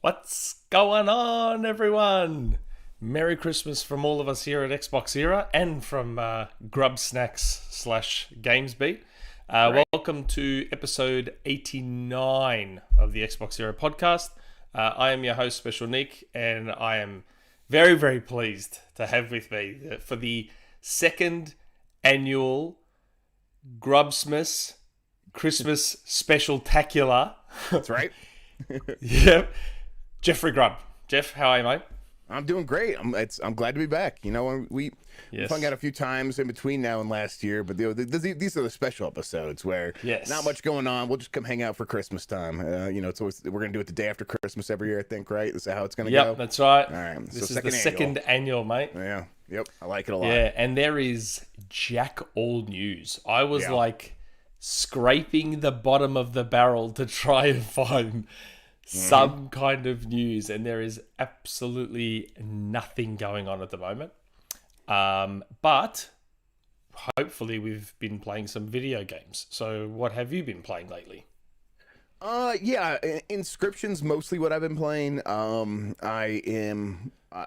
What's going on, everyone? Merry Christmas from all of us here at XboxEra and from Grubbsnacks / GamesBeat. Welcome to episode 89 of the XboxEra podcast. I am your host, Special Nick, and I am very, very pleased to have with me for the second annual Grubbsmas Christmas Shpeshaltacular. That's right. Yep. Jeff Grubb. Jeff, how are you, mate? I'm doing great. I'm glad to be back. You know, we've hung out a few times in between now and last year, but these are the special episodes where not much going on. We'll just come hang out for Christmas time. It's always, we're gonna do it the day after Christmas every year, I think, right? This is how it's gonna go. Yep, that's right. All right. This is the second annual, mate. Yeah. Yep. I like it a lot. Yeah, and there is jack all news. I was like scraping the bottom of the barrel to try and find some kind of news, and there is absolutely nothing going on at the moment. But hopefully we've been playing some video games. So what have you been playing lately? Inscription's mostly what I've been playing.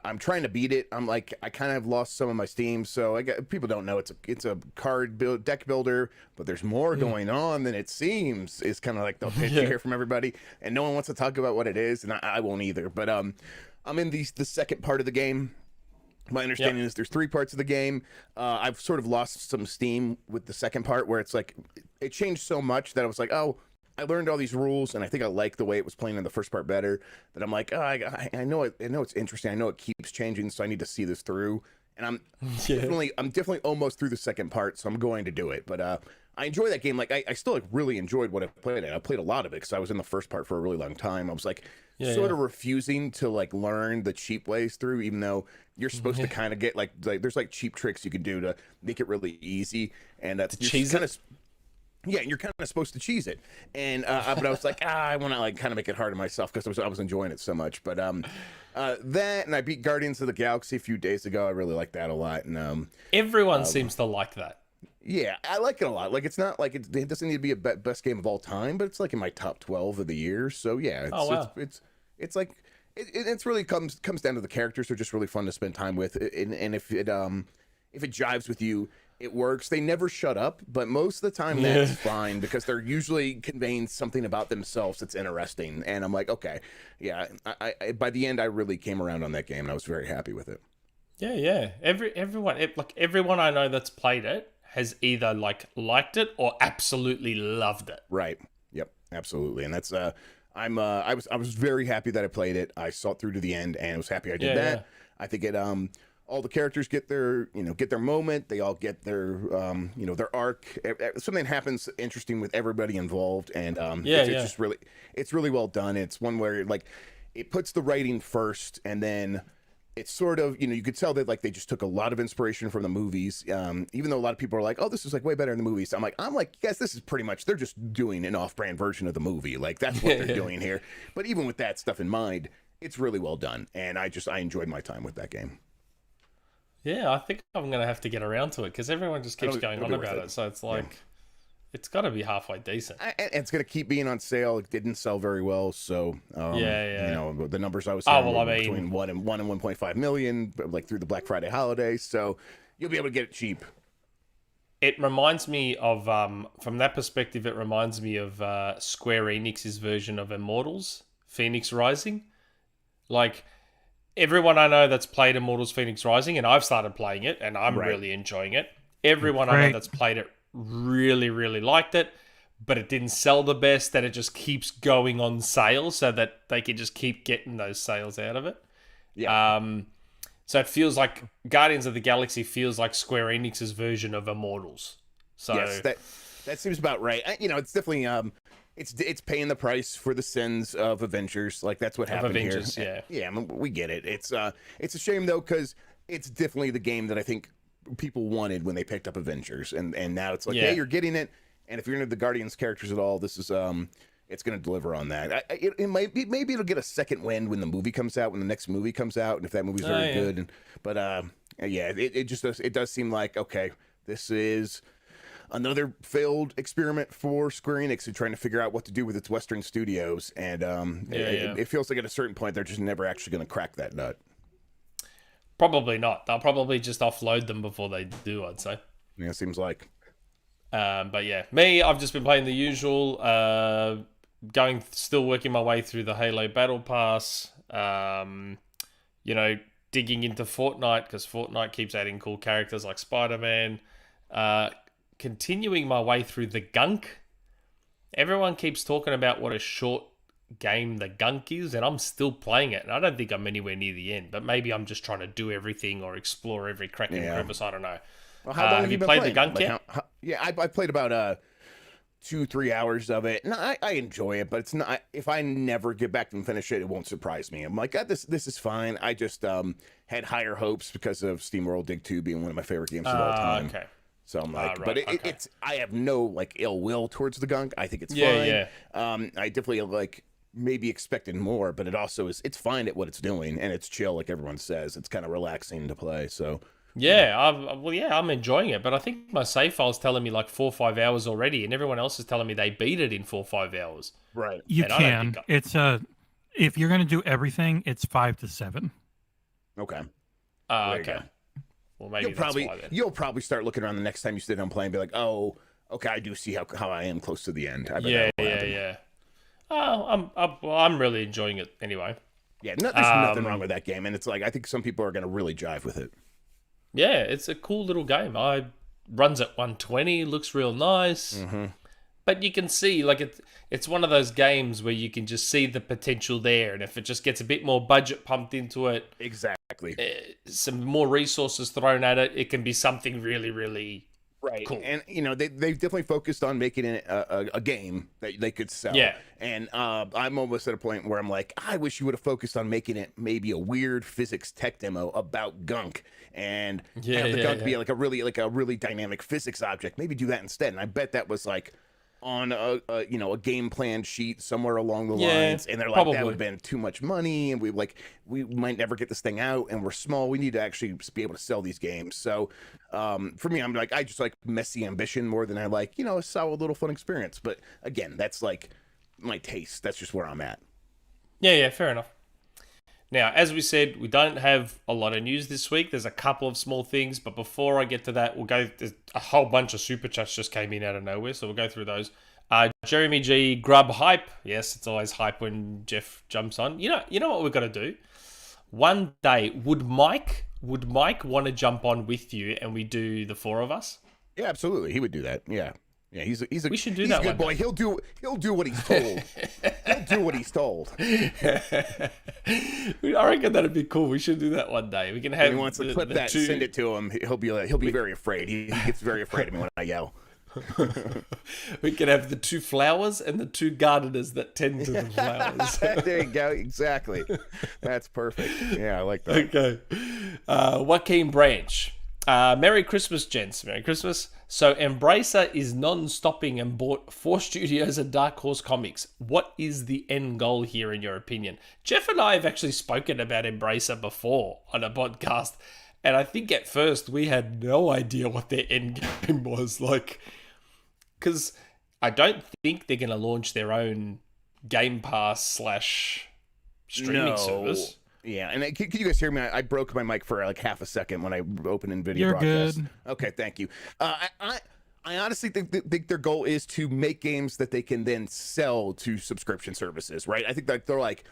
I'm trying to beat it. I kind of lost some of my Steam, so people don't know it's a deck builder, but there's more going on than it seems. Is kind of like the pitch you hear from everybody, and no one wants to talk about what it is, and I won't either. But I'm in the second part of the game. My understanding is there's 3 parts of the game. I've sort of lost some steam with the second part, where it's like it changed so much that I was like, oh, I learned all these rules, and I think I like the way it was playing in the first part better. That I'm like, oh, I know it. I know it's interesting. I know it keeps changing, so I need to see this through. And I'm definitely almost through the second part, so I'm going to do it. But I enjoy that game. Like I still really enjoyed what I played. I played a lot of it because I was in the first part for a really long time. I was like sort of refusing to learn the cheap ways through, even though you're supposed to kind of get like there's cheap tricks you can do to make it really easy, and that's cheese kind of. Yeah, you're kind of supposed to cheese it, and but I was like, I want to kind of make it hard on myself because I was enjoying it so much. But that, and I beat Guardians of the Galaxy a few days ago. I really like that a lot, and everyone seems to like that. Yeah, I like it a lot. Like it's not like it doesn't need to be a best game of all time, but it's like in my top 12 of the year. So yeah, it's like it's really comes down to the characters. They're just really fun to spend time with, and if it jives with you, it works. They never shut up, but most of the time that's fine because they're usually conveying something about themselves that's interesting. And I'm like, okay, yeah. I by the end, I really came around on that game, and I was very happy with it. Yeah. Everyone I know that's played it has either liked it or absolutely loved it. Right. Yep. Absolutely. And that's I was very happy that I played it. I saw it through to the end, and I was happy I did that. Yeah. I think it all the characters get their moment. They all get their their arc. Something happens interesting with everybody involved, and it's just really well done. It's one where it puts the writing first, and then it's sort of you could tell that they just took a lot of inspiration from the movies. Even though a lot of people are like, oh, this is way better in the movies. I'm like, yes, this is pretty much they're just doing an off-brand version of the movie. That's what they're doing here. But even with that stuff in mind, it's really well done, and I enjoyed my time with that game. Yeah, I think I'm going to have to get around to it because everyone just keeps going on about it. So it's it's got to be halfway decent. And it's going to keep being on sale. It didn't sell very well. So, the numbers I was hearing were between 1 and 1.5 million, through the Black Friday holiday. So you'll be able to get it cheap. It reminds me of, from that perspective, it reminds me of Square Enix's version of Immortals, Phoenix Rising. Everyone I know that's played Immortals Phoenix Rising, and I've started playing it, and I'm really enjoying it. Everyone I know that's played it really, really liked it, but it didn't sell the best, that it just keeps going on sale so that they can just keep getting those sales out of it. Yeah. So it feels like Guardians of the Galaxy feels like Square Enix's version of Immortals. So yes, that seems about right. It's definitely... It's paying the price for the sins of Avengers. That's what happened Avengers, here. Yeah, we get it. It's a shame though because it's definitely the game that I think people wanted when they picked up Avengers, and now it's hey, you're getting it. And if you're into the Guardians characters at all, this is it's going to deliver on that. It might be, maybe it'll get a second wind when the movie comes out, when the next movie comes out, and if that movie's very good. It does seem like okay, this is another failed experiment for Square Enix trying to figure out what to do with its Western studios, and it feels like at a certain point they're just never actually going to crack that nut. Probably not. They'll probably just offload them before they do, I'd say. Yeah, seems like. But yeah, me, I've just been playing the usual, still working my way through the Halo Battle Pass, digging into Fortnite because Fortnite keeps adding cool characters like Spider-Man, continuing my way through the Gunk, everyone keeps talking about what a short game the gunk is, and I'm still playing it, and I don't think I'm anywhere near the end, but maybe I'm just trying to do everything or explore every crack and crevice. I don't know. Well, how long have you been played playing? the gunk Like, yet? I played about 2-3 hours of it, and I enjoy it, but it's not. If I never get back and finish it, it won't surprise me. I'm like, this is fine. I just had higher hopes because of SteamWorld Dig 2 being one of my favorite games of all time. Okay. So I'm like, right, but okay. it's I have no like ill will towards the gunk. I think it's Yeah, fine. I definitely like maybe expected more, but it also is. It's fine at what it's doing, and it's chill, like everyone says. It's kind of relaxing to play. So Yeah, I'm enjoying it, but I think my save file's telling me like 4 or 5 hours already, and everyone else is telling me they beat it in 4 or 5 hours. right, You And I don't can. think It's if you're gonna do everything, it's 5 to 7. okay. There you Okay. go. Well, maybe that's why then. You'll probably start looking around the next time you sit down playing, and be like, oh, okay, I do see how I am close to the end. I bet Yeah, that will happen. yeah. I'm really enjoying it anyway. Yeah, there's nothing wrong with that game, and it's like I think some people are gonna really jive with it. Yeah, it's a cool little game. Runs at 120, looks real nice. Mm-hmm. But you can see, like, it's one of those games where you can just see the potential there, and if it just gets a bit more budget pumped into it, Exactly. some more resources thrown at it, it can be something really, really Right. cool. And they've definitely focused on making it a game that they could sell. Yeah. And I'm almost at a point where I'm like, I wish you would have focused on making it maybe a weird physics tech demo about gunk and have the gunk be like a really dynamic physics object. Maybe do that instead. And I bet that was like on a game plan sheet somewhere along the lines, and they're like, probably. that would have been too much money, and we might never get this thing out, and we're small. We need to actually be able to sell these games. So for me, I'm like, I just like messy ambition more than I like a solid little fun experience. But again, that's like my taste. That's just where I'm at. Yeah, fair enough. Now, as we said, we don't have a lot of news this week. There's a couple of small things, but before I get to that, there's a whole bunch of super chats just came in out of nowhere, so we'll go through those. Jeremy G, Grubb hype. Yes, it's always hype when Jeff jumps on. You know what we've got to do? One day, would Mike want to jump on with you and we do the four of us? Yeah, absolutely. He would do that. Yeah, he's a We should do he's that a good one boy. He'll do what he's told. He'll do what he's told. I reckon that'd be cool. We should do that one day. We can have. If he wants to clip that, send it to him. He'll be very afraid. He gets very afraid of me when I yell. We can have the two flowers and the two gardeners that tend to the flowers. There you go. Exactly. That's perfect. Yeah, I like that. Okay. Joaquin Branch. Merry Christmas, gents. Merry Christmas. So, Embracer is non-stopping and bought 4 studios and Dark Horse Comics. What is the end goal here, in your opinion? Jeff and I have actually spoken about Embracer before on a podcast, and I think at first we had no idea what their end game was. Like, because I don't think they're going to launch their own Game Pass / streaming service. Yeah, and can you guys hear me? I broke my mic for like half a second when I opened NVIDIA You're broadcast. good. Okay, thank you. I honestly think their goal is to make games that they can then sell to subscription services, right? I think that they're like,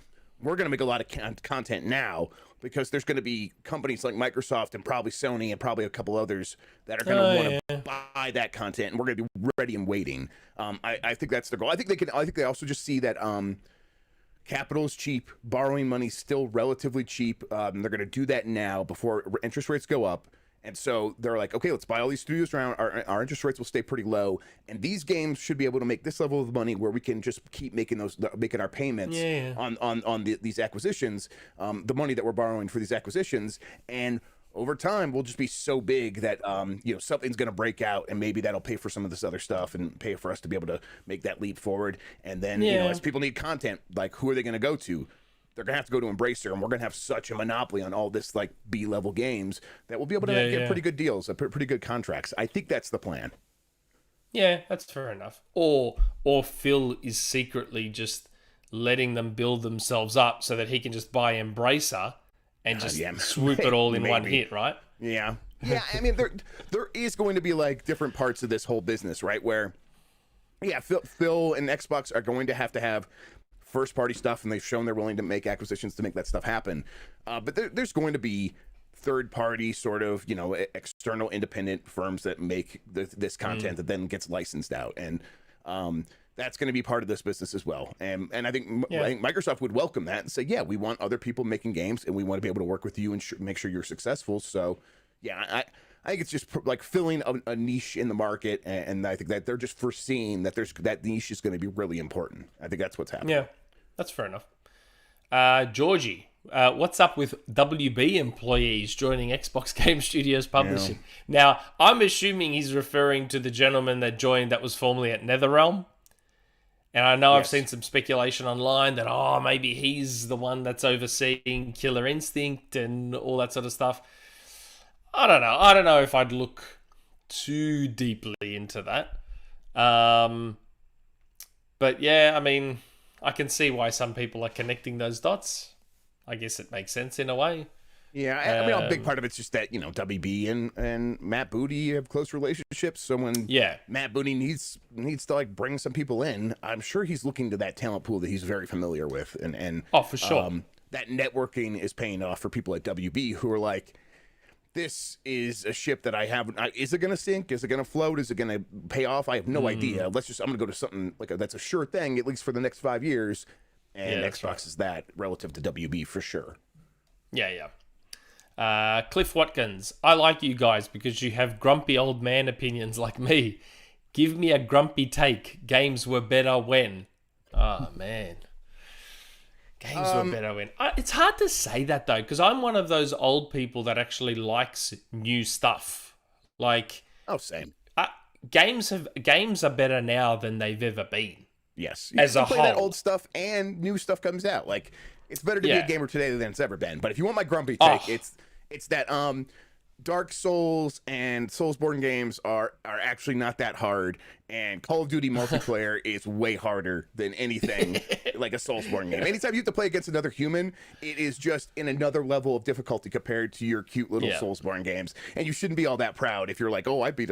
we're going to make a lot of content now because there's going to be companies like Microsoft and probably Sony and probably a couple others that are going to want to buy that content, and we're going to be ready and waiting. I think that's their goal. I think they also just see that capital is cheap, borrowing money is still relatively cheap. They're going to do that now before interest rates go up. And so they're like, okay, let's buy all these studios around. Our interest rates will stay pretty low. And these games should be able to make this level of money where we can just keep making our payments on these acquisitions, the money that we're borrowing for these acquisitions. And over time, we'll just be so big that something's going to break out, and maybe that'll pay for some of this other stuff and pay for us to be able to make that leap forward. And then, as people need content, like, who are they going to go to? They're going to have to go to Embracer, and we're going to have such a monopoly on all this, like, B-level games that we'll be able to get pretty good deals, pretty good contracts. I think that's the plan. Yeah, that's fair enough. Or Phil is secretly just letting them build themselves up so that he can just buy Embracer and just swoop it all in one hit, right? Yeah. I mean, there is going to be like different parts of this whole business, right? Where, Phil and Xbox are going to have first-party stuff, and they've shown they're willing to make acquisitions to make that stuff happen. But there's going to be third-party sort of, external independent firms that make this content that then gets licensed out. And that's going to be part of this business as well. And I think Microsoft would welcome that and say, yeah, we want other people making games, and we want to be able to work with you and make sure you're successful. So, yeah, I think it's just like filling a niche in the market, and I think that they're just foreseeing that that niche is going to be really important. I think that's what's happening. Yeah, that's fair enough. Georgie, what's up with WB employees joining Xbox Game Studios Publishing? Now, I'm assuming he's referring to the gentleman that joined that was formerly at NetherRealm. And I know I've seen some speculation online that, maybe he's the one that's overseeing Killer Instinct and all that sort of stuff. I don't know. I don't know if I'd look too deeply into that. But yeah, I mean, I can see why some people are connecting those dots. I guess it makes sense in a way. Yeah, I mean, a big part of it's just that, WB and Matt Booty have close relationships. So when Matt Booty needs to like bring some people in, I'm sure he's looking to that talent pool that he's very familiar with. And for sure. That networking is paying off for people at WB who are like, this is a ship that I haven't. Is it going to sink? Is it going to float? Is it going to pay off? I have no idea. I'm going to go to something that's a sure thing, at least for the next 5 years. And Xbox is that relative to WB for sure. Yeah. Cliff Watkins, I like you guys because you have grumpy old man opinions like me. Give me a grumpy take. Games were better when. Oh, man. Games were better when. It's hard to say that, though, because I'm one of those old people that actually likes new stuff. Like... Oh, same. Games are better now than they've ever been. Yes. As a play whole. That old stuff and new stuff comes out. Like, it's better to be a gamer today than it's ever been. But if you want my grumpy take, it's that Dark Souls and Soulsborne games are actually not that hard, and Call of Duty multiplayer is way harder than anything like a Soulsborne game. Anytime you have to play against another human, it is just in another level of difficulty compared to your cute little Soulsborne games. And you shouldn't be all that proud if you're like, I beat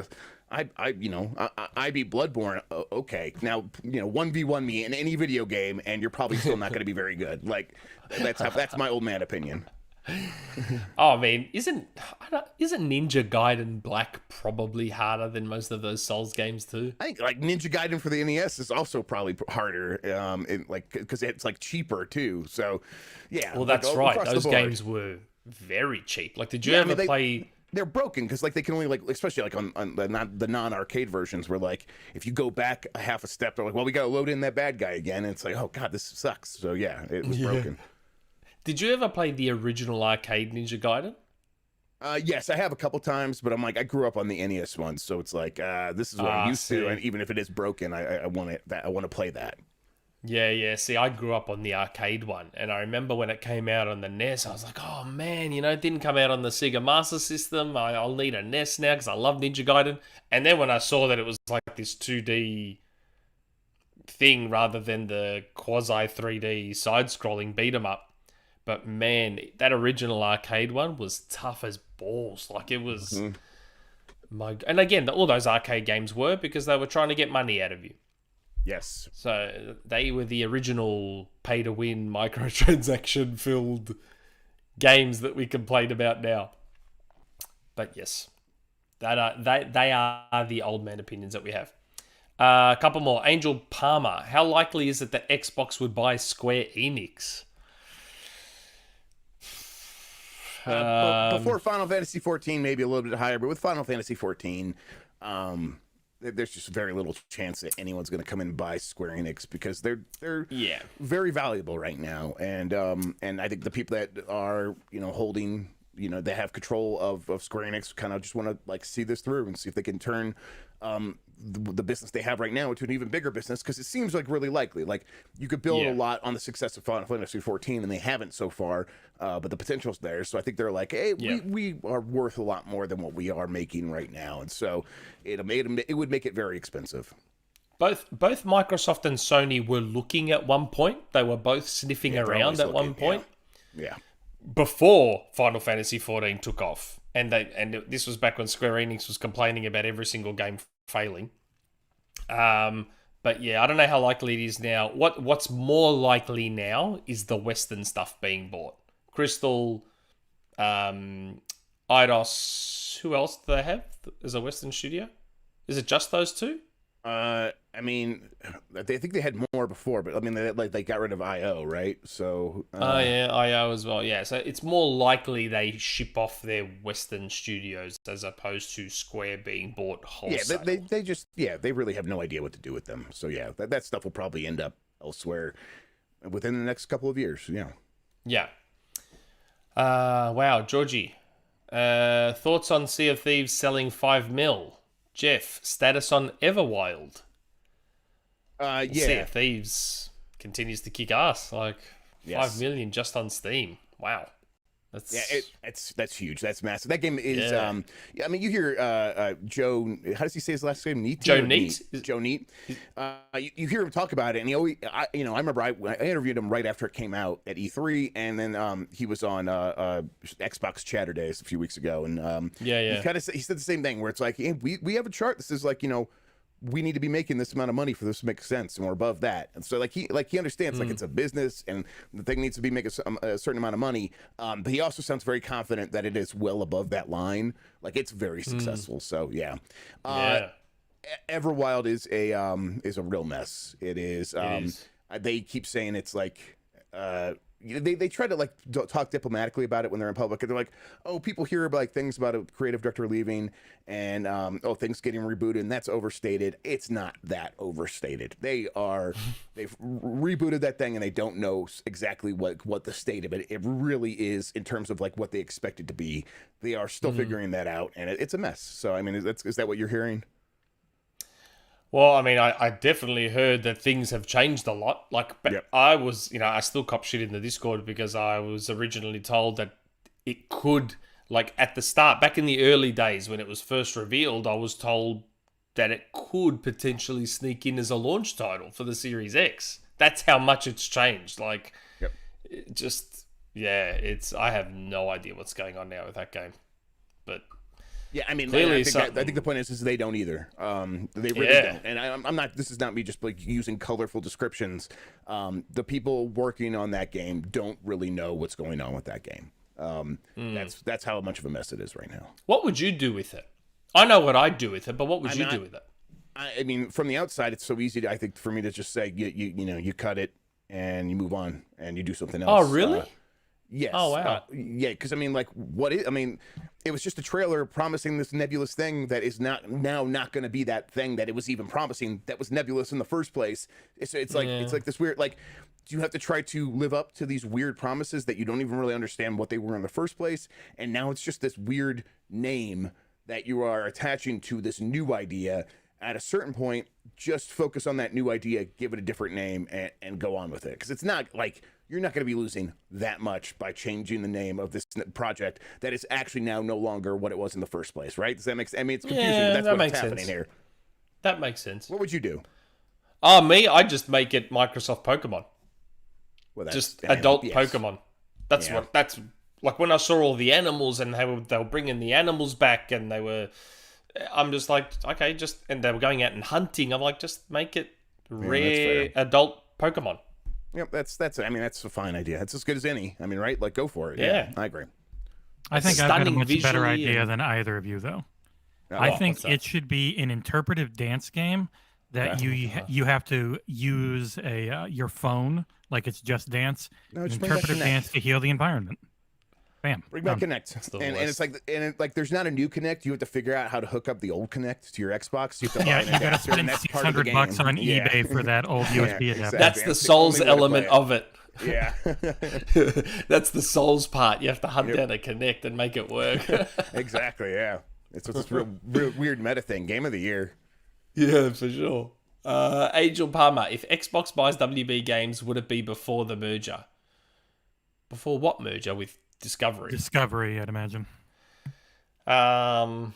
Bloodborne. Okay, now 1v1 me in any video game, and you're probably still not going to be very good. Like that's my old man opinion. Oh man, isn't Ninja Gaiden Black probably harder than most of those Souls games too? I think like Ninja Gaiden for the NES is also probably harder, because it's like cheaper too. So yeah, well that's right. Those games were very cheap. Like, did you ever play? They're broken because like they can only especially like on the non-arcade versions where like if you go back a half a step, they're like, well, we got to load in that bad guy again, and it's like, oh god, this sucks. So yeah, it was broken. Did you ever play the original arcade Ninja Gaiden? Yes, I have a couple times, but I'm like, I grew up on the NES one, so it's like, this is what I'm used to, and even if it is broken, I want it. I want to play that. Yeah. See, I grew up on the arcade one, and I remember when it came out on the NES, I was like, oh man, it didn't come out on the Sega Master System. I'll need a NES now because I love Ninja Gaiden. And then when I saw that it was like this 2D thing rather than the quasi 3D side-scrolling beat 'em up. But man, that original arcade one was tough as balls. Like it was, and again, all those arcade games were because they were trying to get money out of you. Yes. So they were the original pay-to-win microtransaction-filled games that we complain about now. But yes, they are the old man opinions that we have. A couple more. Angel Palmer. How likely is it that Xbox would buy Square Enix? Before Final Fantasy 14, maybe a little bit higher, but with Final Fantasy 14, there's just very little chance that anyone's going to come in and buy Square Enix because they're very valuable right now, and I think the people that are holding they have control of Square Enix kind of just want to like see this through and see if they can turn the business they have right now into an even bigger business, because it seems like really likely. Like you could build a lot on the success of Final Fantasy 14, and they haven't so far, but the potential's there. So I think they're like, hey, we are worth a lot more than what we are making right now, and so it would make it very expensive. Both Microsoft and Sony were looking at one point. They were both sniffing around at one point. Yeah. Before Final Fantasy 14 took off, and this was back when Square Enix was complaining about every single game failing. But yeah, I don't know how likely it is now. What's more likely now is the Western stuff being bought. Crystal, Eidos. Who else do they have as a Western studio? Is it just those two? I mean, I think they had more before, but I mean, they got rid of IO, right? So. Oh yeah, IO as well. Yeah, so it's more likely they ship off their Western studios as opposed to Square being bought wholesale. Yeah, they really have no idea what to do with them. So yeah, that stuff will probably end up elsewhere within the next couple of years. Yeah. Yeah. Wow, Georgie. Thoughts on Sea of Thieves selling 5 mil? Jeff, status on Everwild. Yeah. Sea of Thieves continues to kick ass. Like, Yes. 5 million just on Steam. Wow. That's huge. That's massive. That game is Yeah. I mean, you hear Joe, how does he say his last name? Neat? Joe Neat? Joe Neat. You hear him talk about it, and he always, I remember I interviewed him right after it came out at E3, and then he was on Xbox Chatter Days a few weeks ago, and Yeah. he said the same thing where it's like, hey, we have a chart. This is like, we need to be making this amount of money for this to make sense, and we're above that. And so he understands like it's a business, and the thing needs to be making a certain amount of money. But he also sounds very confident that it is well above that line. Like it's very successful. So yeah. Everwild is a real mess. It is. They keep saying it's like. They try to like talk diplomatically about it when they're in public, and they're like, "Oh, people hear about like things about a creative director leaving, and things getting rebooted, and that's overstated." It's not that overstated. They've rebooted that thing, and they don't know exactly what the state of it really is in terms of like what they expect it to be. They are still figuring that out, and it's a mess. So I mean, is that what you're hearing? Well, I mean, I definitely heard that things have changed a lot. Like, Yep. I was, I still cop shit in the Discord because I was originally told that it could, like, at the start, back in the early days when it was first revealed, I was told that it could potentially sneak in as a launch title for the Series X. That's how much it's changed. Like, Yep. it just, yeah, I have no idea what's going on now with that game. But Yeah, I mean, clearly I think the point is they don't either. They really don't. And I'm not. This is not me just like using colorful descriptions. The people working on that game don't really know what's going on with that game. That's how much of a mess it is right now. what would you do with it? I know what I'd do with it, but what would you do with it? I mean, from the outside, it's so easy. I think for me to just say you cut it and you move on and you do something else. Oh, really? Yes. Oh, wow. Yeah, because I mean, like, it was just a trailer promising this nebulous thing that is not going to be that thing that it was even promising that was nebulous in the first place. It's like this weird, like, do you have to try to live up to these weird promises that you don't even really understand what they were in the first place? And now it's just this weird name that you are attaching to this new idea. At a certain point, just focus on that new idea, give it a different name, and go on with it. Because it's not like you're not going to be losing that much by changing the name of this project that is actually now no longer what it was in the first place, right? Does that make sense? I mean, it's confusing, Yeah, but that that's what's makes happening sense. here. That makes sense. What would you do? Me, I'd just make it Microsoft Pokemon. Well, Just adult yes. Pokemon. That's like when I saw all the animals and they were bringing the animals back and I'm just like, okay, and they were going out and hunting. I'm like, just make it rare adult Pokemon. Yep, that's a fine idea. That's as good as any. I mean, right? Like, go for it. Yeah. I agree. I think I've got a Stunning much better visually idea and- than either of you, though. Oh, I think what's that? it should be an interpretive dance game that you have to use your phone like it's Just Dance, No, just bring back interpretive Connect. dance to heal the environment. Bam. Bring back done. Connect, the and worst. it's like there's not a new Connect. You have to figure out how to hook up the old Connect to your Xbox. You have to Yeah, buy you an gotta adapter, and spend that's part of the $600 game. on Yeah. eBay for that old USB adapter. exactly. That's the That's the Souls only way to element play it. of it. Yeah, That's the Souls part. You have to hunt down a Connect and make it work. exactly. Yeah, it's this real weird meta thing. Game of the year. Yeah, for sure. Angel Palmer, if Xbox buys WB Games, would it be before the merger? Before what merger with Discovery? Discovery, I'd imagine. I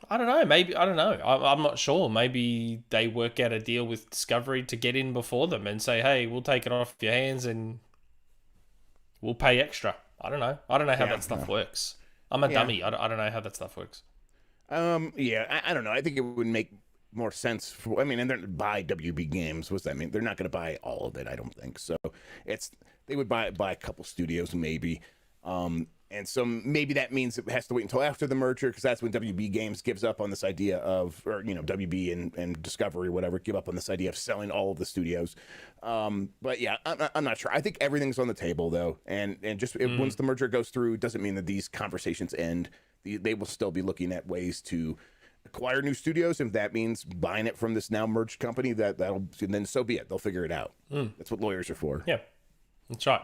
don't know. Maybe I don't know. I'm not sure. Maybe they work out a deal with Discovery to get in before them and say, "Hey, we'll take it off your hands and we'll pay extra." I don't know. I don't know how that stuff works. I'm a dummy. I don't know how that stuff works. Yeah, I don't know. I think it would make more sense for. I mean, and they're buy WB Games. What's that mean? They're not going to buy all of it. I don't think so. They would buy a couple studios maybe. And so maybe that means it has to wait until after the merger, because that's when WB Games gives up on this idea of, or WB and Discovery, whatever, give up on this idea of selling all of the studios. But yeah, I'm not sure. I think everything's on the table though, and just once the merger goes through, doesn't mean that these conversations end. They will still be looking at ways to acquire new studios. If that means buying it from this now merged company, that'll then so be it. They'll figure it out. That's what lawyers are for. Yeah, that's right.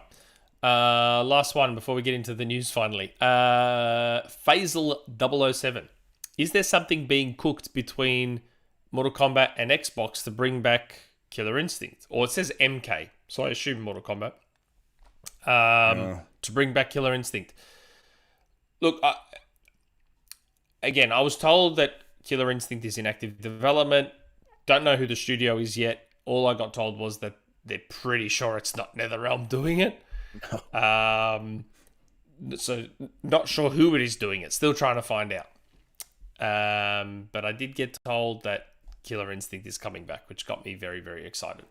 Last one before we get into the news finally. Faisal007. Is there something being cooked between Mortal Kombat and Xbox to bring back Killer Instinct? Or it says MK, so I assume Mortal Kombat. To bring back Killer Instinct. Look, again, I was told that Killer Instinct is in active development. Don't know who the studio is yet. All I got told was that they're pretty sure it's not NetherRealm doing it. So not sure who it is doing it. Still trying to find out. But I did get told that Killer Instinct is coming back, which got me very, very excited.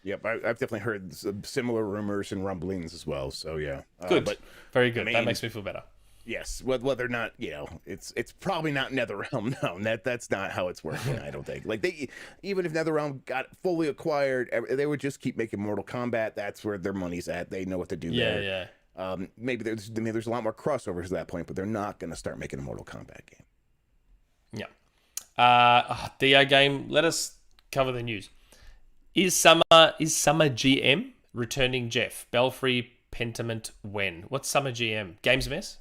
Yep, I've definitely heard some similar rumors and rumblings as well. So yeah, good, but very good. I mean, that makes me feel better. Yes, whether or not it's probably not NetherRealm. No, that's not how it's working. I don't think. Like even if NetherRealm got fully acquired, they would just keep making Mortal Kombat. That's where their money's at. They know what to do there. Yeah. Maybe there's a lot more crossovers at that point, but they're not going to start making a Mortal Kombat game. Yeah. DeoGame. Let us cover the news. Is Summer GM returning? Jeff Belfry Pentiment when? What's Summer GM? Games Mess.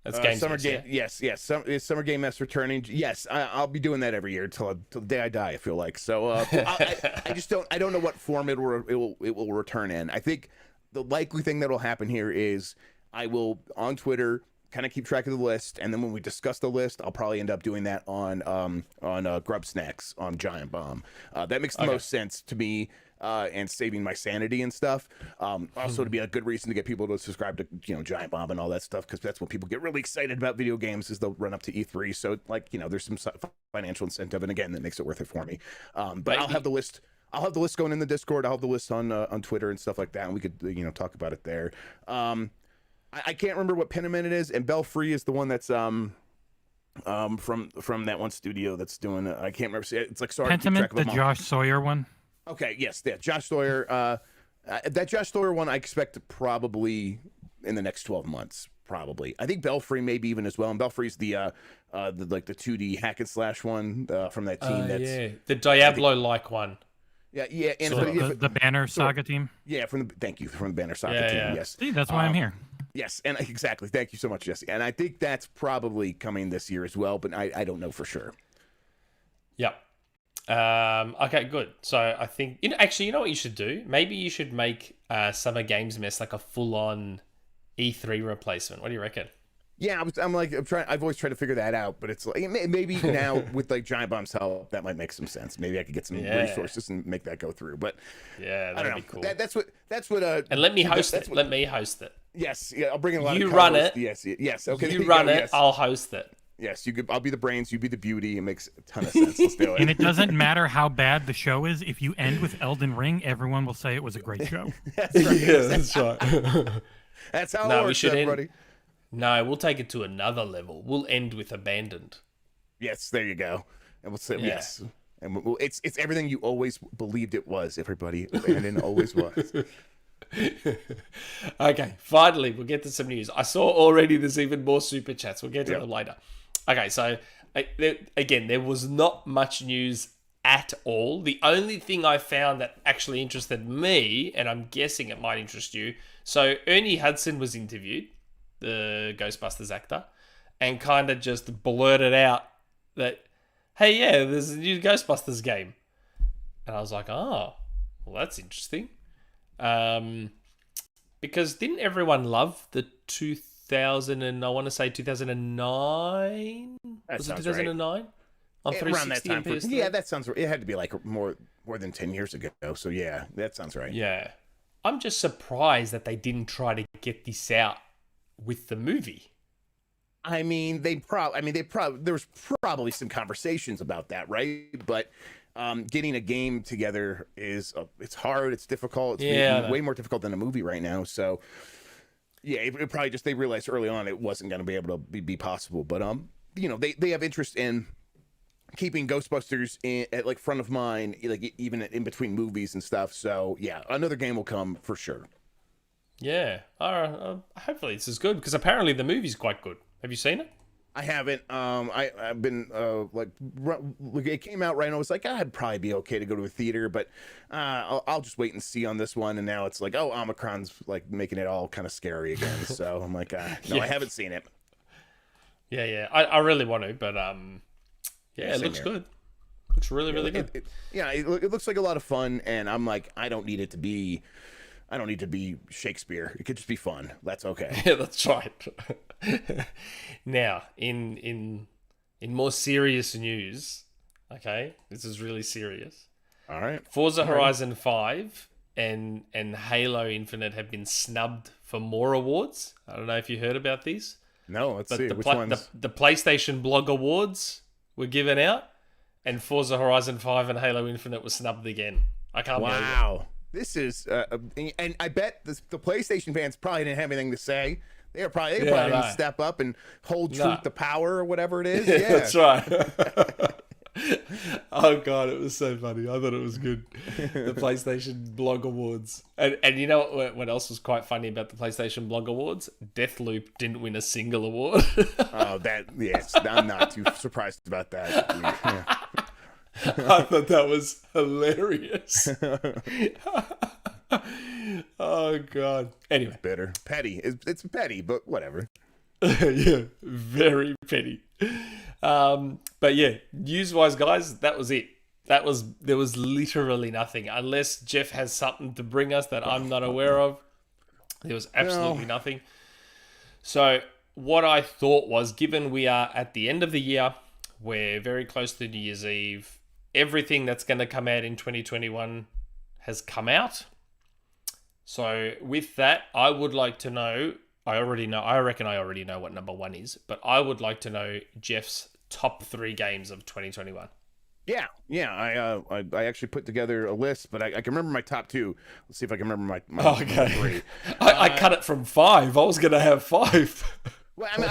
That's Games Summer Mess, game, yeah? Yes. Is Summer Game Mess returning? Yes, I'll be doing that every year till the day I die. I feel like so. I just don't know what form it will return in. I think the likely thing that will happen here is I will on Twitter kind of keep track of the list, and then when we discuss the list, I'll probably end up doing that on Grubbsmas on Giant Bomb. That makes the most sense to me. And saving my sanity and stuff. Also to be a good reason to get people to subscribe to Giant Bomb and all that stuff, because that's when people get really excited about video games, is they'll run up to E3. So there's some financial incentive, and again, that makes it worth it for me. But I'll have the list. I'll have the list going in the Discord. I'll have the list on Twitter and stuff like that, and we could talk about it there. I can't remember what Pentiment it is, and Belfry is the one that's from that one studio that's doing I can't remember. It's like sorry. Pentiment, the Josh Sawyer one. Okay, yes, yeah, Josh Sawyer. That Josh Sawyer one I expect probably in the next 12 months, probably. I think Belfry maybe even as well. And Belfry's the 2D hack and slash one from that team. The Diablo-like one. Yeah, and the Banner Saga team. Yeah, from the Banner Saga team. Yes, see, that's why I'm here. Yes, and exactly. Thank you so much, Jesse. And I think that's probably coming this year as well, but I don't know for sure. Yep. Okay, good. So I think actually, you know what you should do? Maybe you should make Summer Games Mess like a full-on E3 replacement. What do you reckon? Yeah, I've always tried to figure that out, but it's like maybe now with Giant Bomb's help, that might make some sense. Maybe I could get some resources and make that go through. But yeah, that'd be cool. That's what. And let me host it. Let me host it. Yes, yeah, I'll bring in a lot of. You run it. Yes. Okay. You run it. Yes. I'll host it. Yes, I'll be the brains. You be the beauty. It makes a ton of sense. Let's do it. And it doesn't matter how bad the show is. If you end with Elden Ring, everyone will say it was a great show. That's right. Yeah, that's right. That's how it works, everybody. No, we'll take it to another level. We'll end with Abandoned. Yes, there you go. And we'll say yes. And it's everything you always believed it was. Everybody, Abandoned always was. Okay, finally, we'll get to some news. I saw already there's even more super chats. We'll get to them later. Okay, so again, there was not much news at all. The only thing I found that actually interested me, and I'm guessing it might interest you, so Ernie Hudson was interviewed, the Ghostbusters actor, and kind of just blurted out that, hey, yeah, there's a new Ghostbusters game. And I was like, oh, well, that's interesting. Because didn't everyone love the 2009? Was it 2009? Right. On 360 around that time. and PS3? Yeah, that sounds right. It had to be like more than 10 years ago. So yeah, that sounds right. Yeah. I'm just surprised that they didn't try to get this out with the movie. I mean, there was probably some conversations about that, right? But getting a game together it's hard, it's difficult. It's way more difficult than a movie right now. So Yeah, it probably just they realized early on it wasn't going to be able to be possible. But they have interest in keeping Ghostbusters at like front of mind, like even in between movies and stuff. So yeah, another game will come for sure. Yeah. Hopefully it's as good, because apparently the movie's quite good. Have you seen it? I haven't. I've been it came out right, and I was like, I'd probably be okay to go to a theater, but I'll just wait and see on this one. And now it's like, oh, Omicron's like making it all kind of scary again. So I'm like, no, I haven't seen it. Yeah. I really want to, but it looks good. Looks really, really good. It looks like a lot of fun, and I'm like, I don't need to be Shakespeare. It could just be fun. That's okay. Yeah, that's right. Now, in more serious news, okay, this is really serious. All right. Forza Horizon 5 and Halo Infinite have been snubbed for more awards. I don't know if you heard about these. No, let's see. Which ones? The PlayStation Blog Awards were given out, and Forza Horizon 5 and Halo Infinite were snubbed again. I can't believe it. Wow. This is, and I bet the PlayStation fans probably didn't have anything to say. They probably didn't step up and hold truth to power or whatever it is. Yeah, that's right. Oh god, it was so funny. I thought it was good. The PlayStation Blog Awards, and you know what else was quite funny about the PlayStation Blog Awards? Deathloop didn't win a single award. Oh, I'm not too surprised about that. Yeah. I thought that was hilarious. Oh god. Anyway, petty. It's petty, but whatever. Yeah, very petty. But yeah, news-wise, guys, that was it. There was literally nothing, unless Jeff has something to bring us that I'm not aware of. There was absolutely nothing. So what I thought was, given we are at the end of the year, we're very close to New Year's Eve, everything that's going to come out in 2021 has come out. So with that, I would like to know, I reckon I already know what number 1 is, but I would like to know Jeff's top 3 games of 2021. Yeah. I actually put together a list, but I can remember my top 2. Let's see if I can remember my top 3. I cut it from 5. I was going to have 5. Well, I mean,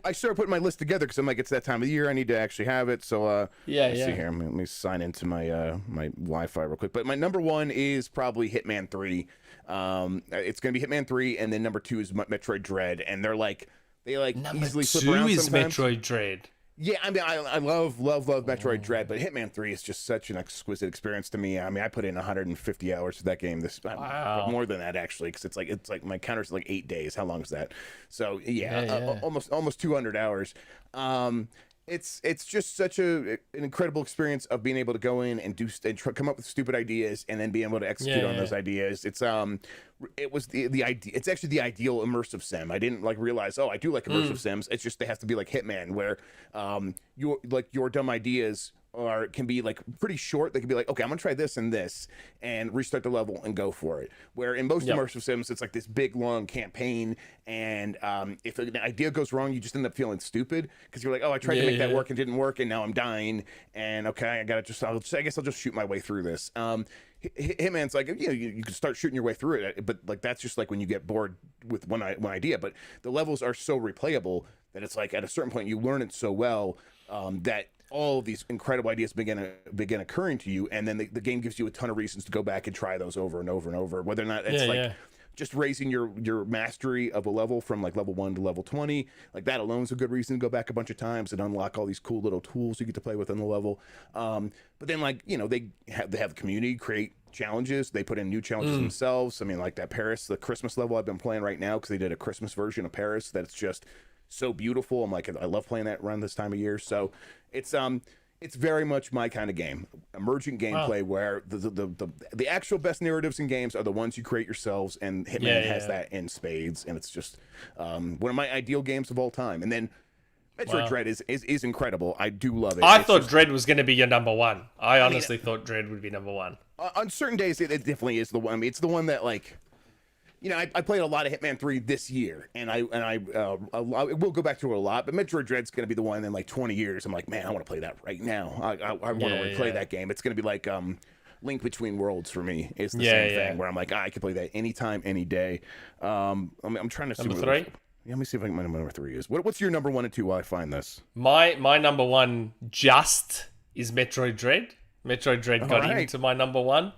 I started putting my list together because I'm like, it's that time of the year. I need to actually have it. So, let's see here. Let me sign into my my Wi-Fi real quick. But my number 1 is probably Hitman 3. It's going to be Hitman 3, and then number 2 is Metroid Dread. And they're like, number easily 2 flip around is sometimes. Metroid Dread. Yeah, I mean, I love Metroid Dread, but Hitman 3 is just such an exquisite experience to me. I mean, I put in 150 hours to that game. More than that, actually, because it's like my counter's like 8 days. How long is that? So almost 200 hours. It's just such an incredible experience of being able to go in and come up with stupid ideas and then being able to execute on those ideas. It was the idea. It's actually the ideal immersive sim. I didn't realize. Oh, I do like immersive sims. It's just they have to be like Hitman, where your dumb ideas can be like pretty short. They can be like, okay, I'm gonna try this and this, and restart the level and go for it. Where in most immersive sims, it's like this big long campaign, and if an idea goes wrong, you just end up feeling stupid because you're like, oh, I tried to make that work and didn't work, and now I'm dying, and okay, I guess I'll just shoot my way through this. Hitman's like, you can start shooting your way through it, but like that's just like when you get bored with one idea. But the levels are so replayable that it's like at a certain point you learn it so well that all of these incredible ideas begin occurring to you, and then the game gives you a ton of reasons to go back and try those over and over and over. Whether or not it's just raising your mastery of a level from like level 1 to level 20, like that alone is a good reason to go back a bunch of times and unlock all these cool little tools you get to play with in the level. But then they have the community create challenges. They put in new challenges themselves. I mean, like that Paris, the Christmas level I've been playing right now because they did a Christmas version of Paris that's just so beautiful. I'm like, I love playing that around this time of year. So it's very much my kind of game. Emergent gameplay where the actual best narratives in games are the ones you create yourselves, and Hitman has that in spades, and it's just one of my ideal games of all time. And then Metroid Dread is incredible. I do love it. I thought Dread was going to be your number 1. I honestly thought Dread would be number 1. On certain days, it definitely is the one. I mean, it's the one that like. I played a lot of Hitman 3 this year, and I will go back to it a lot, but Metroid Dread's going to be the one in like 20 years. I'm like, man, I want to play that right now. I want to replay that game. It's going to be like Link Between Worlds for me. It's the same thing where I'm like, I can play that anytime, any day. I'm trying to see number 3. Yeah, let me see if I can my number 3 is. What's your number 1 and 2 while I find this? My number 1 just is Metroid Dread. Metroid Dread got into my number 1.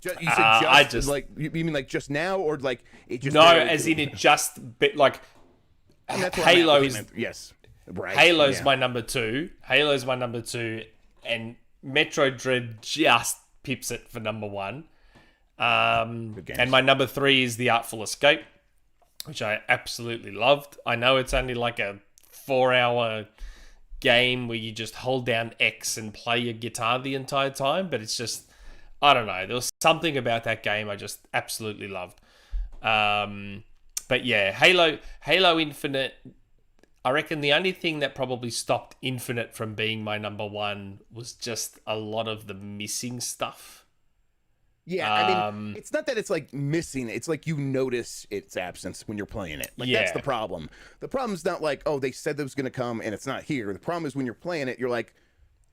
You said just like you mean like just now or like it just as in it just like Halo's yes. Right. Halo's my number 2. Halo's my number 2 and Metroid Dread just pips it for number 1. And my number 3 is The Artful Escape, which I absolutely loved. I know it's only like a 4-hour game where you just hold down X and play your guitar the entire time, but it's just, I don't know, there was something about that game I just absolutely loved. But yeah, Halo Infinite, I reckon the only thing that probably stopped Infinite from being my number 1 was just a lot of the missing stuff. Yeah, I mean, it's not that it's like missing. It's like you notice its absence when you're playing it. Like that's the problem. The problem's not like, oh, they said that was going to come and it's not here. The problem is when you're playing it, you're like,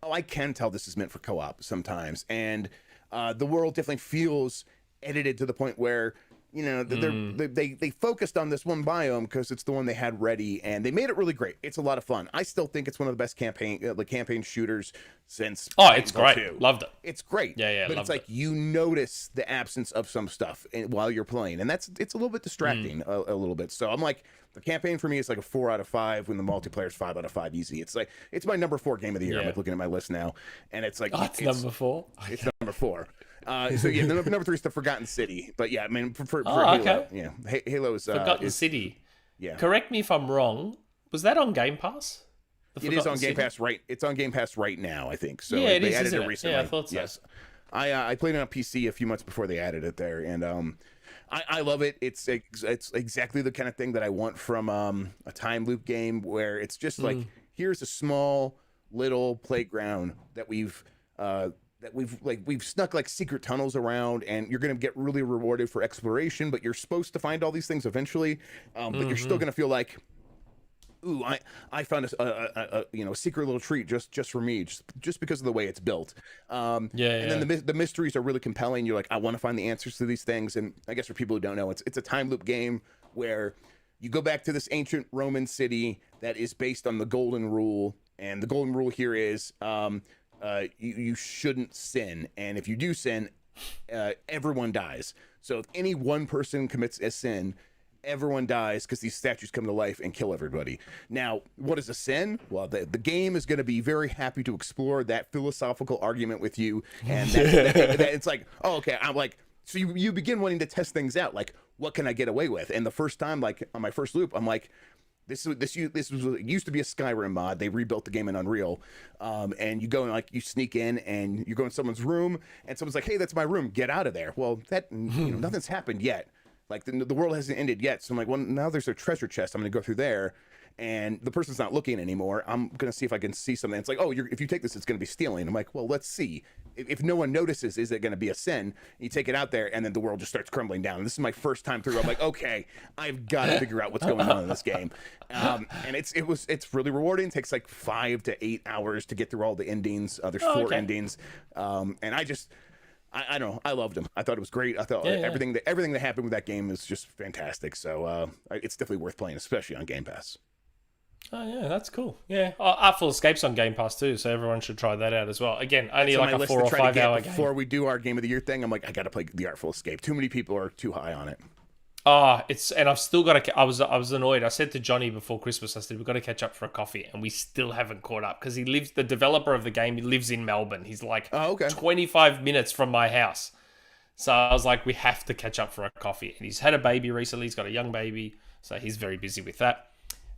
oh, I can tell this is meant for co-op sometimes. And the world definitely feels edited to the point where, you know, they focused on this one biome because it's the one they had ready, and they made it really great. It's a lot of fun. I still think it's one of the best campaign shooters since. Oh, it's great. 2. Loved it. It's great. Yeah. But it's like you notice the absence of some stuff while you're playing, and it's a little bit distracting a little bit. So I'm like, the campaign for me is like a 4 out of 5 when the multiplayer is 5 out of 5 easy. It's like it's my number 4 game of the year. I'm like looking at my list now, and it's like it's number 4. It's number 4. So yeah, number 3 is the Forgotten City. But yeah, I mean for Halo, yeah, Halo is Forgotten City. Yeah. Correct me if I'm wrong. Was that on Game Pass? It is on Game Pass right. It's on Game Pass right now, I think. So yeah, they added it recently. Yeah, I thought so. Yes. I played it on PC a few months before they added it there, and I love it. It's exactly the kind of thing that I want from a time loop game where it's just like here's a small little playground that we've snuck like secret tunnels around, and you're going to get really rewarded for exploration, but you're supposed to find all these things eventually, but you're still going to feel like, ooh, I found a secret little treat just for me, just because of the way it's built. And then the mysteries are really compelling. You're like, I want to find the answers to these things. And I guess for people who don't know, it's a time loop game where you go back to this ancient Roman city that is based on the golden rule, and the golden rule here is you shouldn't sin, and if you do sin, everyone dies. So if any one person commits a sin, everyone dies because these statues come to life and kill everybody. Now, what is a sin? Well, the game is going to be very happy to explore that philosophical argument with you, and it's like, oh, okay, I'm like, so you begin wanting to test things out, like, what can I get away with? And the first time, like on my first loop, I'm like, This used to be a Skyrim mod. They rebuilt the game in Unreal, and you go and like you sneak in and you go in someone's room, and someone's like, "Hey, that's my room. Get out of there." Well, nothing's happened yet. Like the world hasn't ended yet. So I'm like, well, now there's a treasure chest. I'm gonna go through there, and the person's not looking anymore. I'm gonna see if I can see something. It's like, oh, if you take this, it's gonna be stealing. I'm like, well, let's see. If no one notices, is it going to be a sin? You take it out there, and then the world just starts crumbling down. And this is my first time through. I'm like, okay, I've got to figure out what's going on in this game. And it's really rewarding. It takes like 5 to 8 hours to get through all the endings. There's 4 endings, and I don't know. I loved them. I thought it was great. I thought everything that happened with that game is just fantastic. So it's definitely worth playing, especially on Game Pass. Oh, yeah, that's cool. Yeah. Artful Escape's on Game Pass too, so everyone should try that out as well. Again, only like a 4 or 5 hour game. Before we do our Game of the Year thing, I'm like, I got to play The Artful Escape. Too many people are too high on it. And I've still got to. I was annoyed. I said to Johnny before Christmas, I said, we've got to catch up for a coffee, and we still haven't caught up because the developer of the game, he lives in Melbourne. He's like 25 minutes from my house. So I was like, we have to catch up for a coffee. And he's had a baby recently. He's got a young baby, so he's very busy with that.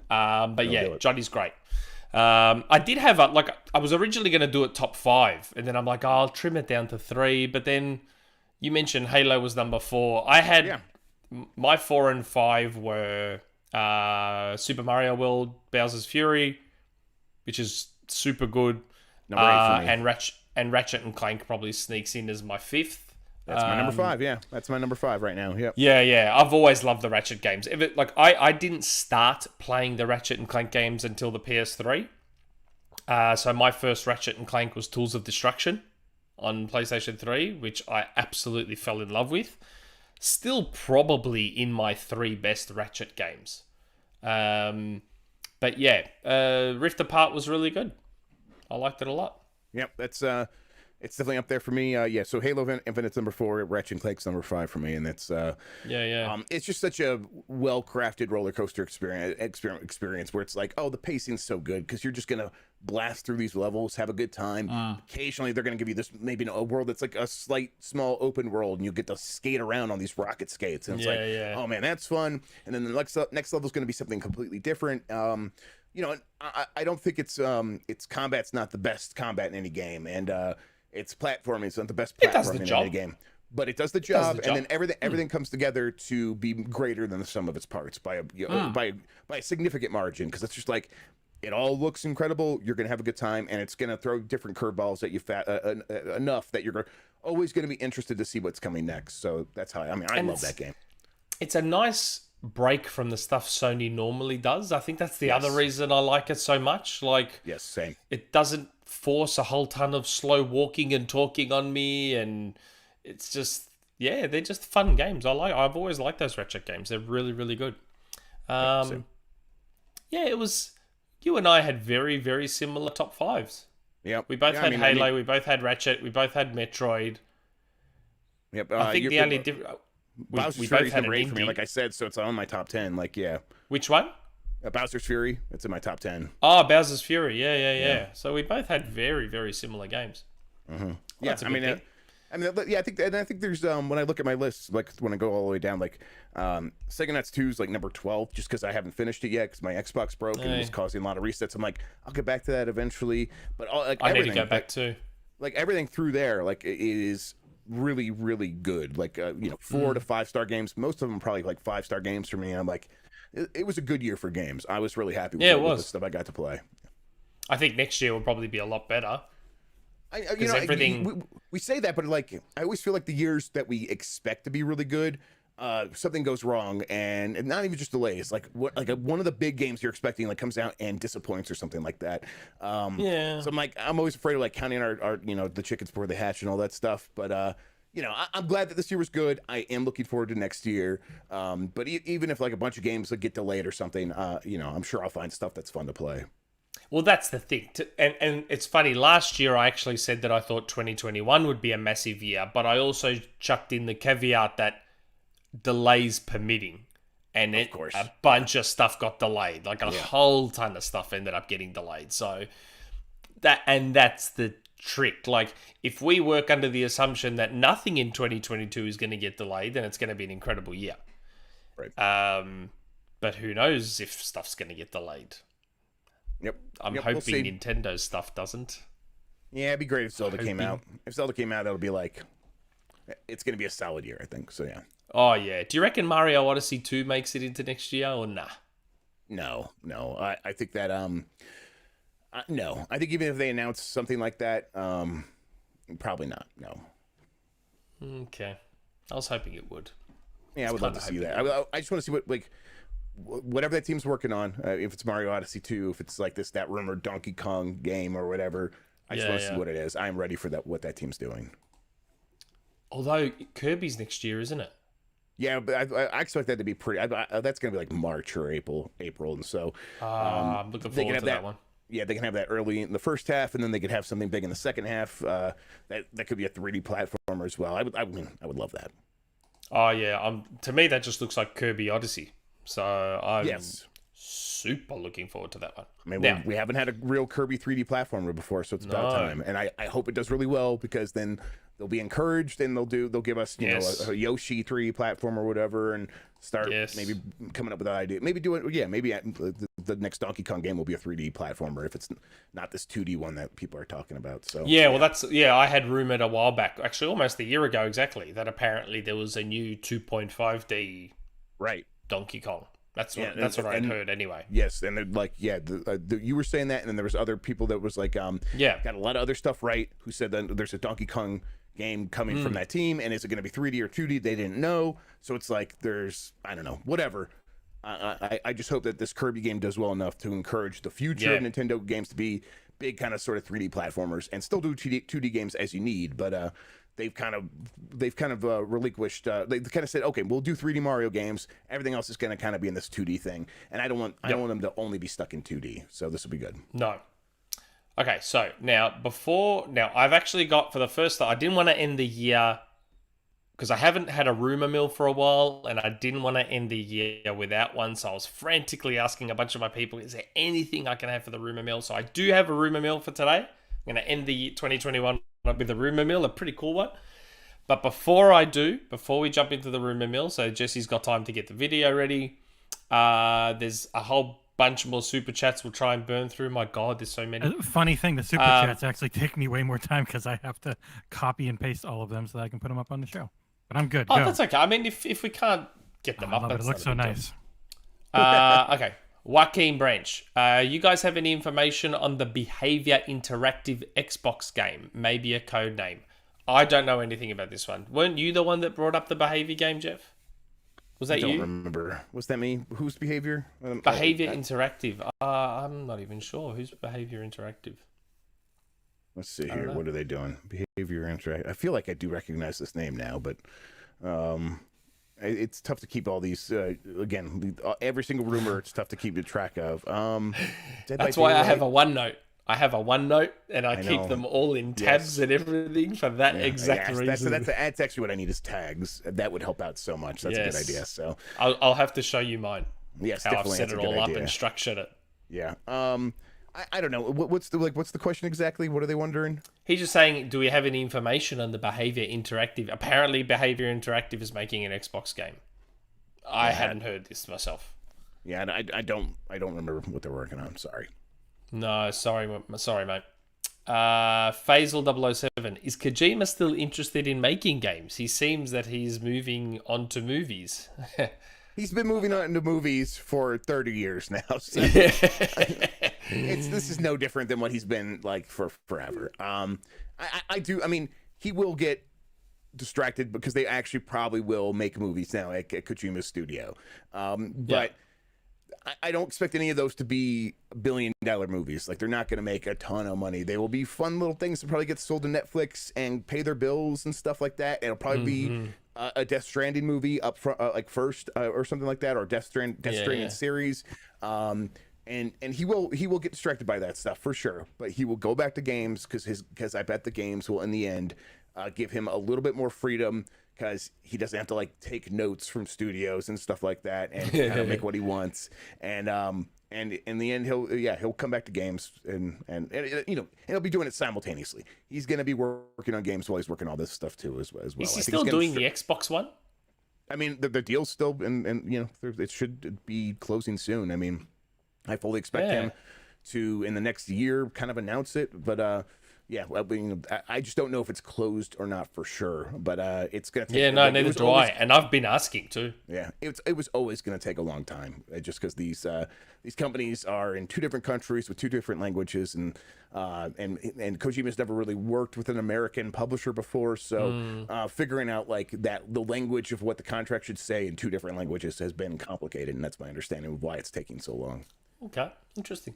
But yeah, Johnny's great. I did have I was originally going to do it top 5, and then I'm like, I'll trim it down to 3. But then you mentioned Halo was number 4. I had my 4 and 5 were Super Mario World, Bowser's Fury, which is super good. Number 8 for me. And Ratchet and Clank probably sneaks in as my 5th. That's my number 5, yeah. That's my number 5 right now, yep. Yeah. I've always loved the Ratchet games. I didn't start playing the Ratchet and Clank games until the PS3. So my first Ratchet and Clank was Tools of Destruction on PlayStation 3, which I absolutely fell in love with. Still probably in my 3 best Ratchet games. But yeah, Rift Apart was really good. I liked it a lot. Yep, that's it's definitely up there for me. Yeah, so Halo Infinite's number 4, Ratchet and Clank's number 5 for me, and it's it's just such a well-crafted roller coaster experience where it's like, oh, the pacing's so good because you're just gonna blast through these levels, have a good time. Occasionally, they're gonna give you this maybe a world that's like a slight, small open world, and you get to skate around on these rocket skates, and it's oh man, that's fun. And then the next level is gonna be something completely different. You know, I don't think it's combat's not the best combat in any game, and it's platforming. It's not the best platforming in any game, but it does the job, and then everything comes together to be greater than the sum of its parts by a significant margin. Because it's just like it all looks incredible. You're gonna have a good time, and it's gonna throw different curveballs at you enough that you're always gonna be interested to see what's coming next. So that's how I love that game. It's a nice break from the stuff Sony normally does. I think that's the other reason I like it so much. Like, yes, same. It doesn't force a whole ton of slow walking and talking on me, and it's just they're just fun games. I've always liked those Ratchet games. They're really, really good. It was, you and I had very, very similar top 5s. Yeah, we both had Halo, we both had Ratchet, we both had Metroid. Yep. I think the only difference, Bowser's Fury is number 8 for me, like I said, so it's on my top 10. Like, yeah. Which one? Bowser's Fury. It's in my top 10. Oh, Bowser's Fury. Yeah. So we both had very, very similar games. Mm-hmm. Well, yeah, I think there's when I look at my list, like when I go all the way down, like Psychonauts 2 is like number 12, just because I haven't finished it yet because my Xbox broke and it was causing a lot of resets. I'm like, I'll get back to that eventually, but I need to go back too. Like everything through there, like it is really, really good. Like 4 to 5 star games. Most of them probably like 5-star games for me. I'm like, it was a good year for games. I was really happy with the stuff I got to play. I think next year will probably be a lot better. We say that, but like I always feel like the years that we expect to be really good, something goes wrong, and not even just delays. Like one of the big games you're expecting like comes out and disappoints or something like that. So I'm always afraid of like counting our the chickens before they hatch and all that stuff. But I'm glad that this year was good. I am looking forward to next year. But even if like a bunch of games like get delayed or something, I'm sure I'll find stuff that's fun to play. Well, that's the thing. And it's funny, last year I actually said that I thought 2021 would be a massive year, but I also chucked in the caveat that delays permitting. And a bunch of stuff got delayed. Like a whole ton of stuff ended up getting delayed. So that's the trick. Like if we work under the assumption that nothing in 2022 is going to get delayed, then it's going to be an incredible year. Right. But who knows if stuff's going to get delayed. Yep. I'm hoping Nintendo's stuff doesn't. Yeah, it'd be great if Zelda came out. If Zelda came out, it'll be like, it's going to be a solid year, I think. So, yeah. Oh, yeah. Do you reckon Mario Odyssey 2 makes it into next year or nah? No. I think that, no. I think even if they announce something like that, probably not. No. Okay. I was hoping it would. Yeah, I would love to see that. I just want to see whatever that team's working on, if it's Mario Odyssey 2, if it's like that rumored Donkey Kong game or whatever, I just want to see what it is. I'm ready for what that team's doing. Although Kirby's next year, isn't it? Yeah, but I expect that to be pretty. That's going to be like March or April, and so I'm looking forward to that one. Yeah, they can have that early in the first half, and then they could have something big in the second half. That could be a 3D platformer as well. I would love that. Oh yeah, to me that just looks like Kirby Odyssey. So I'm super looking forward to that one. I mean, we haven't had a real Kirby 3D platformer before, so it's about time. And I hope it does really well, because then they'll be encouraged and they'll give us a Yoshi 3D platform or whatever, and start maybe coming up with that idea. Maybe do it. Yeah, maybe the next Donkey Kong game will be a 3D platformer if it's not this 2D one that people are talking about. So I had rumored a while back, actually almost a year ago exactly, that apparently there was a new 2.5D Donkey Kong. That's what I'd heard anyway. Yes, and you were saying that, and then there was other people that was like, got a lot of other stuff right, who said that there's a Donkey Kong game coming from that team, and is it going to be 3D or 2D? They didn't know, so it's like I don't know, whatever. I just hope that this Kirby game does well enough to encourage the future of Nintendo games to be big kind of sort of 3D platformers and still do 2D games as you need, but they've kind of relinquished. They kind of said, okay, we'll do 3D Mario games. Everything else is going to kind of be in this 2D thing, and I don't want them to only be stuck in 2D. So this will be good. No. Okay, so now I've actually got for the first. I didn't want to end the year because I haven't had a Rumourmill for a while, and I didn't want to end the year without one. So I was frantically asking a bunch of my people, is there anything I can have for the Rumourmill? So I do have a Rumourmill for today. I'm going to end the year 2021 with a Rumourmill, a pretty cool one. But before we jump into the Rumourmill, so Jesse's got time to get the video ready. There's a whole bunch more super chats we'll try and burn through. My God, there's so many. Funny thing, the super chats actually take me way more time because I have to copy and paste all of them so that I can put them up on the show. But I'm good. Oh, Go. That's okay. I mean, if we can't get them up, it looks so nice. Okay. Joaquin Branch, you guys have any information on the Behavior Interactive Xbox game? Maybe a code name. I don't know anything about this one. Weren't you the one that brought up the Behavior game, Jeff? Was that you? I don't remember. Was that me? Whose Behavior? Behavior Interactive. I'm not even sure. Who's Behavior Interactive? Let's see here. What are they doing? Behavior Interactive. I feel like I do recognize this name now, but it's tough to keep all these. Again, every single rumor, it's tough to keep track of. That's why I have a OneNote. I have a OneNote, and I keep them all in tabs and everything for that exact reason. That's actually what I need is tags. That would help out so much. That's a good idea. So I'll have to show you mine. Yes, how definitely. I've set it all up and structured it. Yeah. I don't know. What's the question exactly? What are they wondering? He's just saying, do we have any information on the Behavior Interactive? Apparently, Behavior Interactive is making an Xbox game. I hadn't heard this myself. Yeah, and I don't remember what they're working on. Sorry. No, sorry, mate. Faisal007, is Kojima still interested in making games? He seems that he's moving on to movies. He's been moving on to movies for 30 years now. So this is no different than what he's been like for forever. I mean, he will get distracted because they actually probably will make movies now at Kojima's studio. But I don't expect any of those to be $1 billion movies. Like, they're not going to make a ton of money. They will be fun little things that probably get sold to Netflix and pay their bills and stuff like that. It'll probably be a Death Stranding movie up front, like first or something like that, or Death Stranding series. And he will get distracted by that stuff for sure. But he will go back to games because I bet the games will in the end give him a little bit more freedom, because he doesn't have to like take notes from studios and stuff like that and kind of make what he wants. And in the end, he'll come back to games and he'll be doing it simultaneously. He's going to be working on games while he's working all this stuff too as well. Is he still doing the Xbox one? I mean, the deal's still and it should be closing soon. I mean, I fully expect him to in the next year kind of announce it, but I just don't know if it's closed or not for sure, but it's gonna take. Yeah, no, neither do I, and I've been asking too. Yeah, it was always gonna take a long time, just because these companies are in two different countries with two different languages, and Kojima's never really worked with an American publisher before, so figuring out like that the language of what the contract should say in two different languages has been complicated, and that's my understanding of why it's taking so long. Okay, interesting.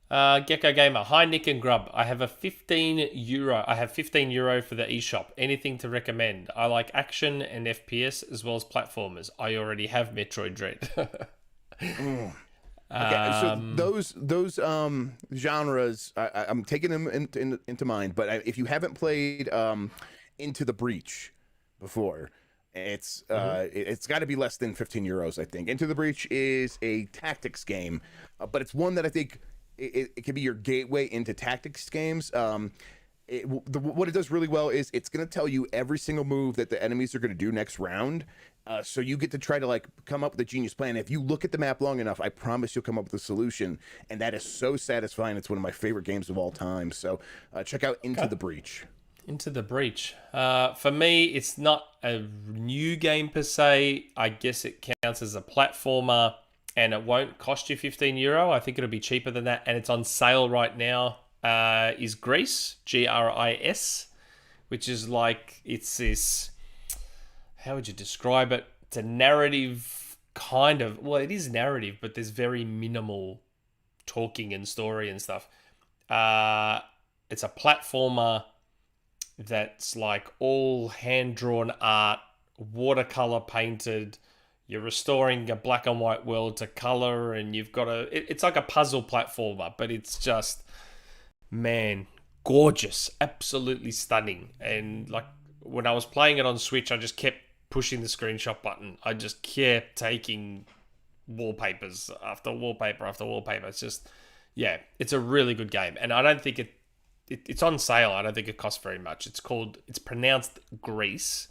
Gecko Gamer, hi Nick and Grubb. I have €15. I have €15 for the eShop. Anything to recommend? I like action and FPS as well as platformers. I already have Metroid Dread. Okay, so those genres, I'm taking them into mind. But if you haven't played Into the Breach before, it's got to be less than €15, I think. Into the Breach is a tactics game, but it's one that I think. It can be your gateway into tactics games. What it does really well is it's going to tell you every single move that the enemies are going to do next round. So you get to try to like come up with a genius plan. If you look at the map long enough, I promise you'll come up with a solution. And that is so satisfying. It's one of my favorite games of all time. So check out Into the Breach. Into the Breach. For me, it's not a new game per se. I guess it counts as a platformer. And it won't cost you €15. I think it'll be cheaper than that. And it's on sale right now. Is Gris, Gris, which is like, it's this, how would you describe it? It's a narrative kind of, well, it is narrative, but there's very minimal talking and story and stuff. It's a platformer that's like all hand-drawn art, watercolor painted. You're restoring a black and white world to color, and you've got it's like a puzzle platformer, but it's just, man, gorgeous, absolutely stunning. And like when I was playing it on Switch, I just kept pushing the screenshot button. I just kept taking wallpapers after wallpaper after wallpaper. It's just, yeah, it's a really good game. And I don't think it's on sale. I don't think it costs very much. It's pronounced Grease,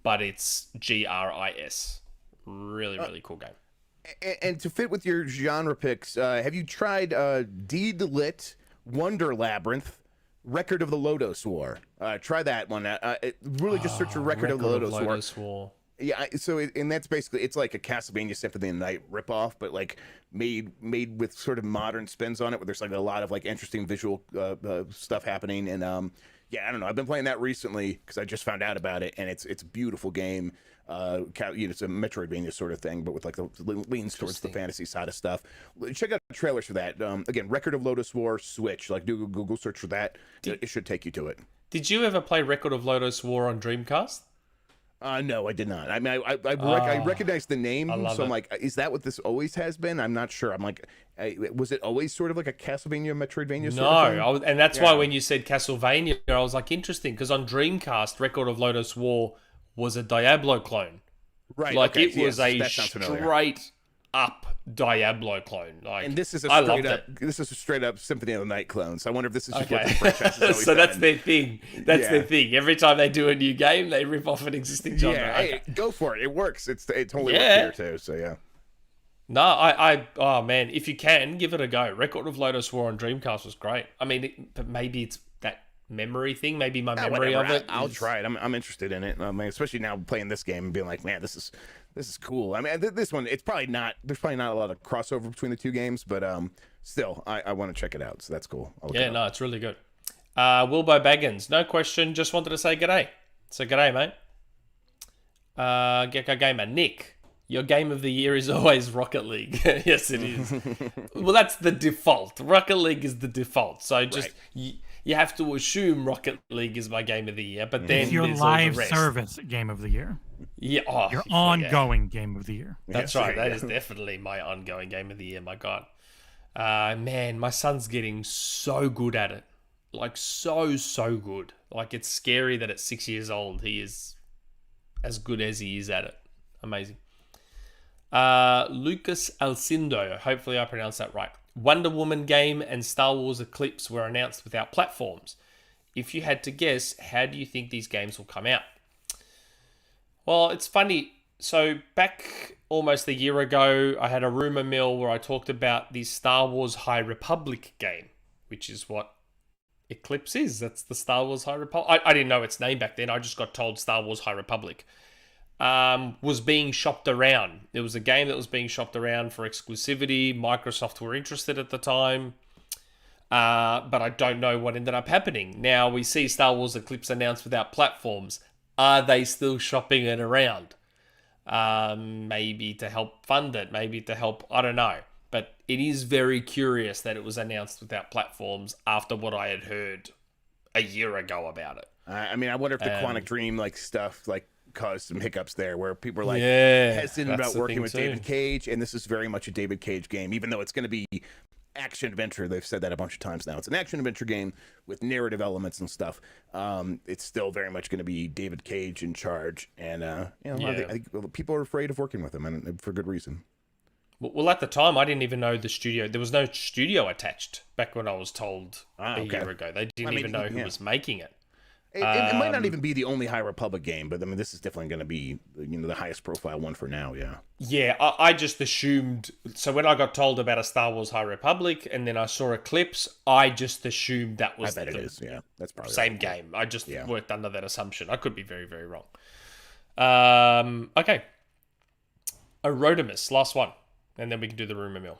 but it's Gris. Really, really cool game. And to fit with your genre picks, have you tried D-Lit, Wonder Labyrinth, Record of the Lodos War? Try that one. Just search for Record of the Lodos War. Yeah, and that's basically, it's like a Castlevania Symphony of the Night ripoff, but like made with sort of modern spins on it, where there's like a lot of like interesting visual stuff happening. And yeah, I don't know. I've been playing that recently because I just found out about it, and it's a beautiful game. It's a Metroidvania sort of thing, but with like the leans towards the fantasy side of stuff. Check out the trailers for that. Again, Record of Lodos War, Switch. Like, do Google search for that. It should take you to it. Did you ever play Record of Lodos War on Dreamcast? No, I did not. I mean, I recognize the name, so I'm like, is that what this always has been? I'm not sure. I'm like, was it always sort of like a Castlevania, Metroidvania sort of thing? And that's why when you said Castlevania, I was like, interesting, because on Dreamcast, Record of Lodos War was a Diablo clone. Right. Like, it was a straight up Diablo clone. Like, and this is a straight up Symphony of the Night clone. So I wonder if this is just what the franchise has always so that's their thing. That's their thing. Every time they do a new game, they rip off an existing genre. Yeah, hey, go for it. It works. It totally works here too. So yeah. No, oh man, if you can, give it a go. Record of Lodos War on Dreamcast was great. I mean, but maybe it's that memory thing. Maybe my memory of it. I'll try it. I'm interested in it. I mean, especially now playing this game and being like, man, this is cool. I mean, this one, there's probably not a lot of crossover between the two games, but still, I want to check it out. So that's cool. No, it's really good. Wilbo Baggins, no question. Just wanted to say g'day. So g'day, mate. Gecko Gamer, Nick. Your game of the year is always Rocket League. Yes, it is. Well, that's the default. Rocket League is the default. So just you have to assume Rocket League is my game of the year. But then it's your live service game of the year. Yeah, your ongoing game of the year. That's right. That is definitely my ongoing game of the year. My God, man, my son's getting so good at it. Like so good. Like it's scary that at 6 years old he is as good as he is at it. Amazing. Lucas Alcindo, hopefully I pronounced that right. Wonder Woman game and Star Wars Eclipse were announced without platforms. If you had to guess, how do you think these games will come out? Well, it's funny. So back almost a year ago, I had a Rumourmill where I talked about the Star Wars High Republic game, which is what Eclipse is. That's the Star Wars High Republic. I didn't know its name back then. I just got told Star Wars High Republic. Was being shopped around. It was a game that was being shopped around for exclusivity. Microsoft were interested at the time. But I don't know what ended up happening. Now we see Star Wars Eclipse announced without platforms. Are they still shopping it around? Maybe to help fund it. Maybe to help, I don't know. But it is very curious that it was announced without platforms after what I had heard a year ago about it. I mean, I wonder if the Quantic Dream stuff caused some hiccups there where people are hesitant about working with David Cage, and this is very much a David Cage game, even though it's going to be action adventure. They've said that a bunch of times now. It's an action adventure game with narrative elements and stuff. It's still very much going to be David Cage in charge, and I think people are afraid of working with him, and for good reason. Well, at the time, I didn't even know the studio. There was no studio attached back when I was told a year ago. They didn't even know who was making it. It might not even be the only High Republic game, but I mean, this is definitely going to be the highest profile one for now. Yeah. Yeah, I just assumed. So when I got told about a Star Wars High Republic, and then I saw Eclipse, I just assumed that was it is. Yeah, that's probably same game. I just worked under that assumption. I could be very, very wrong. Okay. Erotimus, last one, and then we can do the Rumourmill.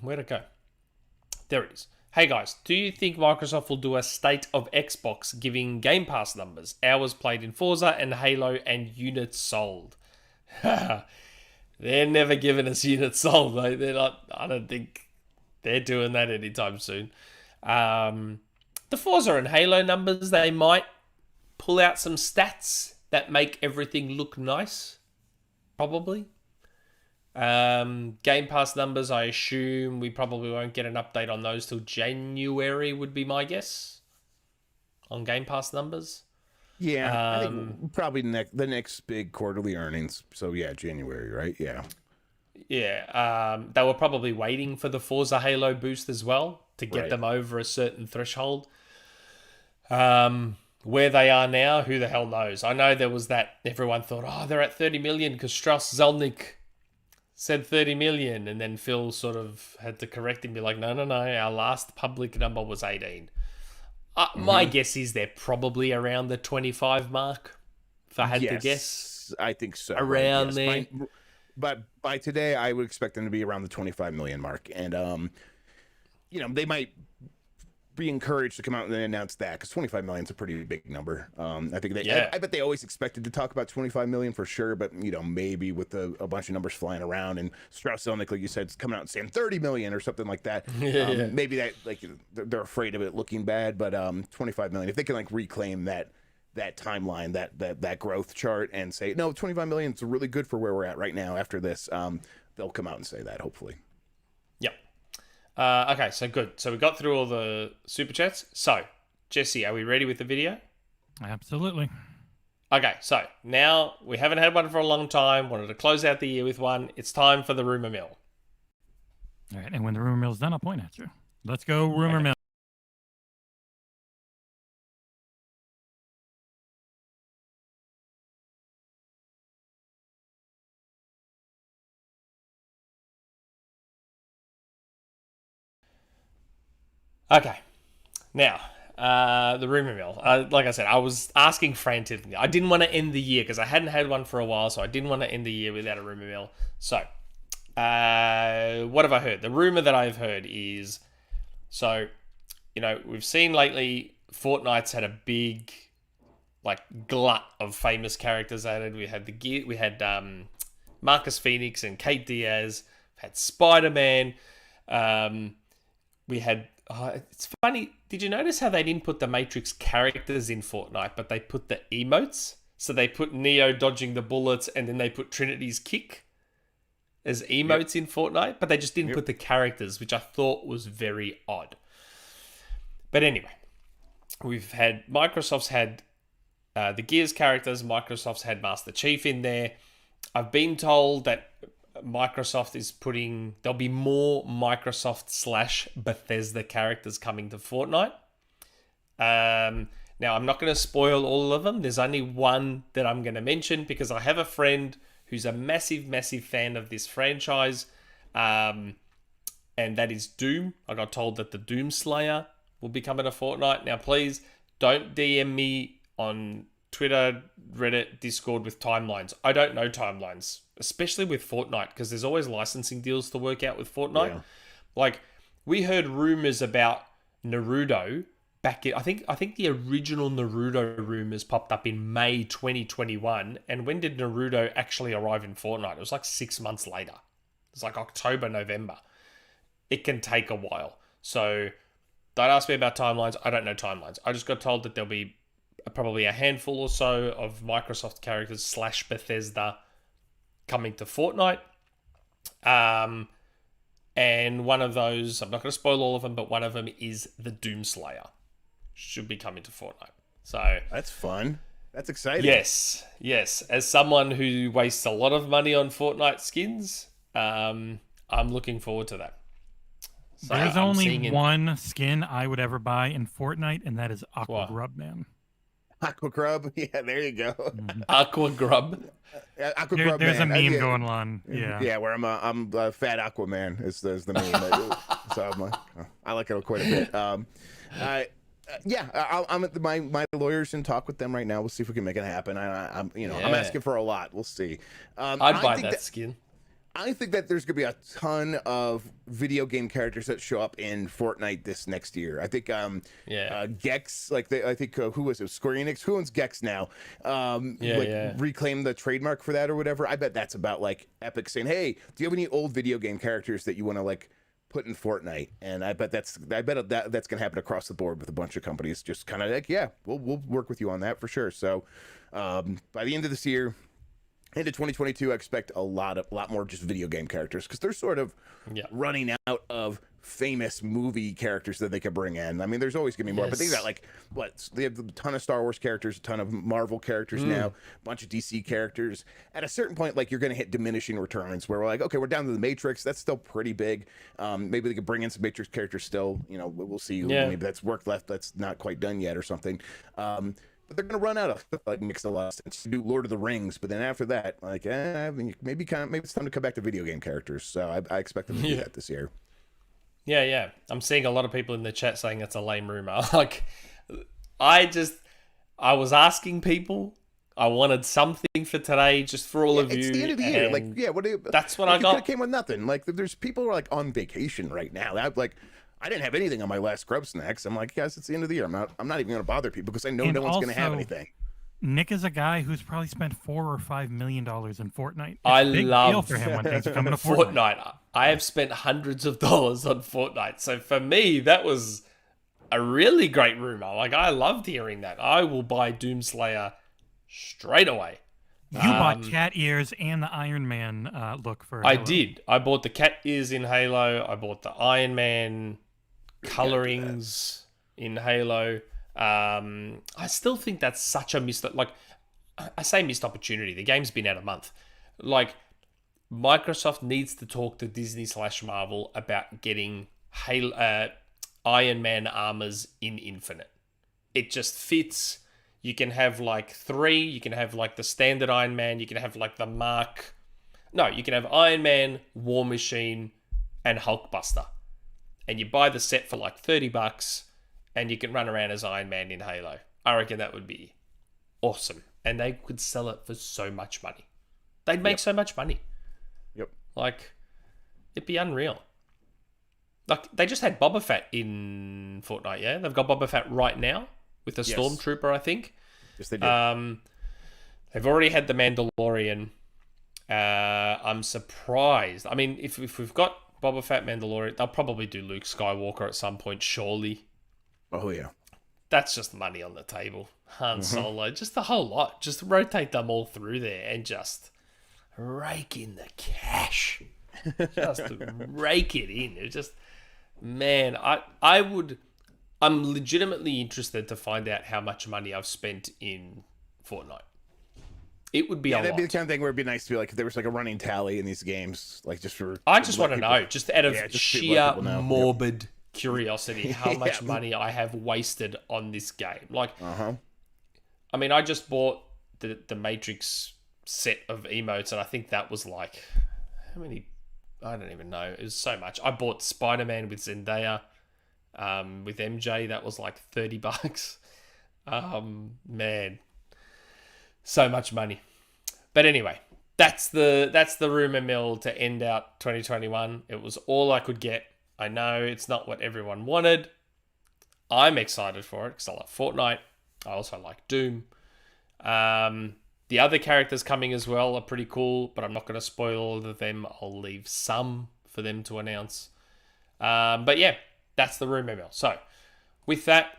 Where'd it go? There it is. Hey guys, do you think Microsoft will do a state of Xbox giving Game Pass numbers, hours played in Forza and Halo, and units sold? They're never giving us units sold, though. They're not. I don't think they're doing that anytime soon. The Forza and Halo numbers, they might pull out some stats that make everything look nice. Probably. Game Pass numbers, I assume we probably won't get an update on those till January, would be my guess. On Game Pass numbers. Yeah, I think probably the next big quarterly earnings. So yeah, January, right? Yeah. Yeah, they were probably waiting for the Forza Halo boost as well to get them over a certain threshold. Where they are now, who the hell knows? I know there was that, everyone thought, oh, they're at 30 million because Strauss Zelnick said 30 million, and then Phil sort of had to correct him and be like, no, our last public number was 18. My guess is they're probably around the 25 mark, if I had to guess. I think so. Around there. But by today, I would expect them to be around the 25 million mark. And, they might be encouraged to come out and announce that, because 25 million is a pretty big number. I think I bet they always expected to talk about 25 million for sure, but maybe with a bunch of numbers flying around and Strauss Zelnick, like you said, is coming out and saying 30 million or something like that. Maybe that they're afraid of it looking bad, but 25 million, if they can reclaim that timeline, that growth chart, and say no, 25 million is really good for where we're at right now. After this, they'll come out and say that, hopefully. Okay, so good. So we got through all the super chats. So, Jesse, are we ready with the video? Absolutely. Okay, so now we haven't had one for a long time. Wanted to close out the year with one. It's time for the rumor mill. All right, and when the rumor mill's done, I'll point at you. Let's go, rumor mill. Okay, now, the rumor mill. Like I said, I was asking frantically. I didn't want to end the year because I hadn't had one for a while, so I didn't want to end the year without a rumor mill. So, what have I heard? The rumor that I've heard is, we've seen lately Fortnite's had a big, glut of famous characters added. We had Marcus Phoenix and Kate Diaz. We've had Spider-Man. We had... it's funny. Did you notice how they didn't put the Matrix characters in Fortnite, but they put the emotes? So they put Neo dodging the bullets, and then they put Trinity's kick as emotes in Fortnite, but they just didn't put the characters, which I thought was very odd. But anyway, Microsoft's had the Gears characters. Microsoft's had Master Chief in there. I've been told that Microsoft is there'll be more Microsoft/Bethesda characters coming to Fortnite. Now, I'm not going to spoil all of them. There's only one that I'm going to mention because I have a friend who's a massive, massive fan of this franchise, and that is Doom. I got told that the Doom Slayer will be coming to Fortnite. Now, please don't DM me on Twitter, Reddit, Discord with timelines. I don't know timelines, especially with Fortnite, because there's always licensing deals to work out with Fortnite. Yeah. We heard rumors about Naruto back in, I think the original Naruto rumors popped up in May 2021. And when did Naruto actually arrive in Fortnite? It was 6 months later. It's October, November. It can take a while. So don't ask me about timelines. I don't know timelines. I just got told that there'll be probably a handful or so of Microsoft characters /Bethesda coming to Fortnite. And one of those, I'm not going to spoil all of them, but one of them is the Doom Slayer. Should be coming to Fortnite. So that's fun. That's exciting. Yes. As someone who wastes a lot of money on Fortnite skins, I'm looking forward to that. So there's only one skin I would ever buy in Fortnite, and that is Aqua Grubb, man. Aqua Grubb? Yeah, there you go. Aqua Grubb? Aqua Grubb, there's man. a meme going on. Yeah, where I'm a fat Aquaman is the meme. So I like it quite a bit. I'm at my lawyers and talk with them right now. We'll see if we can make it happen. I'm asking for a lot. We'll see. I'd buy that skin. I think that there's going to be a ton of video game characters that show up in Fortnite this next year. I think Gex, I think who was it? Square Enix? Who owns Gex now? Reclaim the trademark for that or whatever. I bet that's about Epic saying, "Hey, do you have any old video game characters that you want to put in Fortnite, and I bet that's gonna happen across the board with a bunch of companies. Just kind of like, yeah, we'll work with you on that for sure. So by the end of this year, into 2022, I expect a lot more just video game characters, because they're sort of running out of famous movie characters that they could bring in. I mean, there's always gonna be more, but they got they have a ton of Star Wars characters, a ton of Marvel characters now, a bunch of DC characters. At a certain point, like, you're gonna hit diminishing returns where we're like, okay, we're down to the Matrix. That's still pretty big. Maybe they could bring in some Matrix characters still. You know, we'll see. Maybe that's work left that's not quite done yet or something. But they're gonna run out of makes a lot of sense to do Lord of the Rings, but then after that, like, I mean, maybe it's time to come back to video game characters. So I expect them to do that this year. Yeah. I'm seeing a lot of people in the chat saying it's a lame rumor. Like, I was asking people. I wanted something for today, just for all of you. It's the end of the year. Like, that's what I got. It came with nothing. Like, there's people who are like on vacation right now. I didn't have anything on my last Grubbsmas. I'm like, guys, it's the end of the year. I'm not even going to bother people because I know no one's going to have anything. Nick is a guy who's probably spent $4 or $5 million in Fortnite. It's I a big love deal for him when things are coming to Fortnite. I have spent hundreds of dollars on Fortnite. So for me, that was a really great rumor. Like, I loved hearing that. I will buy Doomslayer straight away. You bought cat ears and the Iron Man look for Halo. I did. I bought the cat ears in Halo. I bought the Iron Man colorings in Halo. I still think that's such a missed opportunity. The game's been out a month. Like, Microsoft needs to talk to Disney/Marvel about getting Iron Man armors in Infinite. It just fits. You can have like 3. You can have like the standard Iron Man. You can have like the Mark. No, you can have Iron Man, War Machine, and Hulkbuster. And you buy the set for like $30, and you can run around as Iron Man in Halo. I reckon that would be awesome. And they could sell it for so much money. They'd make so much money. Yep. Like, it'd be unreal. Like, they just had Boba Fett in Fortnite, yeah? They've got Boba Fett right now with a Stormtrooper, I think. Yes, they do. They've already had the Mandalorian. I'm surprised. I mean, if we've got Boba Fett, Mandalorian, they'll probably do Luke Skywalker at some point, surely. Oh, yeah. That's just money on the table. Han Solo, just the whole lot. Just rotate them all through there and just rake in the cash. Just rake it in. It's just, man, I'm legitimately interested to find out how much money I've spent in Fortnite. It would be a lot. That'd be the kind of thing where it'd be nice to be like, if there was like a running tally in these games, like just for. I just want to know, just out of sheer morbid curiosity, how much money I have wasted on this game. Like, I mean, I just bought the Matrix set of emotes, and I think that was like, how many? I don't even know. It was so much. I bought Spider-Man with Zendaya, with MJ. That was like $30. Man, so much money. But anyway, that's the Rumourmill to end out 2021. It was all I could get. I know it's not what everyone wanted. I'm excited for it because I like Fortnite. I also like Doom. The other characters coming as well are pretty cool, but I'm not going to spoil all of them. I'll leave some for them to announce. But yeah, that's the Rumourmill. So with that,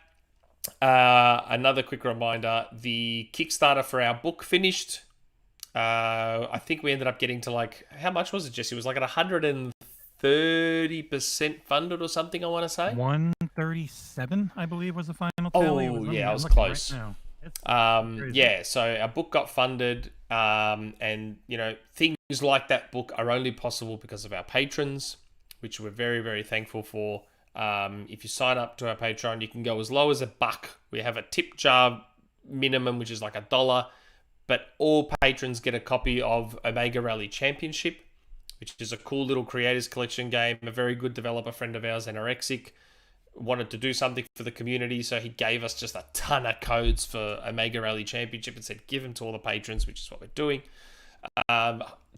another quick reminder, the Kickstarter for our book finished. I think we ended up getting to like, how much was it, Jesse? It was like at 130% funded or something, I want to say. 137, I believe, was the final tally. Oh, yeah, I was close. Right yeah, so our book got funded, and you know, things like that book are only possible because of our patrons, which we're very, very thankful for. If you sign up to our Patreon, you can go as low as $1. We have a tip jar minimum, which is like $1, but all patrons get a copy of Omega Rally Championship, which is a cool little creators collection game. A very good developer friend of ours, Anorexic, wanted to do something for the community, so he gave us just a ton of codes for Omega Rally Championship and said give them to all the patrons, which is what we're doing.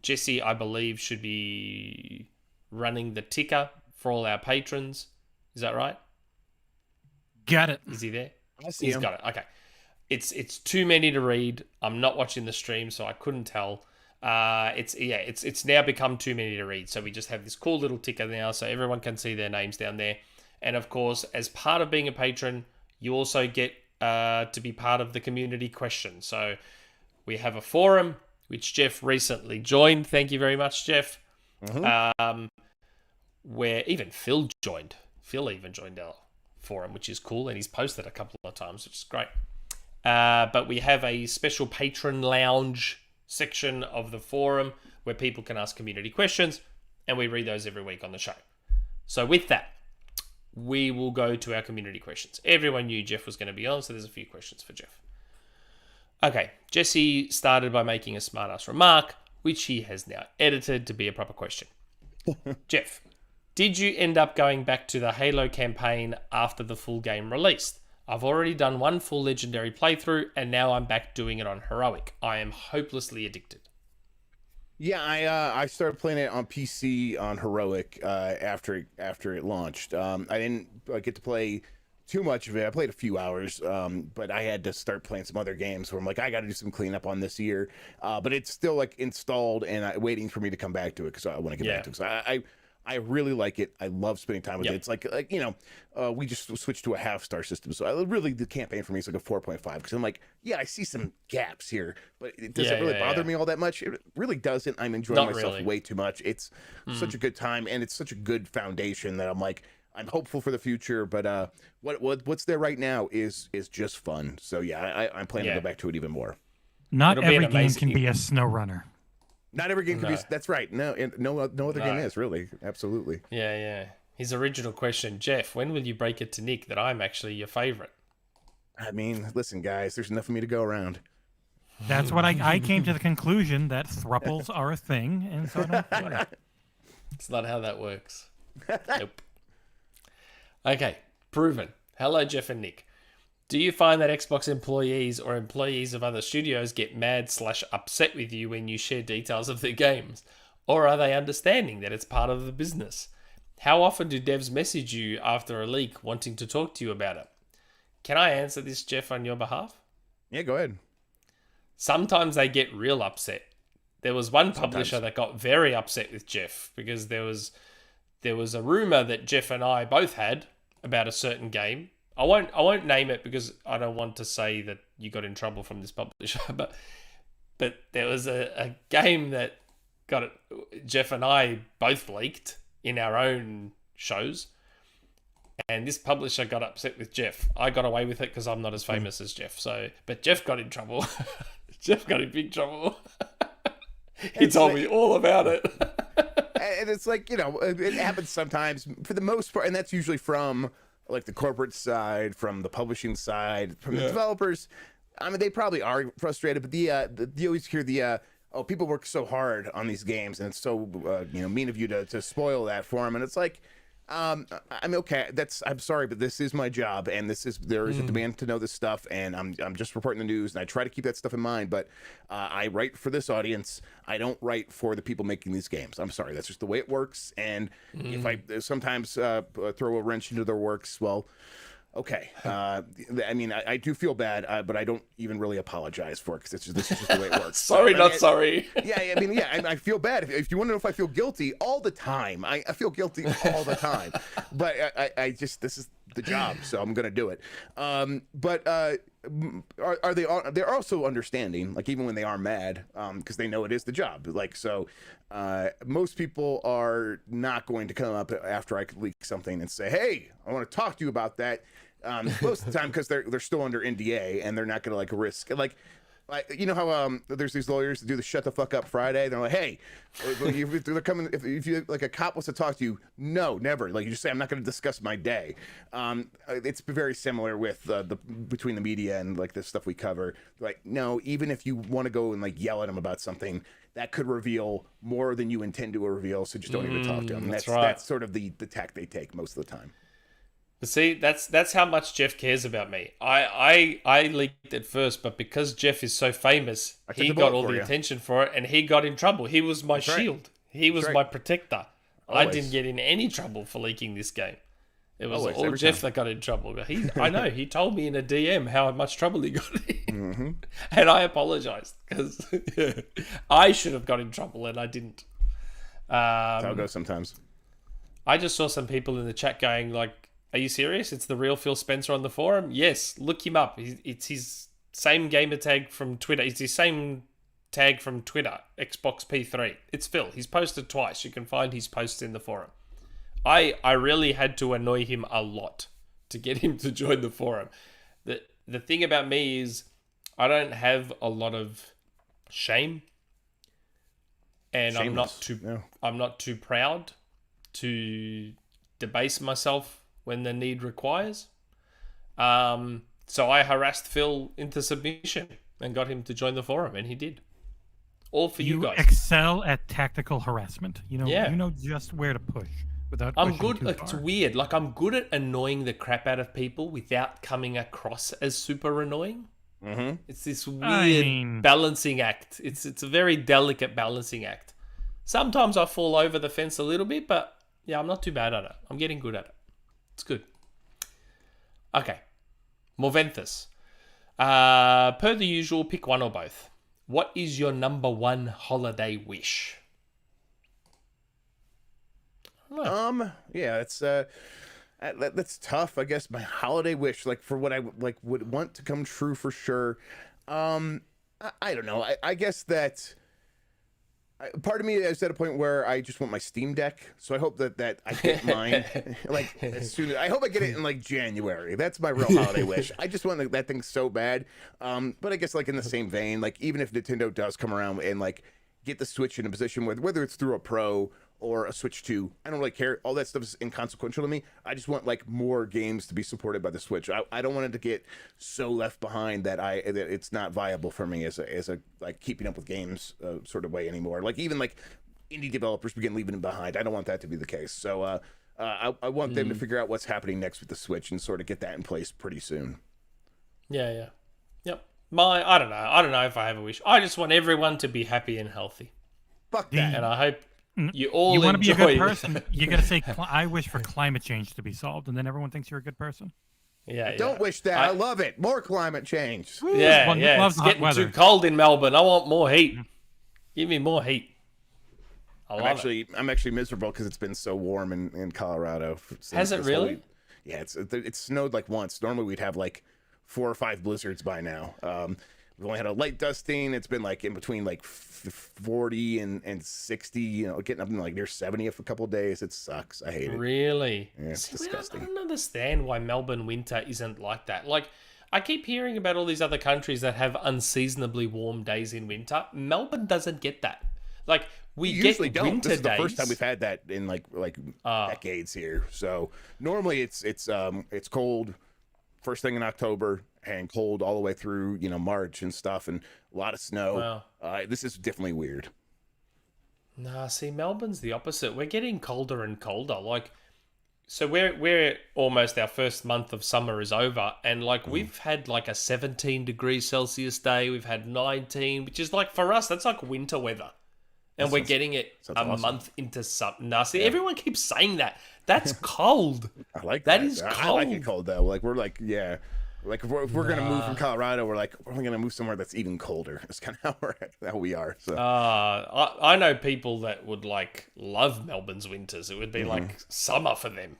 Jesse, I believe, should be running the ticker for all our patrons. Is that right? Got it. Is he there? I see He's him. got it. Okay. It's too many to read. I'm not watching the stream, so I couldn't tell. It's now become too many to read. So we just have this cool little ticker now, so everyone can see their names down there. And of course, as part of being a patron, you also get to be part of the community question. So we have a forum which Jeff recently joined. Thank you very much, Jeff. Where even Phil joined. Phil even joined our forum, which is cool, and he's posted a couple of times, which is great. But we have a special patron lounge section of the forum where people can ask community questions, and we read those every week on the show. So with that, we will go to our community questions. Everyone knew Jeff was going to be on, so there's a few questions for Jeff. Okay, Jesse started by making a smartass remark, which he has now edited to be a proper question. Jeff, did you end up going back to the Halo campaign after the full game released? I've already done one full legendary playthrough, and now I'm back doing it on heroic. I am hopelessly addicted. Yeah, I started playing it on PC on heroic after it launched. I didn't get to play too much of it. I played a few hours, but I had to start playing some other games where I'm like, I got to do some cleanup on this year. But it's still like installed and waiting for me to come back to it because I want to get back to it. So I really like it. I love spending time with it. It's like we just switched to a half-star system. So really the campaign for me is like a 4.5 because I'm like, I see some gaps here, but it doesn't really bother me all that much. It really doesn't. I'm enjoying myself way too much. It's such a good time, and it's such a good foundation that I'm like, I'm hopeful for the future, but what's there right now is just fun. So I'm planning to go back to it even more. Not every game can be a snow runner. Not every game can be. That's right. No other game is really. Absolutely. Yeah. His original question, Jeff, when will you break it to Nick that I'm actually your favorite? I mean, listen, guys, there's enough for me to go around. That's what I came to the conclusion that thruples are a thing, and so I don't care. It's not how that works. Nope. Okay, proven. Hello, Jeff and Nick. Do you find that Xbox employees or employees of other studios get mad/upset with you when you share details of their games? Or are they understanding that it's part of the business? How often do devs message you after a leak wanting to talk to you about it? Can I answer this, Jeff, on your behalf? Yeah, go ahead. Sometimes they get real upset. There was one publisher that got very upset with Jeff because there was a rumor that Jeff and I both had about a certain game. I won't name it because I don't want to say that you got in trouble from this publisher, but there was a game that Jeff and I both leaked in our own shows, and this publisher got upset with Jeff. I got away with it because I'm not as famous as Jeff. But Jeff got in trouble. Jeff got in big trouble. He told me all about it. And it's like, it happens sometimes for the most part, and that's usually from like the corporate side, from the publishing side, from the developers. I mean, they probably are frustrated, but you always hear people work so hard on these games, and it's so mean of you to spoil that for them. And it's like, I mean, okay, I'm sorry, but this is my job, and there is a demand to know this stuff, and I'm just reporting the news, and I try to keep that stuff in mind. But I write for this audience. I don't write for the people making these games. I'm sorry, that's just the way it works. And if I sometimes throw a wrench into their works, well, okay. I mean, I do feel bad, but I don't even really apologize for it because this is just the way it works. Sorry. I feel bad. If you want to know if I feel guilty, all the time. I feel guilty all the time. But I just, this is the job, so I'm going to do it. But are they? They're also understanding, like even when they are mad, because they know it is the job. Like so, most people are not going to come up after I leak something and say, "Hey, I want to talk to you about that." Most of the time, because they're still under NDA and they're not going to like risk like. You know how there's these lawyers that do the shut the fuck up Friday. They're like, hey, if they're coming, if you like a cop wants to talk to you, no, never. Like you just say, I'm not going to discuss my day. It's very similar with between the media and like the stuff we cover. Like, no, even if you want to go and like yell at them about something, that could reveal more than you intend to reveal. So just don't even talk to them. That's sort of the tack they take most of the time. But see, that's how much Jeff cares about me. I leaked it first, but because Jeff is so famous, he got all the attention for it, and he got in trouble. He was my shield. He was my protector. Always. I didn't get in any trouble for leaking this game. It was Always, all every Jeff time. that got in trouble. I know, he told me in a DM how much trouble he got in. And I apologized because I should have got in trouble and I didn't. That's how it goes sometimes. I just saw some people in the chat going like, are you serious? It's the real Phil Spencer on the forum? Yes, look him up. It's his same gamer tag from Twitter. It's his same tag from Twitter, Xbox P3. It's Phil. He's posted twice. You can find his posts in the forum. I really had to annoy him a lot to get him to join the forum. The thing about me is I don't have a lot of shame, and Shameless. I'm not too proud to debase myself when the need requires. So I harassed Phil into submission and got him to join the forum, and he did. All for you guys. Excel at tactical harassment. You know just where to push without I'm pushing good. too Like, it's far. weird. Like, I'm good at annoying the crap out of people without coming across as super annoying. Mm-hmm. It's this weird mean- balancing act. It's a very delicate balancing act. Sometimes I fall over the fence a little bit, but yeah, I'm not too bad at it. I'm getting good at it. It's good. Okay. Morventhus. Per the usual, pick one or both. What is your number one holiday wish? Yeah, that's tough. I guess my holiday wish, like for what I would want to come true for sure. I don't know. I guess that part of me is at a point where I just want my Steam Deck. So I hope that I get mine like as soon as I hope I get it in like January. That's my real holiday wish. I just want that thing so bad. But I guess like in the same vein, like even if Nintendo does come around and like get the Switch in a position whether it's through a Pro or a Switch 2, I don't really care. All that stuff is inconsequential to me. I just want like more games to be supported by the Switch. I don't want it to get so left behind that it's not viable for me as a like keeping up with games sort of way anymore. Like even like indie developers begin leaving it behind. I don't want that to be the case. So I want them to figure out what's happening next with the Switch and sort of get that in place pretty soon. Yeah. Yep. I don't know if I have a wish. I just want everyone to be happy and healthy. Fuck that. And I hope you all You want to be a enjoy good person. You got to say, I wish for climate change to be solved, and then everyone thinks you're a good person. Yeah. Don't wish that. I love it. More climate change. Yeah. One Yeah. loves It's hot getting weather. too cold in Melbourne. I want more heat. Give me more heat. I'm actually miserable because it's been so warm in Colorado. Has it really? Yeah, it's snowed like once. Normally we'd have like 4 or 5 blizzards by now. We've only had a light dusting. It's been like in between like 40 and 60. You know, getting up in like near 70 for a couple of days. It sucks. I hate it. Really? Yeah, it's disgusting. I don't understand why Melbourne winter isn't like that. Like, I keep hearing about all these other countries that have unseasonably warm days in winter. Melbourne doesn't get that. Like, we usually get don't. winter This is the days. first time we've had that in like decades here. So normally it's cold first thing in October and cold all the way through March and stuff and a lot of snow. Wow. This is definitely weird. Nah, see, Melbourne's the opposite. We're getting colder and colder. Like, so we're almost our first month of summer is over, and like we've had like a 17 degrees Celsius day. We've had 19, which is like for us that's like winter weather, and we're getting it a awesome. month into summer. Nah, see, everyone keeps saying that. That's cold. I like that. That Is cold. I like it cold though. Like we're like like if we're gonna move from Colorado, we're only gonna move somewhere that's even colder. It's kind of how we are. So I know people that would like love Melbourne's winters. It would be like summer for them.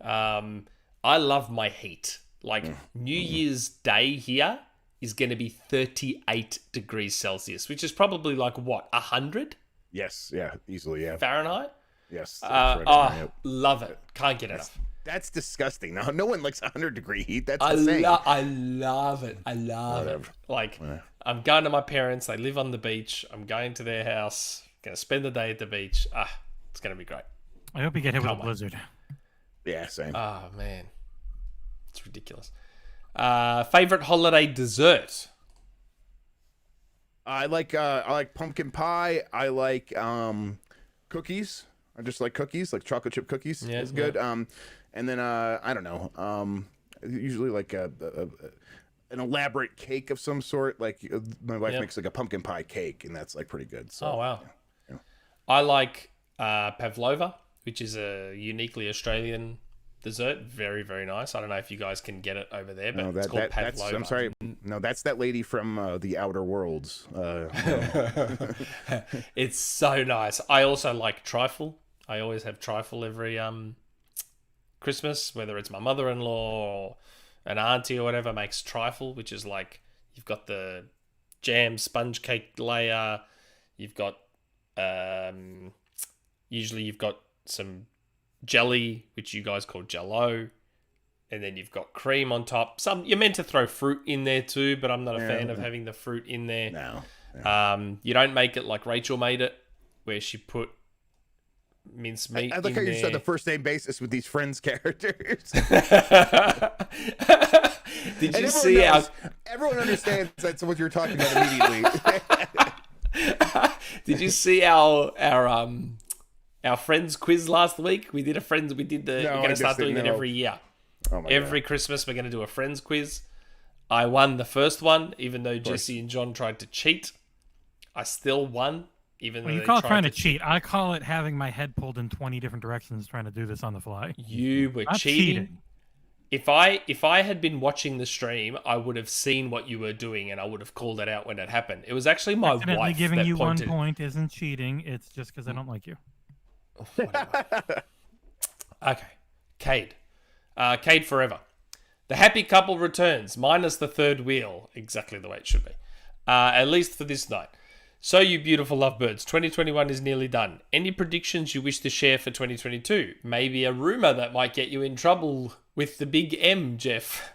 I love my heat. Like New Year's Day here is going to be 38 degrees Celsius, which is probably like what, 100 yes, yeah, easily, yeah, Fahrenheit. yes. That's right. Yep. Love it. Can't get enough. That's disgusting. No one likes 100-degree heat. That's I insane. love it. I love it. Whatever. Like, I'm going to my parents. They live on the beach. I'm going to their house. Going to spend the day at the beach. It's going to be great. I hope you get hit with a Can't wait. blizzard. Yeah, same. Oh, man. It's ridiculous. Favorite holiday dessert? I like pumpkin pie. I like cookies. I just like cookies, like chocolate chip cookies is good. And then I don't know. Usually like an elaborate cake of some sort. Like my wife makes like a pumpkin pie cake, and that's like pretty good. So, Oh, wow. Yeah. I like pavlova, which is a uniquely Australian dessert. Very, very nice. I don't know if you guys can get it over there, but No, it's called that's pavlova. I'm sorry. No, that's that lady from the Outer Worlds. It's so nice. I also like trifle. I always have trifle every Christmas, whether it's my mother-in-law or an auntie or whatever makes trifle, which is like you've got the jam sponge cake layer, you've got usually you've got some jelly, which you guys call jello, and then you've got cream on top. Some you're meant to throw fruit in there too, but I'm not a fan of having the fruit in there. No. You don't make it like Rachel made it, where she put minced meat. I like how you said the first name basis with these Friends characters. Did you see our? Everyone understands that's what you're talking about immediately. Did you see our Friends quiz last week? We did a Friends. We're going to start doing it every year. Oh my Every God. Christmas, we're going to do a Friends quiz. I won the first one, even though Jesse and John tried to cheat. I still won, even though You they call it tried trying to cheat. I call it having my head pulled in 20 different directions trying to do this on the fly. You were Not cheating. If I had been watching the stream, I would have seen what you were doing, and I would have called it out when it happened. It was actually my Accidentally wife giving that you pointed. 1 point isn't cheating. It's just because I don't like you. Whatever. Okay, Cade. Cade forever. The happy couple returns, minus the third wheel. Exactly the way it should be. At least for this night. So you beautiful lovebirds, 2021 is nearly done. Any predictions you wish to share for 2022? Maybe a rumor that might get you in trouble with the big M, Jeff.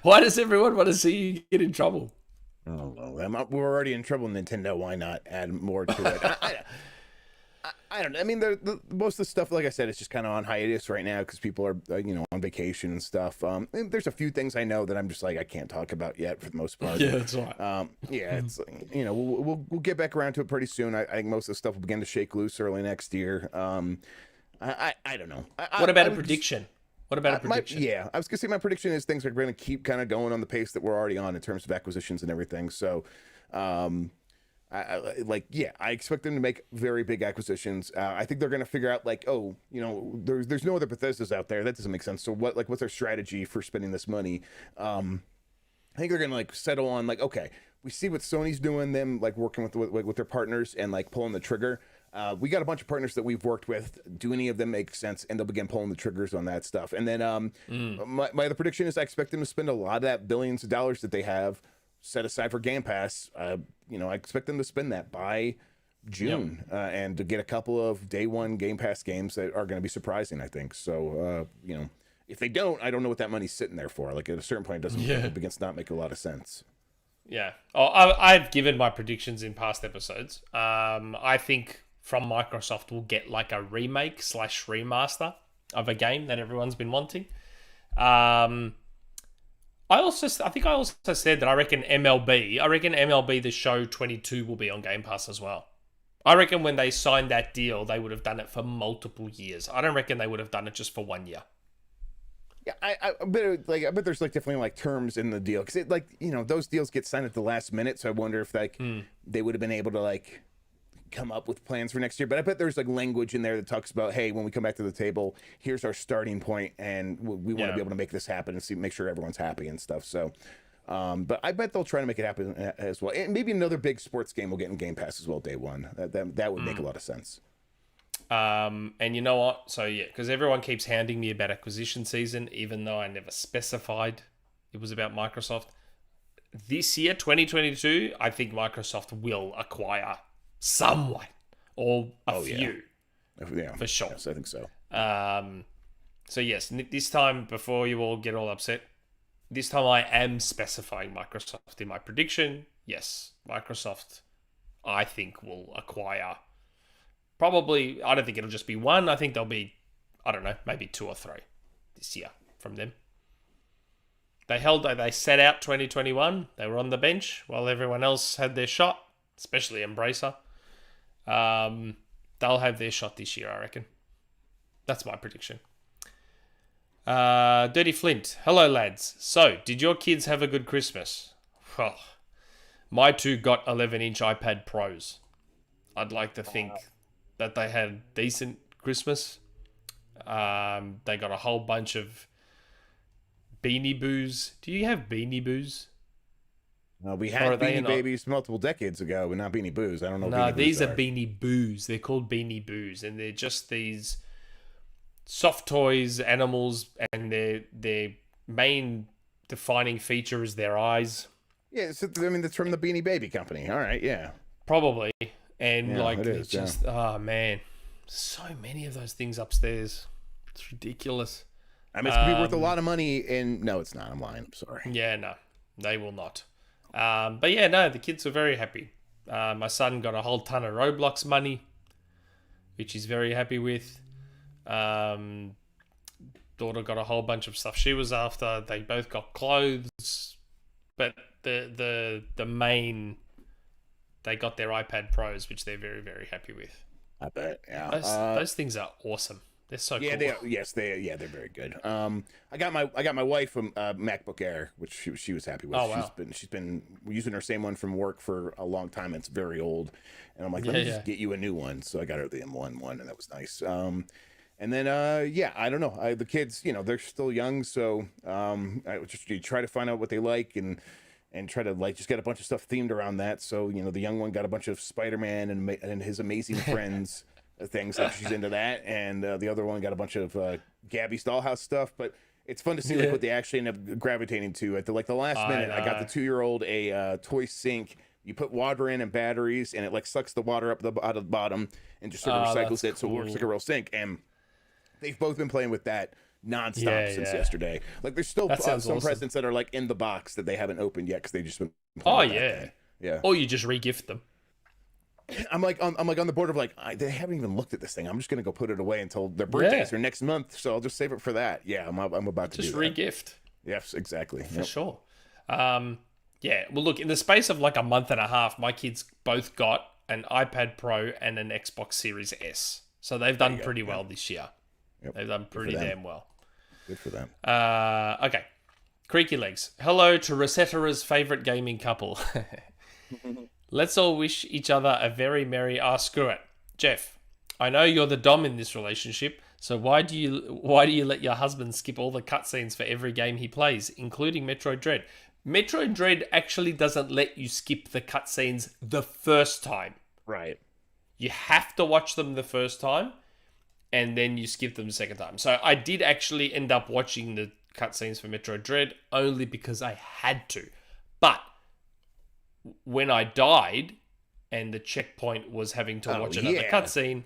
Why does everyone want to see you get in trouble? Oh, well, we're already in trouble, Nintendo. Why not add more to it? I don't know. I mean, most of the stuff, like I said, is just kind of on hiatus right now because people are, on vacation and stuff. And there's a few things I know that I'm just like I can't talk about yet for the most part. Yeah, that's right. It's we'll get back around to it pretty soon. I think most of the stuff will begin to shake loose early next year. I don't know. What about a prediction? What about a prediction? I was gonna say my prediction is things are going to keep kind of going on the pace that we're already on in terms of acquisitions and everything. So, I expect them to make very big acquisitions. I think they're going to figure out there's no other Bethesdas out there. That doesn't make sense. So what's their strategy for spending this money? I think they're going to settle on okay, we see what Sony's doing, them working with their partners and pulling the trigger. We got a bunch of partners that we've worked with. Do any of them make sense? And they'll begin pulling the triggers on that stuff. And then my other prediction is I expect them to spend a lot of that billions of dollars that they have set aside for Game Pass. I expect them to spend that by June and to get a couple of day one Game Pass games that are going to be surprising, I think. So, if they don't, I don't know what that money's sitting there for. At a certain point, it begins to not make a lot of sense. Yeah. I've given my predictions in past episodes. I think from Microsoft we'll get a remake / remaster of a game that everyone's been wanting. I think I also said that I reckon MLB The Show 22 will be on Game Pass as well. I reckon when they signed that deal, they would have done it for multiple years. I don't reckon they would have done it just for 1 year. Yeah, I bet there's definitely terms in the deal because those deals get signed at the last minute. So I wonder if they would have been able to come up with plans for next year. But I bet there's language in there that talks about, hey, when we come back to the table, here's our starting point, and we want to be able to make this happen and make sure everyone's happy and stuff. So, but I bet they'll try to make it happen as well. And maybe another big sports game will get in Game Pass as well day one. That would make a lot of sense. And you know what? So yeah, because everyone keeps hounding me about acquisition season, even though I never specified it was about Microsoft. This year, 2022, I think Microsoft will acquire someone or a few. Yeah, for sure. Yes, I think so. So yes, this time, before you all get all upset, this time I am specifying Microsoft in my prediction. Yes, Microsoft, I think, will acquire probably, I don't think it'll just be one. I think there'll be, I don't know, maybe 2 or 3 this year from them. They set out 2021. They were on the bench while everyone else had their shot, especially Embracer. They'll have their shot this year, I reckon. That's my prediction. DirtyFlint. Hello, lads. So, did your kids have a good Christmas? Well, my 2 got 11-inch iPad Pros. I'd like to think that they had decent Christmas. They got a whole bunch of Beanie Boos. Do you have Beanie Boos? We had Beanie Babies multiple decades ago, but not Beanie Boos. I don't know. No, these are Beanie Boos. They're called Beanie Boos, and they're just these soft toys, animals, and their main defining feature is their eyes. Yeah, so, I mean, that's from the Beanie Baby Company. All right, yeah. Probably. And Yeah, like, it it's is, just, oh man, so many of those things upstairs. It's ridiculous. I mean, it's going to be worth a lot of money, and no, it's not. I'm lying. I'm sorry. Yeah, no, they will not. But yeah, no, the kids were very happy. My son got a whole ton of Roblox money, which he's very happy with. Daughter got a whole bunch of stuff she was after. They both got clothes, but the main, they got their iPad Pros, which they're very, very happy with. I bet. Yeah. Those things are awesome. They're so yeah, cool. they're very good. I got my wife a MacBook Air, which she was happy with. Oh, wow. She's been using her same one from work for a long time. It's very old, and I'm like, let me just get you a new one. So I got her the M1 one, and that was nice. And then I don't know. The kids, they're still young, so I just try to find out what they like and try to just get a bunch of stuff themed around that. So the young one got a bunch of Spider-Man and his amazing friends. Things like she's into that, and the other one got a bunch of Gabby's Dollhouse stuff. But it's fun to see what they actually end up gravitating to. At the last minute, I got the 2-year-old a toy sink. You put water in and batteries, and it sucks the water up out of the bottom and just sort of recycles it, so it works like a real sink. And they've both been playing with that nonstop since yesterday. There's still some presents that are in the box that they haven't opened yet because they've just been playing with that. Yeah. Or you just regift them. I'm on the border of they haven't even looked at this thing. I'm just gonna go put it away until their birthdays or next month. So I'll just save it for that. Yeah, I'm about to just do that. regift. Yes, exactly. For sure. Yeah. Well, look, in the space of a month and a half, my kids both got an iPad Pro and an Xbox Series S. So they've done pretty well this year. Yep. They've done pretty damn well. Good for them. Okay. Creaky Legs. Hello to Resetera's favorite gaming couple. Let's all wish each other a very merry screw it. Jeff, I know you're the dom in this relationship, so why do you let your husband skip all the cutscenes for every game he plays, including Metroid Dread? Metroid Dread actually doesn't let you skip the cutscenes the first time. Right. You have to watch them the first time, and then you skip them the second time. So I did actually end up watching the cutscenes for Metroid Dread only because I had to. But when I died and the checkpoint was having to watch another cutscene...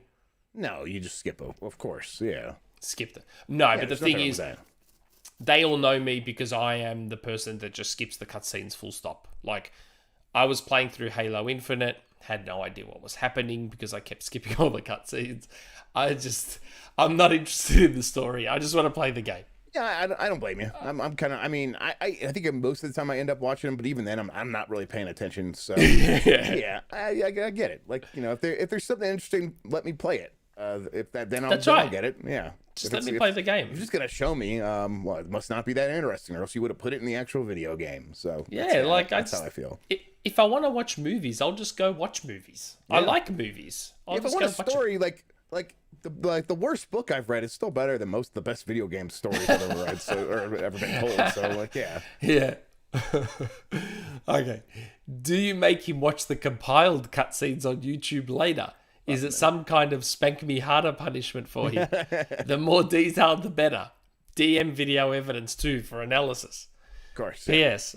No, you just skip it. Of course, yeah. Skipped it. No, but the thing is, they all know me because I am the person that just skips the cutscenes full stop. I was playing through Halo Infinite, had no idea what was happening because I kept skipping all the cutscenes. I'm not interested in the story. I just want to play the game. Yeah, I don't blame you. I'm kind of. I mean, I think most of the time I end up watching them, but even then, I'm not really paying attention. So yeah, I get it. If there's something interesting, let me play it. Then I'll get it. Yeah, just let me play the game. You're just gonna show me. Well, it must not be that interesting, or else you would have put it in the actual video game. So that's how I feel. If I want to watch movies, I'll just go watch movies. Yeah. I like movies. If I want a story, the worst book I've read is still better than most of the best video game stories I've ever read or ever been told. So yeah. Okay. Do you make him watch the compiled cutscenes on YouTube later? Is it some kind of spank me harder punishment for him? The more detailed, the better. DM video evidence too for analysis. Of course. P.S.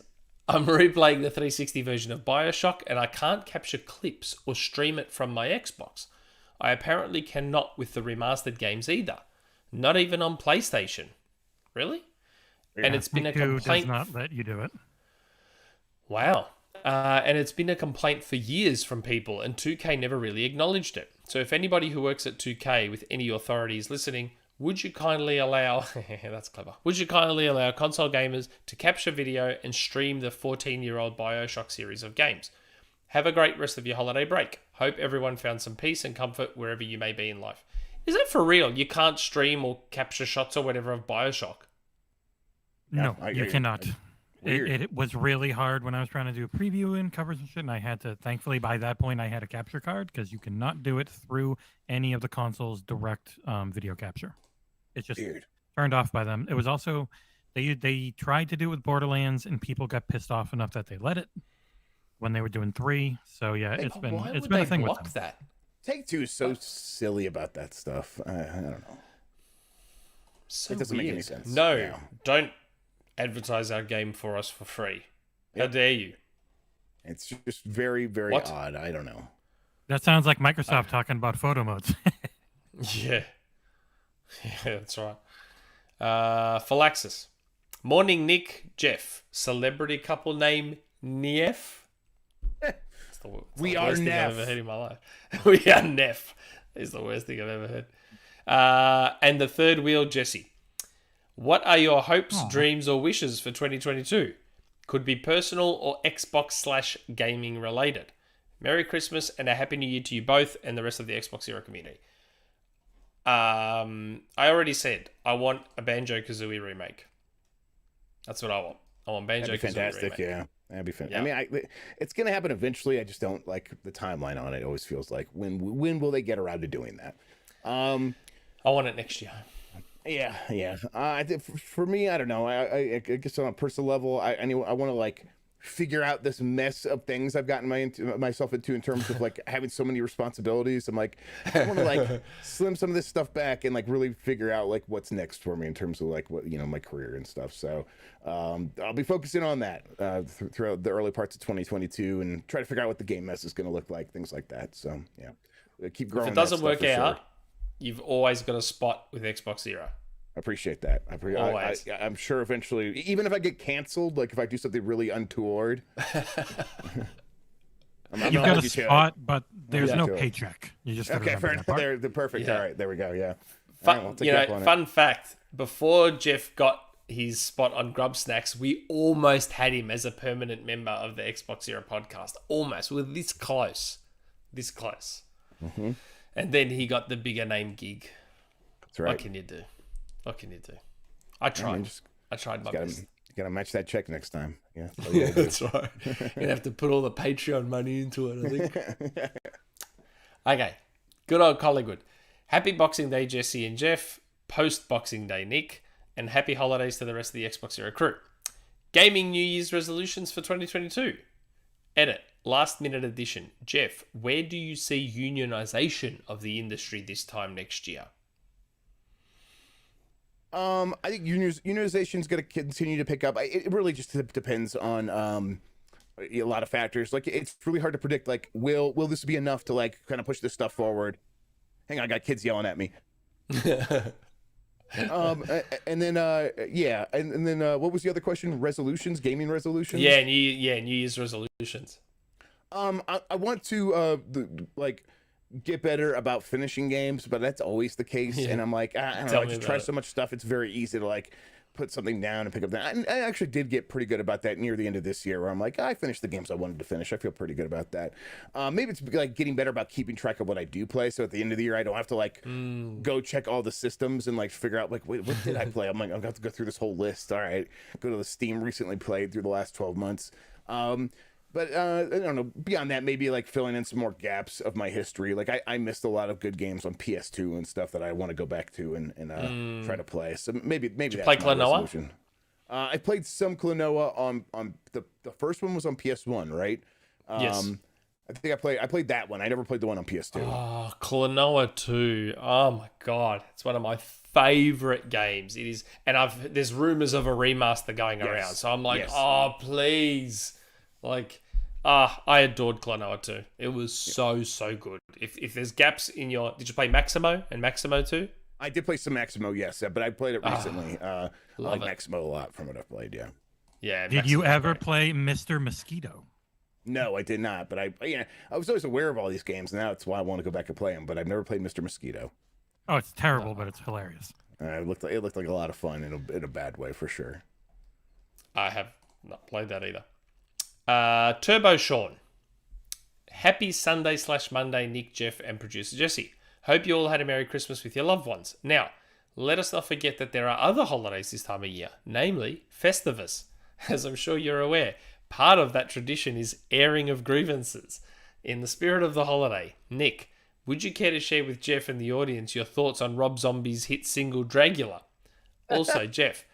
I'm replaying the 360 version of Bioshock and I can't capture clips or stream it from my Xbox. I apparently cannot with the remastered games either. Not even on PlayStation. Really? Yeah, and it's been a complaint. Does not let you do it. Wow. And it's been a complaint for years from people, and 2K never really acknowledged it. So if anybody who works at 2K with any authorities listening, would you kindly allow... That's clever. Would you kindly allow console gamers to capture video and stream the 14-year-old Bioshock series of games? Have a great rest of your holiday break. Hope everyone found some peace and comfort wherever you may be in life. Is that for real? You can't stream or capture shots or whatever of Bioshock? No, you cannot. It was really hard when I was trying to do a preview and covers and shit, and I had to, thankfully, by that point, I had a capture card, because you cannot do it through any of the console's direct video capture. It's just Weird. turned off by them. It was also they tried to do it with Borderlands, and people got pissed off enough that they let it when they were doing 3. So yeah, Hey, it's been Why it's would been they a thing with block them. that? Take-Two is so silly about that stuff. I don't know. So It doesn't weird. make any sense. No, Yeah. don't advertise our game for us for free. How dare you? It's just very, very What? odd. I don't know. That sounds like Microsoft talking about photo modes. Yeah. Yeah, that's right. Phalaxis. Morning, Nick, Jeff. Celebrity couple name Nief. It's the We are worst thing I've Neff. ever heard in my life. We are Neff. It's the worst thing I've ever heard. And the third wheel, Jesse. What are your hopes, dreams, or wishes for 2022? Could be personal or Xbox/gaming related. Merry Christmas and a Happy New Year to you both and the rest of the XboxEra community. I already said I want a Banjo-Kazooie remake. That's what I want. I want That'd be Banjo-Kazooie fantastic. remake. Yeah, that'd be fantastic. Yeah. I mean, it's going to happen eventually. I just don't like the timeline on it. It always feels like when will they get around to doing that? I want it next year. Yeah. For me, I don't know. I guess on a personal level, I want to like figure out this mess of things I've gotten myself into in terms of like having so many responsibilities. I'm like, I want to like slim some of this stuff back and like really figure out like what's next for me in terms of like what my career and stuff. So I'll be focusing on that throughout the early parts of 2022 and try to figure out what the game mess is going to look like, things like that. So yeah, keep growing. If it doesn't work that stuff for out, sure. you've always got a spot with XboxEra. I appreciate that. Always. I'm sure eventually, even if I get canceled, like if I do something really untoward, You've got a spot, but there's no to it. paycheck. You just okay, fair enough. enough. They're perfect. Yeah. All right, there we go. Yeah. All right, well, take you up on it. Fun fact: before Jeff got his spot on Grubbsmas, we almost had him as a permanent member of the XboxEra podcast. Almost, we were this close. Mm-hmm. And then he got the bigger name gig. That's right. What can you do? I tried. I tried my best. You gotta match that check next time. Yeah. Yeah, that's right. You're gonna have to put all the Patreon money into it, I think. Okay. Good old Collingwood. Happy Boxing Day, Jesse and Jeff. Post Boxing Day, Nick. And happy holidays to the rest of the XboxEra crew. Gaming New Year's resolutions for 2022. Edit. Last minute edition. Jeff, where do you see unionization of the industry this time next year? I think unionization is going to continue to pick up. It really just depends on a lot of factors. Like it's really hard to predict. Like, will this be enough to like kind of push this stuff forward? Hang on, I got kids yelling at me. And then what was the other question? Resolutions, gaming resolutions. Yeah, New Year's resolutions. I want to get better about finishing games, but that's always the case. Yeah. And I'm like, I don't know, I just try so much stuff. It's very easy to like put something down and pick up that. I actually did get pretty good about that near the end of this year, where I'm like, I finished the games I wanted to finish. I feel pretty good about that. Maybe it's like getting better about keeping track of what I do play. So at the end of the year, I don't have to like go check all the systems and like figure out like, wait, what did I play? I'm like, I'm going to have to go through this whole list. All right, go to the Steam recently played through the last 12 months. But I don't know, beyond that, maybe like filling in some more gaps of my history. Like I missed a lot of good games on PS2 and stuff that I want to go back to and try to play. So maybe Did you that's play my Klonoa? resolution. I played some Klonoa on the first one was on PS1, right? Yes. I think I played that one. I never played the one on PS2. Oh, Klonoa 2. Oh my god. It's one of my favorite games. It is, and there's rumors of a remaster going around. So I'm like, oh please. Like, I adored Klonoa 2. It was so good. If there's gaps in your... Did you play Maximo and Maximo 2? I did play some Maximo, yes, but I played it recently. I like it. Maximo a lot from what I've played, yeah. Yeah. Did you ever play Mr. Mosquito? No, I did not, but I was always aware of all these games, and now that's why I want to go back and play them, but I've never played Mr. Mosquito. Oh, it's terrible, but it's hilarious. It looked like a lot of fun in a bad way, for sure. I have not played that either. TurboShawn. Happy Sunday/Monday, Nick, Jeff, and producer Jesse. Hope you all had a Merry Christmas with your loved ones. Now, let us not forget that there are other holidays this time of year, namely Festivus. As I'm sure you're aware, part of that tradition is airing of grievances. In the spirit of the holiday, Nick, Would you care to share with Jeff and the audience your thoughts on Rob Zombie's hit single Dragular? Also, Jeff,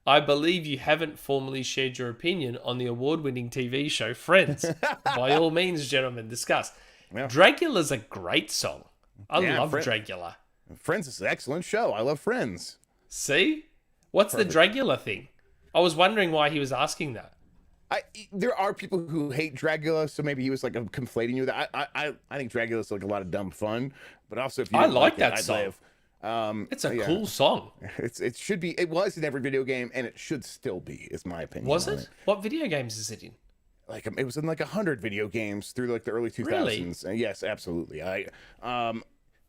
I believe you haven't formally shared your opinion on the award-winning TV show Friends. By all means, gentlemen, discuss. Yeah. Dragular's a great song. I love Dragular. Friends is an excellent show. I love Friends. See? What's the Dragular thing? I was wondering why he was asking that. There are people who hate Dragula, so maybe he was like conflating you with that. I think Dragula's like a lot of dumb fun, but also if you I like that song. It's a yeah. cool song. It should be. It was in every video game, and it should still be. Is my opinion. Was it? What video games is it in? Like it was in like 100 video games through like the early 2000s. Really? Yes, absolutely.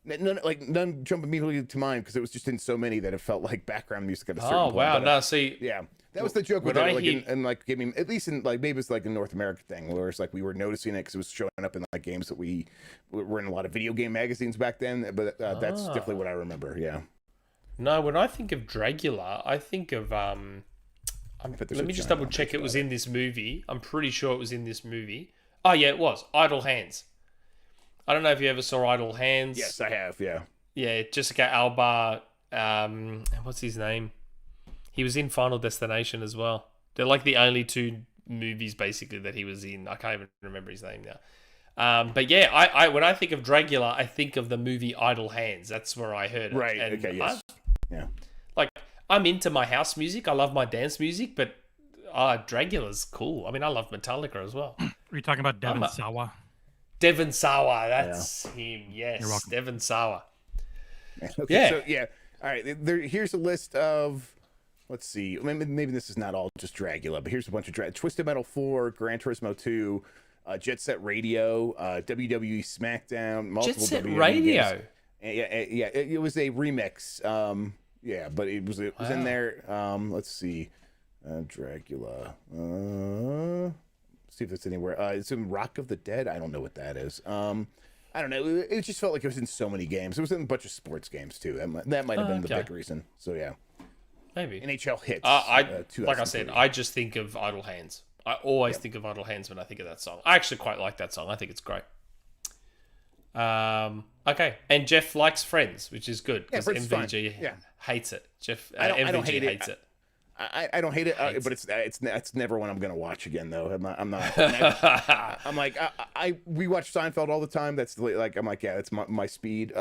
None jump immediately to mind because it was just in so many that it felt like background music at a certain point. Wow! But, no, see, yeah. That was the joke with when it, like gaming, at least in like maybe it's like a North American thing, where it's like we were noticing it because it was showing up in like games that we were in a lot of video game magazines back then. But that's definitely what I remember. Yeah. No, when I think of Dragular, I think of let me just double check. It was in this movie. I'm pretty sure it was in this movie. Oh yeah, it was Idle Hands. I don't know if you ever saw Idle Hands. Yes, I have. Yeah. Yeah, Jessica Alba. What's his name? He was in Final Destination as well. They're like the only two movies basically that he was in. I can't even remember his name now. But yeah, I when I think of Dragular, I think of the movie Idle Hands. That's where I heard it. Right. And okay. Yes. Yeah. Like I'm into my house music. I love my dance music, but Dragular's cool. I mean, I love Metallica as well. Are you talking about Devon Sawa? Devon Sawa, that's him. Yes, You're welcome. Devon Sawa. Okay. Yeah. So yeah. All right. Here's a list of. Let's see. Maybe this is not all just Dragula, but here's a bunch of Twisted Metal 4, Gran Turismo 2, Jet Set Radio, WWE SmackDown, multiple Jet Set WWE Radio. Games. Yeah. It was a remix. Yeah, but it was in there. Let's see. Dragula. See if it's anywhere. It's in Rock of the Dead. I don't know what that is. I don't know. It just felt like it was in so many games. It was in a bunch of sports games too. That might have been the big reason. So yeah. Maybe. NHL hits. Like I said, I just think of Idle Hands. I always think of Idle Hands when I think of that song. I actually quite like that song. I think it's great. Okay. And Jeff likes Friends, which is good because MVG hates it. I don't MVG hate hates it. I don't hate it, but it's never one I'm gonna watch again though. I'm not. I'm like we watch Seinfeld all the time. That's like I'm like it's my speed.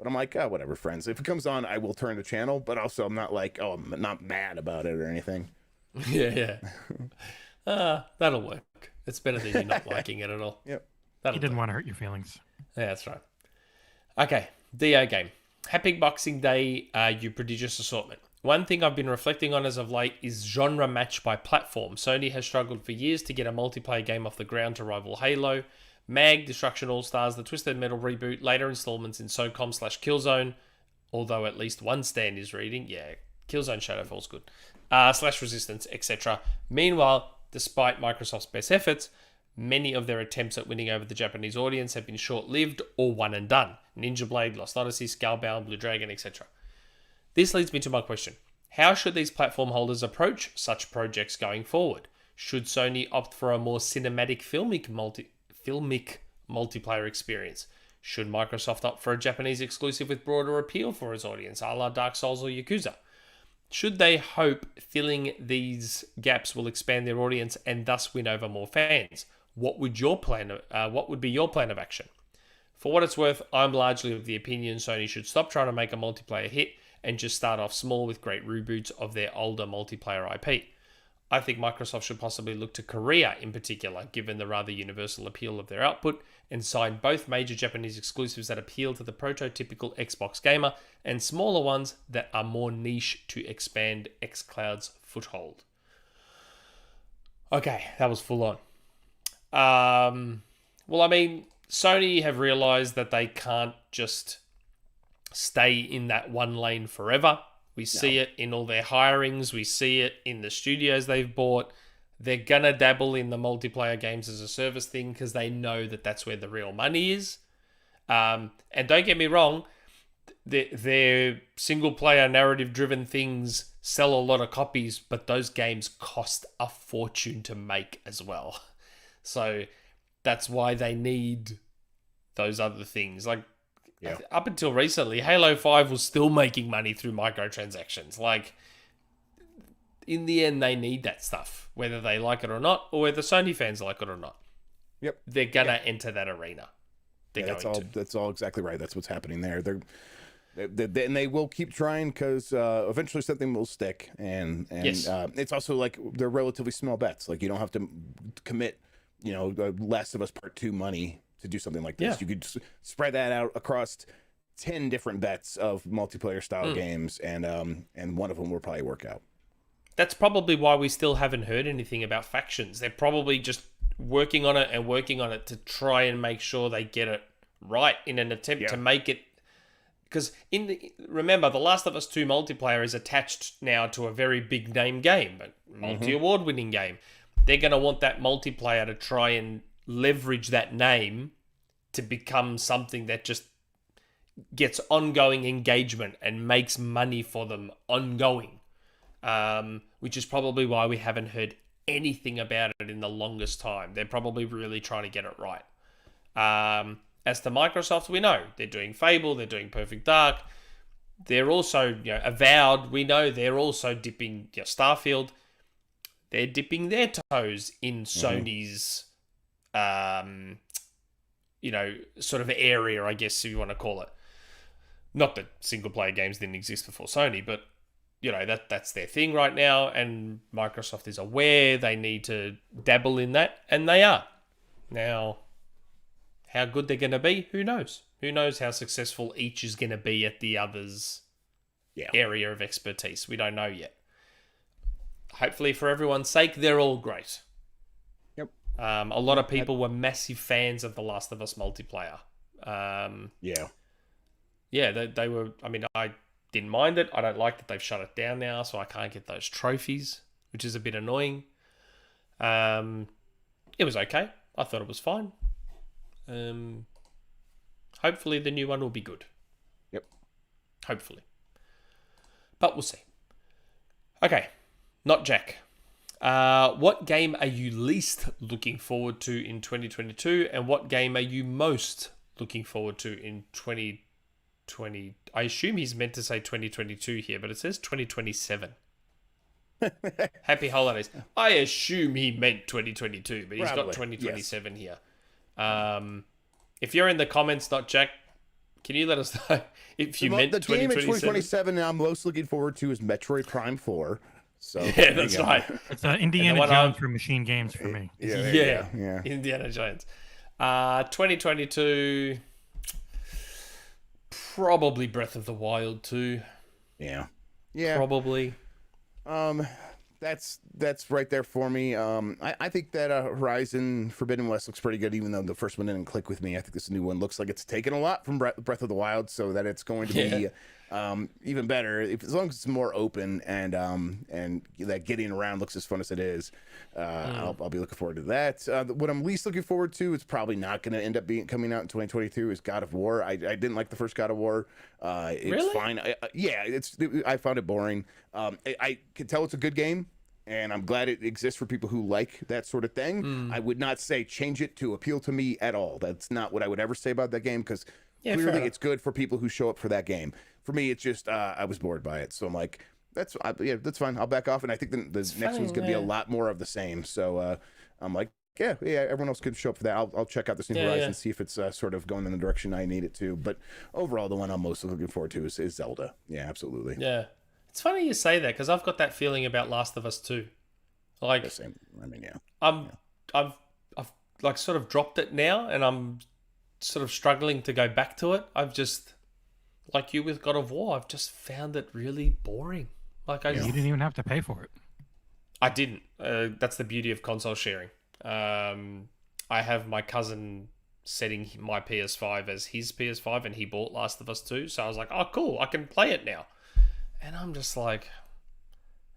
But I'm like whatever, Friends. If it comes on, I will turn the channel. But also I'm not like I'm not mad about it or anything. Yeah. That'll work. It's better than you not liking it at all. Yep. He didn't want to hurt your feelings. Yeah, that's right. Okay, DeoGame. Happy Boxing Day, you prodigious assortment. One thing I've been reflecting on as of late is genre match by platform. Sony has struggled for years to get a multiplayer game off the ground to rival Halo. MAG, Destruction All-Stars, the Twisted Metal reboot, later installments in SOCOM/Killzone, although at least one stand is reading. Yeah, Killzone Shadowfall's good. / Resistance, etc. Meanwhile, despite Microsoft's best efforts, many of their attempts at winning over the Japanese audience have been short-lived or one and done. Ninja Blade, Lost Odyssey, Scalebound, Blue Dragon, etc. This leads me to my question. How should these platform holders approach such projects going forward? Should Sony opt for a more cinematic filmic multiplayer experience? Should Microsoft opt for a Japanese exclusive with broader appeal for its audience, a la Dark Souls or Yakuza? Should they hope filling these gaps will expand their audience and thus win over more fans? What would be your plan of action? For what it's worth, I'm largely of the opinion Sony should stop trying to make a multiplayer hit and just start off small with great reboots of their older multiplayer IP. I think Microsoft should possibly look to Korea in particular, given the rather universal appeal of their output, and sign both major Japanese exclusives that appeal to the prototypical Xbox gamer and smaller ones that are more niche to expand xCloud's foothold. Okay, that was full on. Well, I mean, Sony have realized that they can't just stay in that one lane forever. We see it in all their hirings. We see it in the studios they've bought. They're going to dabble in the multiplayer games as a service thing because they know that that's where the real money is. And don't get me wrong, their single-player narrative-driven things sell a lot of copies, but those games cost a fortune to make as well. So that's why they need those other things. Like Yeah. Up until recently, Halo 5 was still making money through microtransactions. Like, in the end, they need that stuff, whether they like it or not, or whether Sony fans like it or not. Yep. They're gonna enter that arena. That's all exactly right. That's what's happening there. And they will keep trying because eventually something will stick. And yes. It's also like they're relatively small bets. Like you don't have to commit, Last of Us Part 2 money to do something like this. You could spread that out across 10 different bets of multiplayer style games, and one of them will probably work out. That's probably why we still haven't heard anything about factions. They're probably just working on it to try and make sure they get it right in an attempt to make it. Because remember, The Last of Us 2 multiplayer is attached now to a very big name game, a multi-award winning game. They're going to want that multiplayer to try and leverage that name to become something that just gets ongoing engagement and makes money for them ongoing. Which is probably why we haven't heard anything about it in the longest time. They're probably really trying to get it right. As to Microsoft, we know they're doing Fable, they're doing Perfect Dark. They're also, Avowed. We know they're also dipping Starfield. They're dipping their toes in Sony's, sort of area, I guess, if you want to call it. Not that single player games didn't exist before Sony, but that's their thing right now, and Microsoft is aware they need to dabble in that, and they are. Now, how good they're going to be, who knows? Who knows how successful each is going to be at the other's area of expertise? We don't know yet. Hopefully, for everyone's sake, they're all great. Yep. A lot of people were massive fans of The Last of Us multiplayer. They were. I mean, I didn't mind it. I don't like that they've shut it down now, so I can't get those trophies, which is a bit annoying. It was okay. I thought it was fine. Hopefully the new one will be good. Yep. Hopefully. But we'll see. Okay. Not Jack. What game are you least looking forward to in 2022, and what game are you most looking forward to in 2020? I assume he's meant to say 2022 here, but it says 2027. Happy holidays. I assume he meant 2022, but he's got 2027 here. If you're in the comments, not Jack, can you let us know if you meant 2027? The game in 2027 I'm most looking forward to is Metroid Prime 4. So yeah, that's right. It's Indiana Jones for machine games for me. Yeah. Indiana Jones. 2022, probably Breath of the Wild 2. Yeah. Probably. That's right there for me. I think that Horizon Forbidden West looks pretty good, even though the first one didn't click with me. I think this new one looks like it's taken a lot from Breath of the Wild, so that it's going to be even better as long as it's more open and that getting around looks as fun as it is. I'll be looking forward to that. What I'm least looking forward to is probably not going to end up coming out in 2022 is God of War. I didn't like the first God of War. It's really? fine. I found it boring. I can tell it's a good game, and I'm glad it exists for people who like that sort of thing. I would not say change it to appeal to me at all. That's not what I would ever say about that game, because clearly it's good for people who show up for that game. For me, it's just I was bored by it, so I'm like, that's fine. I'll back off, and I think the next one's going to be a lot more of the same. So I'm like, yeah, everyone else could show up for that. I'll check out this new Horizon and see if it's sort of going in the direction I need it to. But overall, the one I'm most looking forward to is Zelda. Yeah, absolutely. Yeah. It's funny you say that, because I've got that feeling about Last of Us 2. Like, the same. I mean, I've like sort of dropped it now, and I'm sort of struggling to go back to it. I've just, like you with God of War, I've just found it really boring. Like you didn't even have to pay for it. I didn't. That's the beauty of console sharing. I have my cousin setting my PS5 as his PS5, and he bought Last of Us 2, so I was like, oh cool, I can play it now. And I'm just like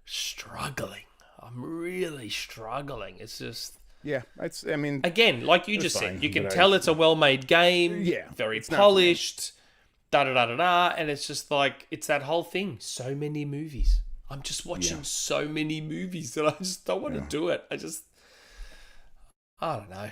struggling. I'm really struggling. It's just again, like you just said, you can tell it's a well-made game. Yeah, very polished. And it's just like, it's that whole thing. So many movies. I'm just watching so many movies that I just don't want to do it. I don't know.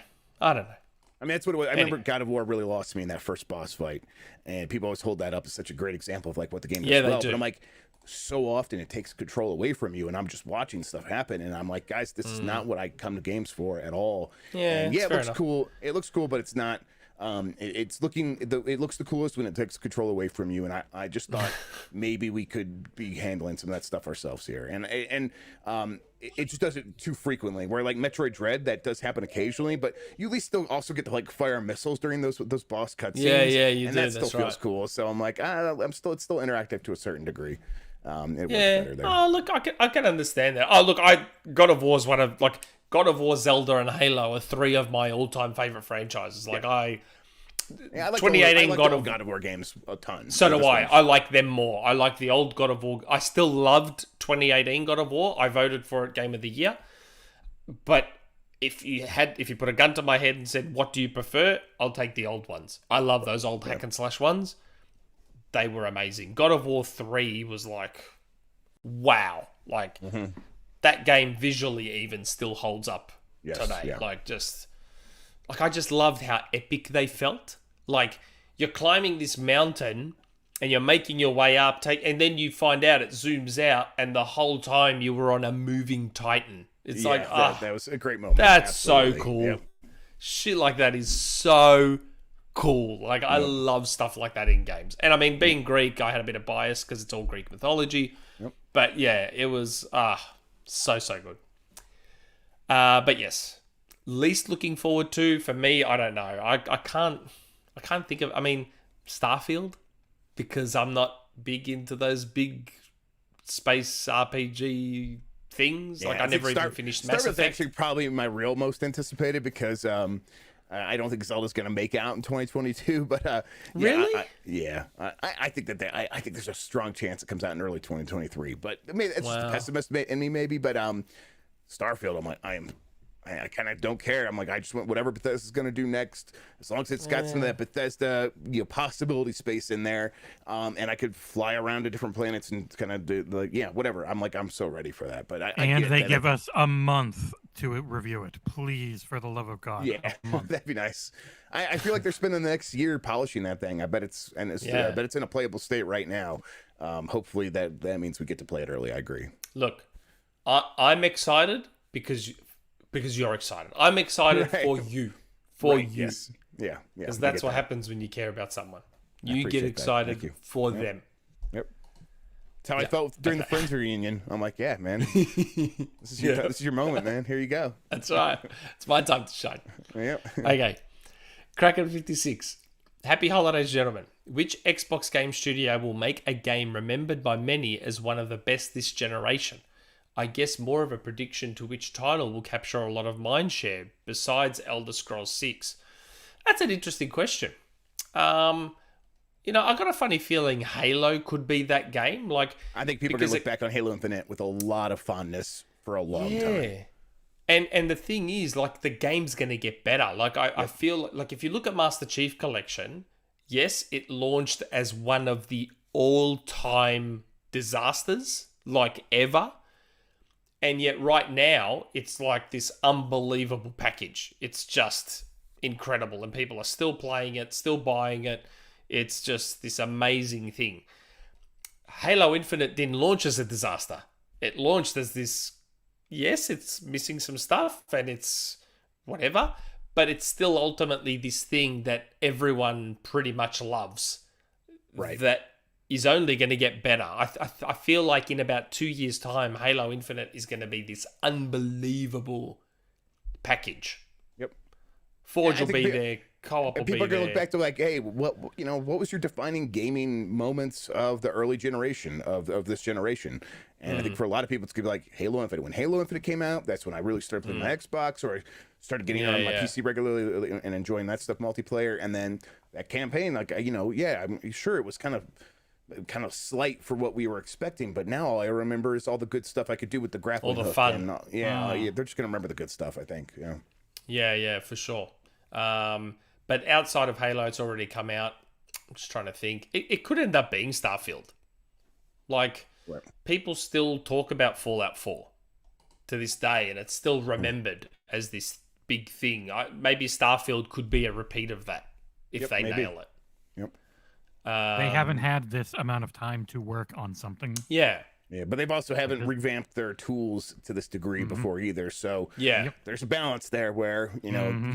I mean, that's what it was. I remember God of War really lost me in that first boss fight, and people always hold that up as such a great example of like what the game does well. They do. But I'm like, so often it takes control away from you, and I'm just watching stuff happen, and I'm like, guys, this is not what I come to games for at all. Yeah, and it looks cool. It looks cool, but it's not. It looks the coolest when it takes control away from you, and I just thought maybe we could be handling some of that stuff ourselves here, and it just does it too frequently. Where like Metroid Dread, that does happen occasionally, but you at least still also get to like fire missiles during those boss cutscenes. Yeah, you and do. That still feels cool. So I'm like, it's still interactive to a certain degree. It works better there. Oh, look, I can understand that. Oh, look, God of War is one of God of War, Zelda, and Halo are three of my all-time favorite franchises. Like I like 2018 God of War games a ton. So do I. I like them more. I like the old God of War. I still loved 2018 God of War. I voted for it Game of the Year. But if you put a gun to my head and said, what do you prefer? I'll take the old ones. I love those old hack and slash ones. They were amazing. God of War 3 was like, wow. Like, that game visually even still holds up today. Yeah. I just loved how epic they felt. Like, you're climbing this mountain and you're making your way up, and then you find out it zooms out, and the whole time you were on a moving Titan. It's that was a great moment. That's Absolutely. so cool. Yep. Shit like that is so cool. Like, I love stuff like that in games. And I mean, being Greek, I had a bit of bias because it's all Greek mythology. Yep. But yeah, it was so good. But yes, least looking forward to for me, I don't know. I can't think of. I mean, Starfield, because I'm not big into those big space RPG things. Like I never even finished Mass Effect. Starfield's actually probably my real most anticipated because I don't think Zelda's going to make out in 2022. But really, I think I think there's a strong chance it comes out in early 2023. But I mean, it's just a pessimist in me maybe. But Starfield, I'm like, I kind of don't care. I'm like, I just want whatever Bethesda's going to do next, as long as it's got some of that Bethesda possibility space in there, and I could fly around to different planets and kind of do whatever. I'm like, I'm so ready for that. But they give us a month to review it, please, for the love of God. Yeah, that'd be nice. I feel like they're spending the next year polishing that thing. I bet it's in a playable state right now. Hopefully that means we get to play it early. I agree. Look, I'm excited because you're excited. I'm excited for you. You. Yes. Yeah. Because that's what happens when you care about someone. You get excited for them. Yep. That's how I felt during the Friends reunion. I'm like, yeah, man. This is your moment, man. Here you go. That's right. It's my time to shine. Yep. Okay. Kraken56. Happy holidays, gentlemen. Which Xbox game studio will make a game remembered by many as one of the best this generation? I guess more of a prediction to which title will capture a lot of mindshare besides Elder Scrolls 6. That's an interesting question. I've got a funny feeling Halo could be that game. Like, I think people are going to look back on Halo Infinite with a lot of fondness for a long time. And the thing is, like, the game's going to get better. Like, I feel like if you look at Master Chief Collection, yes, it launched as one of the all-time disasters, like, ever. And yet right now, it's like this unbelievable package. It's just incredible. And people are still playing it, still buying it. It's just this amazing thing. Halo Infinite didn't launch as a disaster. It launched as this, yes, it's missing some stuff and it's whatever, but it's still ultimately this thing that everyone pretty much loves. Right. That is only going to get better. I feel like in about 2 years' time, Halo Infinite is going to be this unbelievable package. Yep. Forge will be there. Co-op will be there. People are going to look back to like, hey, what was your defining gaming moments of the early generation of this generation? And I think for a lot of people, it's going to be like Halo Infinite. When Halo Infinite came out, that's when I really started playing my Xbox, or I started getting on my PC regularly and enjoying that stuff multiplayer. And then that campaign, like, I'm sure it was kind of slight for what we were expecting, but now all I remember is all the good stuff I could do with the grappling all the hook. fun. And, they're just gonna remember the good stuff, I think. Yeah, for sure. But outside of Halo, it's already come out. I'm just trying to think. It could end up being Starfield. Like, people still talk about Fallout 4 to this day, and it's still remembered as this big thing. Maybe Starfield could be a repeat of that if they nail it. Yep. They haven't had this amount of time to work on something. Yeah. Yeah, but they've also haven't revamped their tools to this degree before either. So there's a balance there where, you know,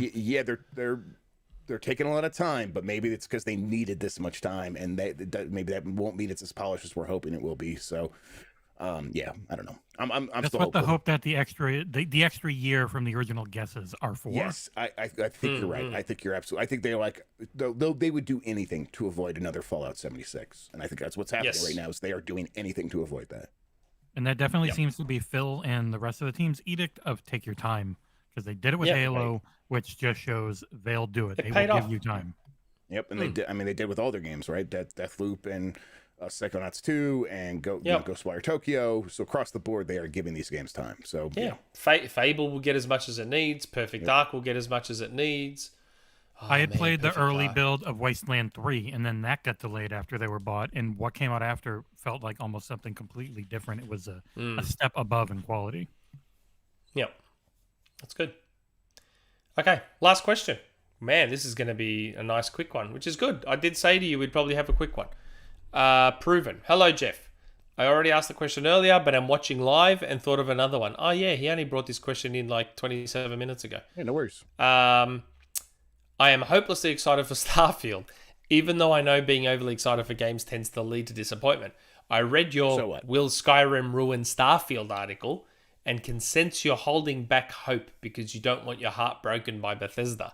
they're taking a lot of time, but maybe it's because they needed this much time, and maybe that won't mean it's as polished as we're hoping it will be. So, I don't know. I'm That's still what hopeful. the hope that the extra year from the original guesses are for. Yes, I think you're right. I think you're absolutely. I think they would do anything to avoid another Fallout 76, and I think that's what's happening right now. Is they are doing anything to avoid that. And that definitely seems to be Phil and the rest of the team's edict of take your time, because they did it with Halo, which just shows they'll do it. They will give you time. Yep, and they did. I mean, they did with all their games, right? Deathloop and Psychonauts 2 and Ghostwire Tokyo. So across the board, they are giving these games time. So Fable will get as much as it needs. Perfect Dark will get as much as it needs. I had played the early build of Wasteland 3, and then that got delayed after they were bought. And what came out after felt like almost something completely different. It was a step above in quality. Yep, that's good. Okay, last question. Man, this is going to be a nice quick one, which is good. I did say to you we'd probably have a quick one. Proven. Hello, Jeff. I already asked the question earlier, but I'm watching live and thought of another one. Oh, yeah, he only brought this question in like 27 minutes ago. Yeah, no worries. I am hopelessly excited for Starfield, even though I know being overly excited for games tends to lead to disappointment. I read your Will Skyrim Ruin Starfield article and can sense you're holding back hope because you don't want your heart broken by Bethesda.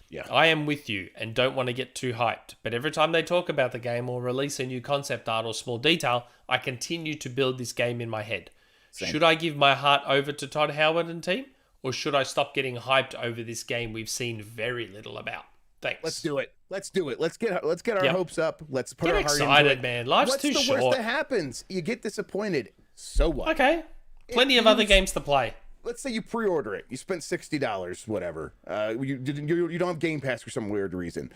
Yeah. I am with you and don't want to get too hyped, but every time they talk about the game or release a new concept art or small detail, I continue to build this game in my head. Same. Should I give my heart over to Todd Howard and team, or should I stop getting hyped over this game we've seen very little about? Thanks. Let's do it. Let's get our hopes up. Let's put get our heart excited, into it. man. Life's too short. What's the worst that happens? You get disappointed. So what? Okay. Plenty of other games to play. Let's say you pre-order it. You spent $60, whatever. You don't have Game Pass for some weird reason.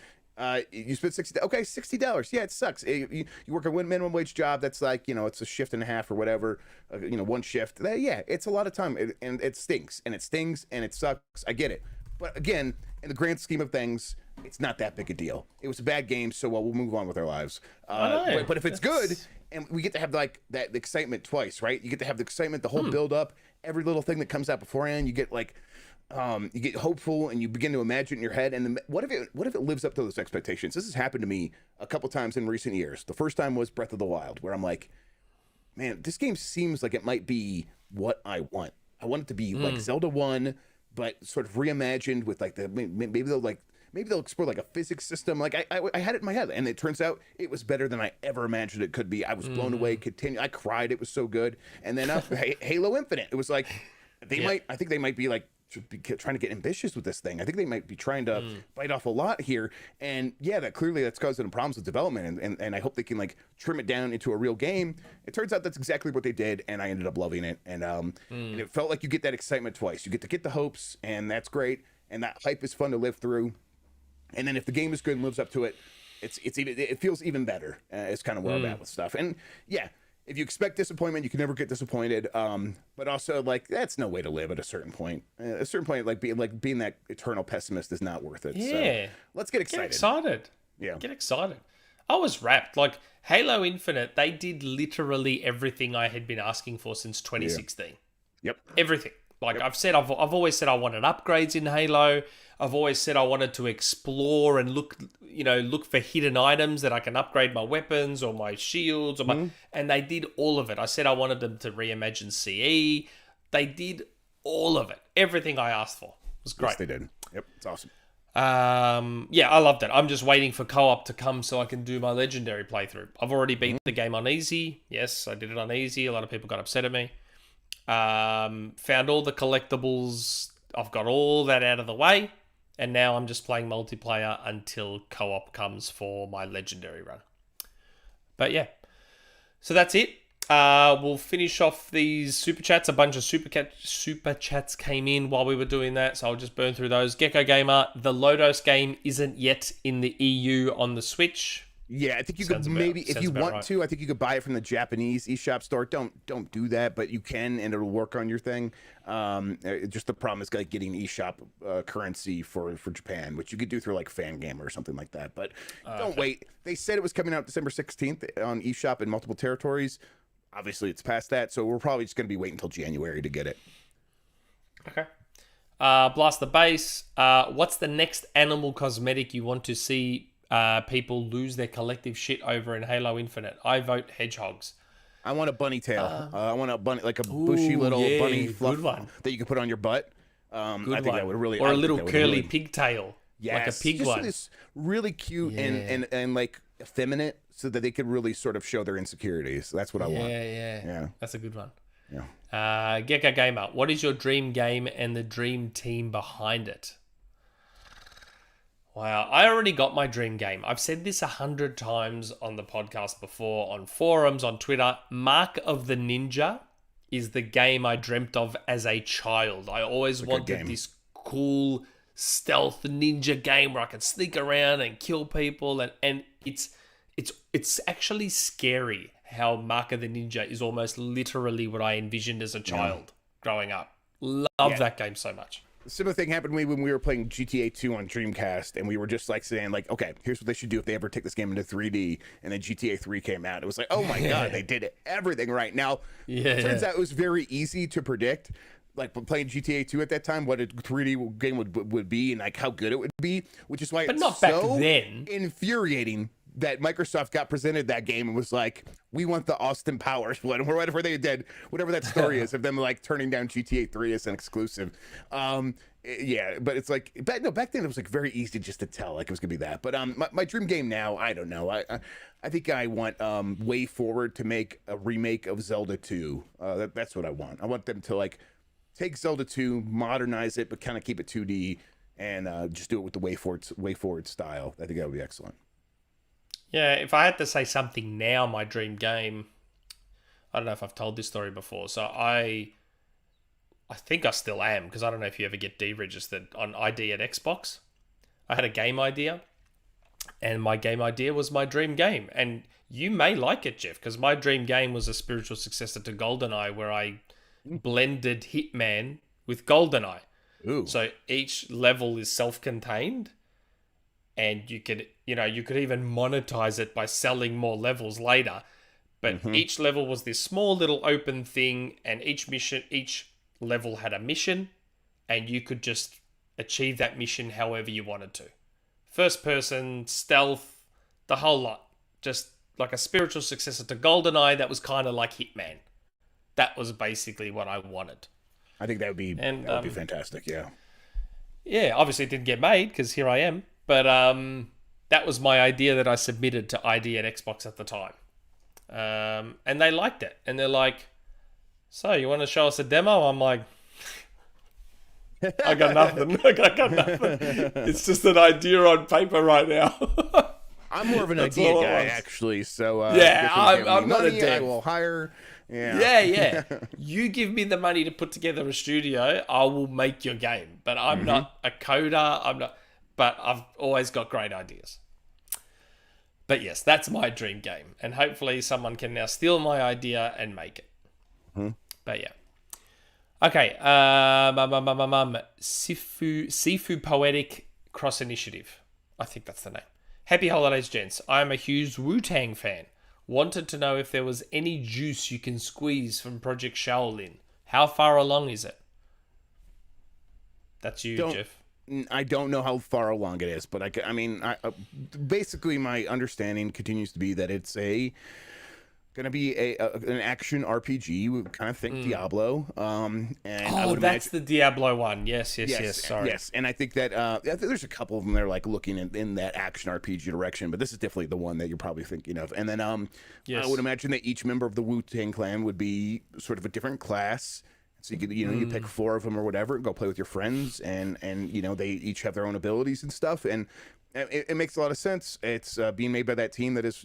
You spent $60. Okay, $60. Yeah, it sucks. You work a minimum wage job. That's like, it's a shift and a half or whatever. One shift. Yeah, it's a lot of time, and it stinks, and it stings, and it sucks. I get it. But again, in the grand scheme of things, it's not that big a deal. It was a bad game, so we'll move on with our lives. But if it's good, and we get to have like that excitement twice, right? You get to have the excitement, the whole build up, every little thing that comes out beforehand. You get like, you get hopeful, and you begin to imagine in your head. And what if it lives up to those expectations? This has happened to me a couple times in recent years. The first time was Breath of the Wild, where I'm like, man, this game seems like it might be what I want. I want it to be like Zelda 1, but sort of reimagined with like maybe they'll explore like a physics system. Like I had it in my head, and it turns out it was better than I ever imagined it could be. I was blown away. I cried. It was so good. And then Halo Infinite, it was like I think they might be like trying to get ambitious with this thing. I think they might be trying to bite off a lot here. And that's causing problems with development. And I hope they can like trim it down into a real game. It turns out that's exactly what they did, and I ended up loving it. And it felt like you get that excitement twice. You get to get the hopes, and that's great. And that hype is fun to live through. And then if the game is good and lives up to it, it feels even better. It's kind of where I'm at with stuff. And if you expect disappointment, you can never get disappointed. But also, like, that's no way to live at a certain point. At a certain point, being that eternal pessimist is not worth it. Yeah. So let's get excited. Get excited. Yeah. Get excited. I was wrapped. Like, Halo Infinite, they did literally everything I had been asking for since 2016. Yep. Everything. Like I've always said I wanted upgrades in Halo. I've always said I wanted to explore and look for hidden items that I can upgrade my weapons or my shields and they did all of it. I said I wanted them to reimagine CE. They did all of it. Everything I asked for. It was great. Yes, they did. Yep, it's awesome. I loved it. I'm just waiting for co-op to come so I can do my legendary playthrough. I've already beat the game on easy. Yes, I did it on easy. A lot of people got upset at me. Found all the collectibles. I've got all that out of the way, and now I'm just playing multiplayer until co-op comes for my legendary run. But yeah, so that's it. We'll finish off these super chats. A bunch of super chats came in while we were doing that, so I'll just burn through those. Gecko Gamer, the Lodos game isn't yet in the EU on the Switch. Yeah, I think you could maybe, if you want to, I think you could buy it from the Japanese eShop store. Don't do that, but you can, and it'll work on your thing. Just the problem is like getting eShop currency for Japan, which you could do through like Fangame or something like that. But don't wait. They said it was coming out December 16th on eShop in multiple territories. Obviously, it's past that, so we're probably just going to be waiting until January to get it. Okay. Blast the Base. What's the next animal cosmetic you want to see people lose their collective shit over in Halo Infinite? I vote hedgehogs. I want a bunny tail. I want a bunny, like a bushy little bunny fluff that you can put on your butt. I think that would really, or a little curly pigtail. Yes, like a pig just one. This really cute and like effeminate, so that they could really sort of show their insecurities. That's what I want. Yeah. That's a good one. Yeah. Gecko Gamer, what is your dream game and the dream team behind it? Wow, I already got my dream game. I've said this 100 times on the podcast before, on forums, on Twitter. Mark of the Ninja is the game I dreamt of as a child. I always wanted this cool stealth ninja game where I can sneak around and kill people, and it's actually scary how Mark of the Ninja is almost literally what I envisioned as a child growing up. Love that game so much. A similar thing happened to me when we were playing GTA 2 on Dreamcast, and we were just like saying, like, okay, here's what they should do if they ever take this game into 3D. And then GTA 3 came out. It was like, oh my god, they did everything right. Now, it turns out it was very easy to predict, like playing GTA 2 at that time, what a 3D game would be and like how good it would be, which is why it's back so then. Infuriating that Microsoft got presented that game and was like, we want the Austin Powers one, or whatever they did, whatever that story is of them like turning down GTA 3 as an exclusive. Yeah, but it's like, back then it was like very easy just to tell like it was gonna be that. But my dream game now, I don't know. I think I want Way Forward to make a remake of Zelda 2. That's what I want. I want them to like take Zelda 2, modernize it, but kind of keep it 2D and just do it with the Way Forward style. I think that would be excellent. Yeah, if I had to say something now, my dream game, I don't know if I've told this story before. So I think I still am, because I don't know if you ever get deregistered on ID at Xbox. I had a game idea, and my game idea was my dream game. And you may like it, Jeff, because my dream game was a spiritual successor to GoldenEye, where I blended Hitman with GoldenEye. Ooh. So each level is self-contained, and you could even monetize it by selling more levels later. But each level was this small little open thing, and each level had a mission, and you could just achieve that mission however you wanted to. First person, stealth, the whole lot. Just like a spiritual successor to GoldenEye that was kind of like Hitman. That was basically what I wanted. I think that would be fantastic, yeah. Yeah, obviously it didn't get made because here I am. But that was my idea that I submitted to ID at Xbox at the time. And they liked it. And they're like, so you want to show us a demo? I'm like, I got nothing. I got nothing. It's just an idea on paper right now. I'm more of an idea guy, actually. So I'm not a dev. I will hire. Yeah. You give me the money to put together a studio, I will make your game. But I'm not a coder. But I've always got great ideas. But yes, that's my dream game. And hopefully someone can now steal my idea and make it. But yeah. Okay. Sifu Poetic Cross Initiative. I think that's the name. Happy holidays, gents. I am a huge Wu-Tang fan. Wanted to know if there was any juice you can squeeze from Project Shaolin. How far along is it? That's you, Jeff. I don't know how far along it is, but I mean, basically my understanding continues to be that it's going to be an action RPG. You kind of think Diablo. And that's the Diablo one. Yes. Sorry. Yes, and I think that there's a couple of them that are like looking in that action RPG direction, but this is definitely the one that you're probably thinking of. And then I would imagine that each member of the Wu-Tang Clan would be sort of a different class. So you could, you pick 4 of them or whatever, and go play with your friends, and they each have their own abilities and stuff, and it makes a lot of sense. It's being made by that team that is,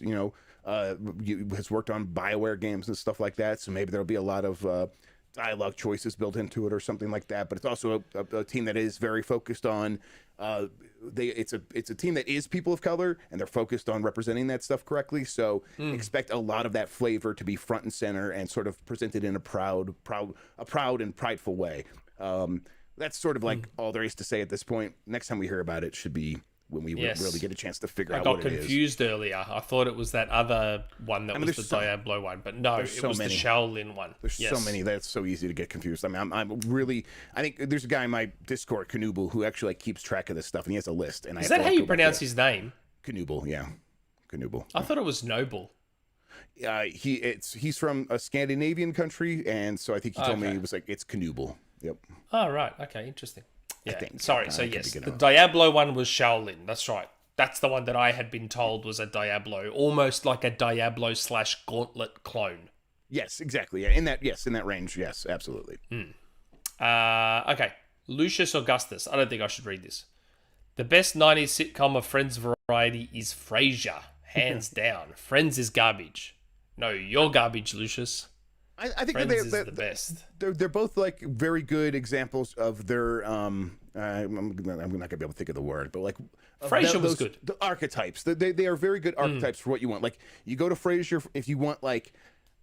has worked on BioWare games and stuff like that. So maybe there'll be a lot of dialogue choices built into it or something like that. But it's also a team that is very focused on. It's a team that is people of color, and they're focused on representing that stuff correctly. So expect a lot of that flavor to be front and center and sort of presented in a proud and prideful way. That's sort of like all there is to say at this point. Next time we hear about it should be when we really get a chance to figure out what it is. I got confused earlier. I thought it was that other one that was the Diablo one, but no, it was the Shaolin one. There's so many that's so easy to get confused. I mean, I think there's a guy in my Discord, Canoobel, who actually keeps track of this stuff, and he has a list. And is that how you pronounce his name? Canoobel, yeah. Canoobel. I thought it was Noble. He's from a Scandinavian country, and so I think he told me it was like it's Canoobel. Yep. Oh, right. Okay, interesting. Yeah. Sorry. So yes, the Diablo one was Shaolin. That's right. That's the one that I had been told was a Diablo, almost like a Diablo / Gauntlet clone. Yes, exactly. Yeah, in that range. Yes, absolutely. Okay. Lucius Augustus. I don't think I should read this. The best 90s sitcom of Friends variety is Frasier, hands down. Friends is garbage. No, you're garbage, Lucius. I think they're the best. They're both like very good examples of their I'm not gonna be able to think of the word, but like Frasier was good. The archetypes. They are very good archetypes for what you want. Like you go to Frasier if you want like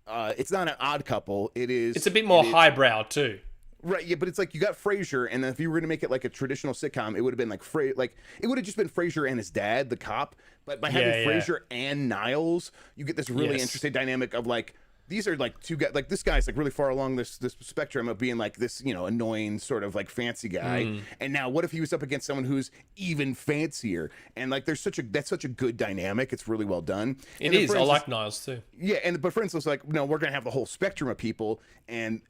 it's not an odd couple. It's a bit more highbrow too. Right, yeah, but it's like you got Frasier, and then if you were going to make it like a traditional sitcom, it would have been like it would have just been Frasier and his dad, the cop. But by having Frasier and Niles, you get this really interesting dynamic of like these are like two guys. Like this guy's like really far along this spectrum of being like this, annoying sort of like fancy guy. And now, what if he was up against someone who's even fancier? And like that's such a good dynamic. It's really well done. It is. I like Niles too. Yeah, but for instance, like no, we're gonna have the whole spectrum of people, and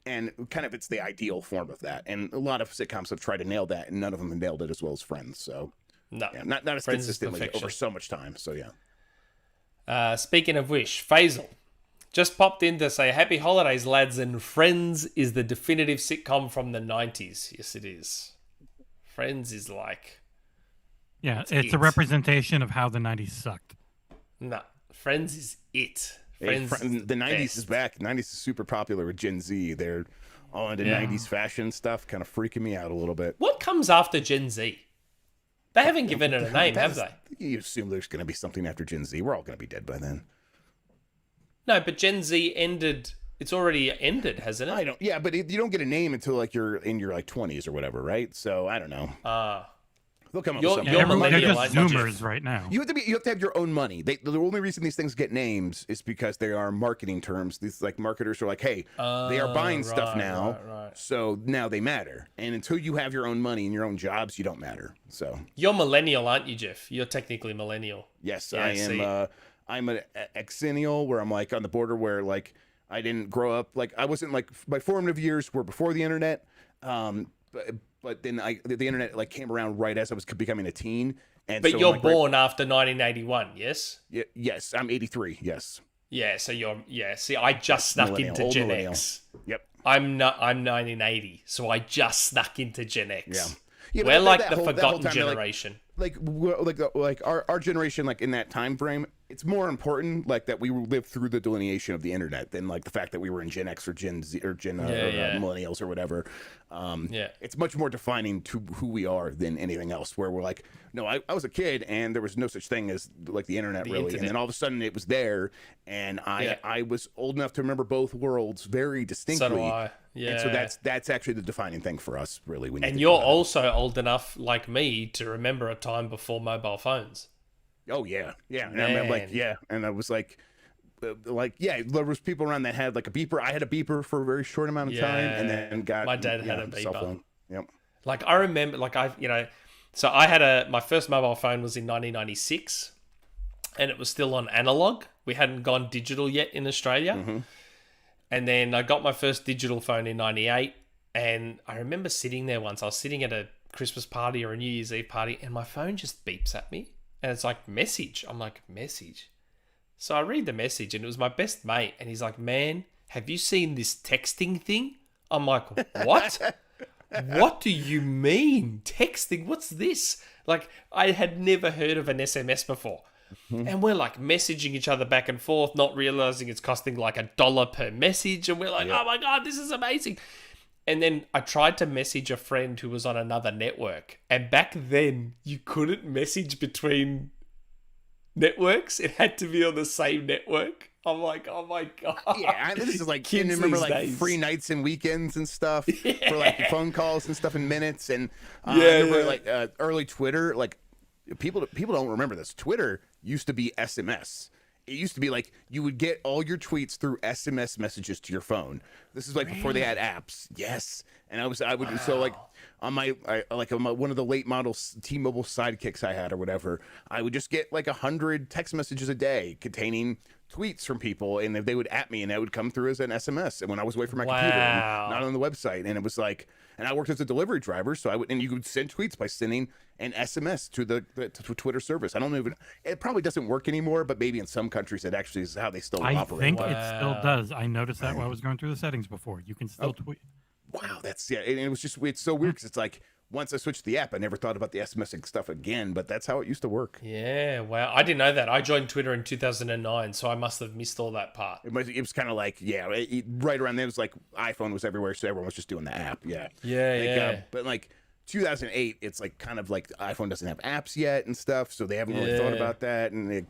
kind of it's the ideal form of that. And a lot of sitcoms have tried to nail that, and none of them have nailed it as well as Friends. So no, not as consistently over so much time. So yeah. Speaking of which, Faisal just popped in to say, happy holidays, lads, and Friends is the definitive sitcom from the 90s. Yes, it is. Friends is like... Yeah, it's a representation of how the 90s sucked. No, Friends is it. Friends the 90s is back. 90s is super popular with Gen Z. They're all into 90s fashion stuff, kind of freaking me out a little bit. What comes after Gen Z? They haven't given it a name, have they? You assume there's going to be something after Gen Z. We're all going to be dead by then. No, but Gen Z ended. It's already ended, hasn't it? Yeah, but you don't get a name until like you're in your like 20s or whatever, right? So I don't know. They'll come up with something. They're just Zoomers right now. You have to have your own money. The only reason these things get names is because they are marketing terms. These like marketers are like, hey, they are buying stuff now, so now they matter. And until you have your own money and your own jobs, you don't matter. So you're millennial, aren't you, Jeff? You're technically millennial. Yes, I am. I'm an exennial, where I'm like on the border where like I didn't grow up, like I wasn't like my formative years were before the internet, but then the internet like came around right as I was becoming a teen. And but so you're born after 1981, yes? Yes, I'm 83. Yes. Yeah, so see, I just snuck into Gen X. Yep. I'm 1980, so I just snuck into Gen X. Yeah, we're like the forgotten generation. Like our generation, like in that time frame, it's more important like that we lived through the delineation of the internet than like the fact that we were in Gen X or Gen Z or millennials or whatever. It's much more defining to who we are than anything else. Where we're like, no, I was a kid and there was no such thing as like the internet really, and then all of a sudden it was there, and I was old enough to remember both worlds very distinctly. So do I. Yeah. And so that's actually the defining thing for us, really. And you're also old enough, like me, to remember a time before mobile phones. Oh yeah. And I mean, like, and I was like, there was people around that had like a beeper. I had a beeper for a very short amount of time, and then got my dad had a beeper. Cell phone. Yep. Like I remember, like so I had my first mobile phone was in 1996, and it was still on analog. We hadn't gone digital yet in Australia. Mm-hmm. And then I got my first digital phone in 98, and I remember sitting there once. I was sitting at a Christmas party or a New Year's Eve party, and my phone just beeps at me, and it's like, message. I'm like, message? So I read the message, and it was my best mate, and he's like, man, have you seen this texting thing? I'm like, what? What do you mean? Texting? What's this? Like, I had never heard of an SMS before. And we're like messaging each other back and forth, not realizing it's costing like $1 per message. And we're like, oh my God, this is amazing. And then I tried to message a friend who was on another network. And back then, you couldn't message between networks. It had to be on the same network. I'm like, oh my God. Yeah, this is like, Kids remember these like days. free nights and weekends and stuff for like the phone calls and stuff in minutes. And I Yeah, remember yeah. like early Twitter, like people don't remember this. Twitter used to be SMS. It used to be like you would get all your tweets through SMS messages to your phone. This is like before they had apps. Yes. And I would so like on one of the late model T-Mobile sidekicks I had or whatever, I would just get like 100 text messages a day containing tweets from people, and they would at me, and that would come through as an SMS. And when I was away from my computer, and not on the website, and it was like, and I worked as a delivery driver, so you could send tweets by sending an SMS to the Twitter service. I don't even, it probably doesn't work anymore, but maybe in some countries it actually is how they still I operate. think it still does. I noticed that while I was going through the settings before. You can still tweet. Wow, that's and it was just, it's so weird because it's like once I switched the app, I never thought about the SMSing stuff again, but that's how it used to work. Yeah, wow. I didn't know that. I joined Twitter in 2009, so I must have missed all that part. It was kind of like, right around there, it was like iPhone was everywhere, so everyone was just doing the app. Yeah. But like 2008, it's like kind of like the iPhone doesn't have apps yet and stuff, so they haven't really thought about that. And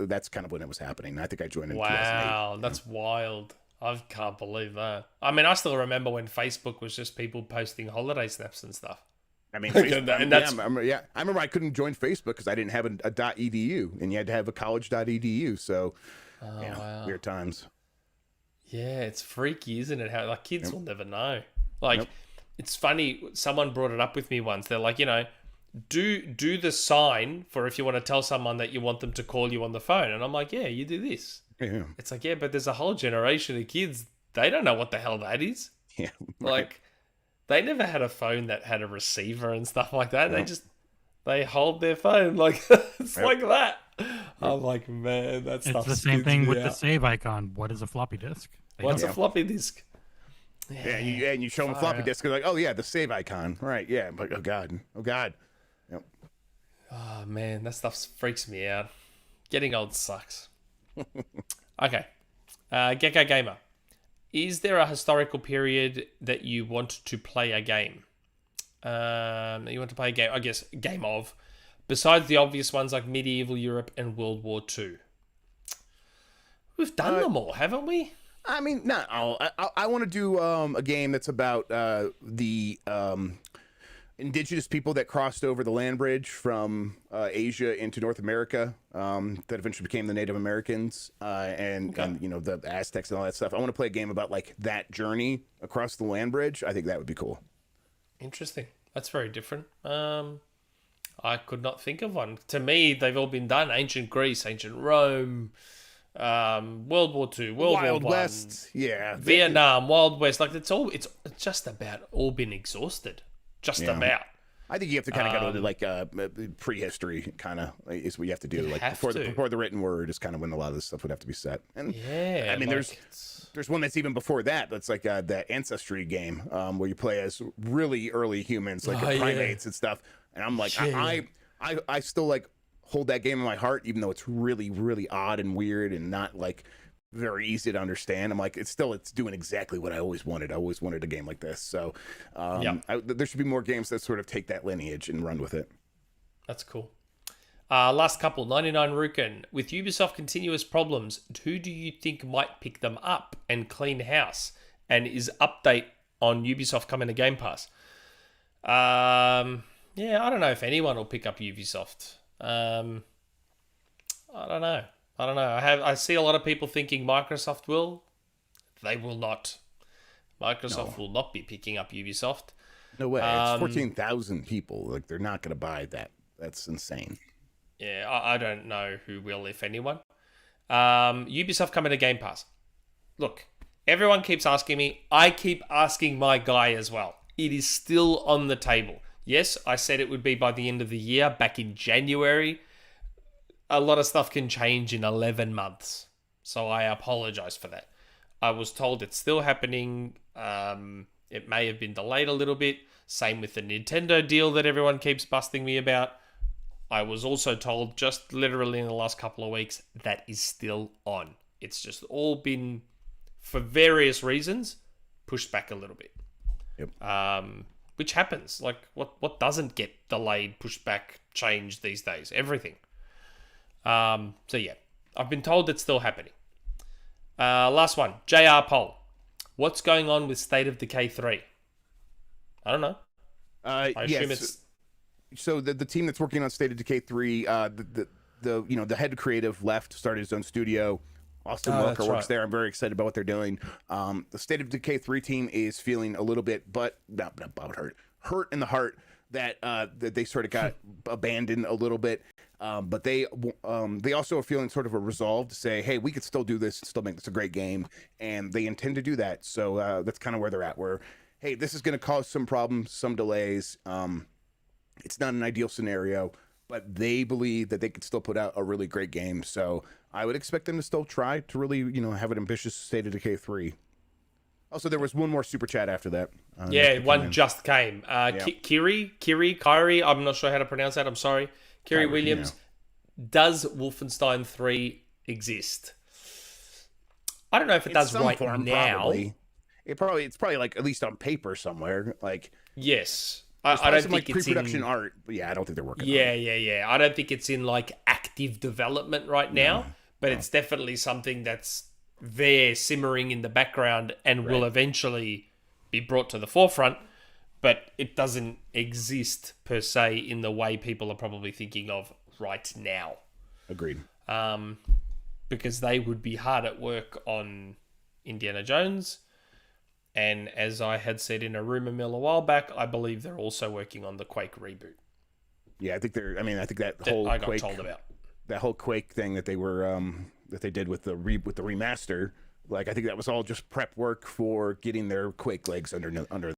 that's kind of when it was happening. I think I joined in 2008. Wow, that's wild. I can't believe that. I mean, I still remember when Facebook was just people posting holiday snaps and stuff. I mean, Facebook, I remember I couldn't join Facebook because I didn't have a .edu, and you had to have a college.edu. So, wow. weird times. Yeah, it's freaky, isn't it? How like kids will never know. Like, it's funny. Someone brought it up with me once. They're like, do the sign for if you want to tell someone that you want them to call you on the phone. And I'm like, yeah, you do this. Yeah. It's like, yeah, but there's a whole generation of kids. They don't know what the hell that is. Yeah. Like, they never had a phone that had a receiver and stuff like that. They hold their phone like it's like that. I'm like, man, that stuff. It's the same thing with the save icon. What is a floppy disk? What's a floppy disk? Yeah, and you show them a floppy disk. They're like, oh yeah, the save icon, right? Yeah, I'm like, oh god. Yep. Oh man, that stuff freaks me out. Getting old sucks. Okay, Gecko Gamer. Is there a historical period that you want to play a game? You want to play a game, I guess, game of, besides the obvious ones like medieval Europe and World War II? We've done them all, haven't we? I mean, not all. I want to do a game that's about the indigenous people that crossed over the land bridge from Asia into North America, that eventually became the Native Americans, and the Aztecs and all that stuff. I want to play a game about like that journey across the land bridge. I think that would be cool. Interesting. That's very different. I could not think of one. To me, they've all been done. Ancient Greece, ancient Rome, World War II, Wild War West, I, Vietnam, Wild West. Like it's just about all been exhausted. Just about. I think you have to kind of go to like prehistory, kind of is what you have to do. Like before the written word is kind of when a lot of this stuff would have to be set. And I mean, there's one that's even before that. That's like that Ancestry game where you play as really early humans, like primates and stuff. And I'm like, I still like hold that game in my heart, even though it's really, really odd and weird and not like very easy to understand. I'm like, it's doing exactly what I always wanted. I always wanted a game like this. So there should be more games that sort of take that lineage and run with it. That's cool. Last couple, 99 Rukin. With Ubisoft continuous problems, who do you think might pick them up and clean house? And is update on Ubisoft coming to Game Pass? I don't know if anyone will pick up Ubisoft. I don't know. I see a lot of people thinking Microsoft will. They will not. Microsoft will not be picking up Ubisoft. No way. It's 14,000 people. Like, they're not going to buy that. That's insane. Yeah, I don't know who will, if anyone. Ubisoft coming to Game Pass. Look, everyone keeps asking me. I keep asking my guy as well. It is still on the table. Yes, I said it would be by the end of the year, back in January. A lot of stuff can change in 11 months. So I apologize for that. I was told it's still happening. It may have been delayed a little bit. Same with the Nintendo deal that everyone keeps busting me about. I was also told just literally in the last couple of weeks that is still on. It's just all been, for various reasons, pushed back a little bit. Yep. Which happens. Like, what doesn't get delayed, pushed back, changed these days? Everything. So yeah, I've been told it's still happening. Last one, JR poll. What's going on with State of Decay 3? I don't know. I assume it's... So the team that's working on State of Decay 3, the head creative left, started his own studio. Austin Walker works there. I'm very excited about what they're doing. The State of Decay 3 team is feeling a little bit, hurt in the heart that they sort of got abandoned a little bit. But they also are feeling sort of a resolve to say, hey, we could still do this, still make this a great game, and they intend to do that. So that's kind of where they're at. Where, hey, this is going to cause some problems, some delays. It's not an ideal scenario, but they believe that they could still put out a really great game. So I would expect them to still try to really, have an ambitious State of Decay 3. Also, there was one more super chat after that. One just came. Kyrie, I'm not sure how to pronounce that. I'm sorry. Kyrie Williams, does Wolfenstein 3 exist? I don't know if it does right now. Probably. It's probably like at least on paper somewhere. Like, yes. I don't think it's pre-production art, but yeah, I don't think they're working on it. Yeah. I don't think it's in like active development right now, but it's definitely something that's there simmering in the background and will eventually be brought to the forefront, but it doesn't exist per se in the way people are probably thinking of right now. Agreed. Because they would be hard at work on Indiana Jones. And as I had said in a Rumourmill a while back, I believe they're also working on the Quake reboot. Yeah, I think that whole I got told about that whole Quake thing that they were that they did with the remaster. Like, I think that was all just prep work for getting their Quake legs under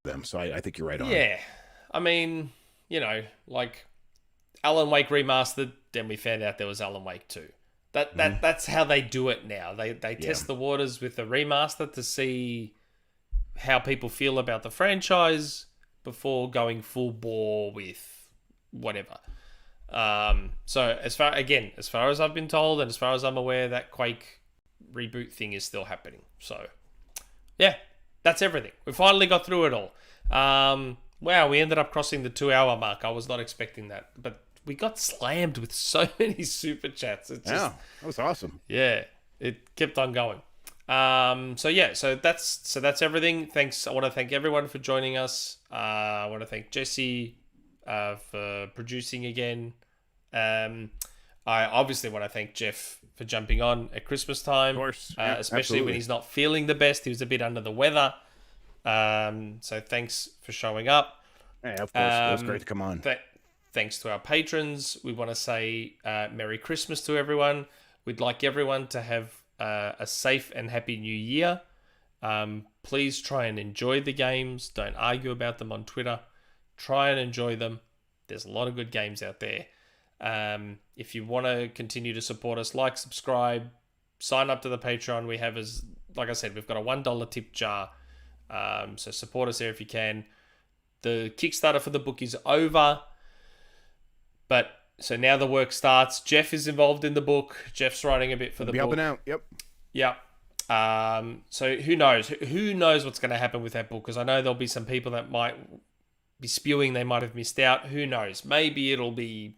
them. So I think you're right on. Yeah, I mean, like Alan Wake remastered, then we found out there was Alan Wake 2. That's how they do it now. They test the waters with the remaster to see how people feel about the franchise before going full bore with whatever. So as far as I've been told and as far as I'm aware, that Quake reboot thing is still happening. So yeah, that's everything. We finally got through it all. Wow, we ended up crossing the 2-hour mark. I was not expecting that, but we got slammed with so many super chats. That was awesome. Yeah, it kept on going. So that's everything. Thanks. I want to thank everyone for joining us. I want to thank Jesse for producing again. I obviously want to thank Jeff for jumping on at Christmas time. Of course. Especially when he's not feeling the best. He was a bit under the weather. So thanks for showing up. Yeah, of course. It was great to come on. Thanks to our patrons. We want to say Merry Christmas to everyone. We'd like everyone to have a safe and happy new year. Please try and enjoy the games. Don't argue about them on Twitter. Try and enjoy them. There's a lot of good games out there. If you want to continue to support us, like, subscribe, sign up to the Patreon. We have, like I said, we've got a $1 tip jar. So support us there if you can. The Kickstarter for the book is over. But so now the work starts. Jeff is involved in the book. Jeff's writing a bit for the book. Helping out. Yep. Yeah. So who knows? Who knows what's going to happen with that book? Because I know there'll be some people that might be spewing they might have missed out. Who knows? Maybe it'll be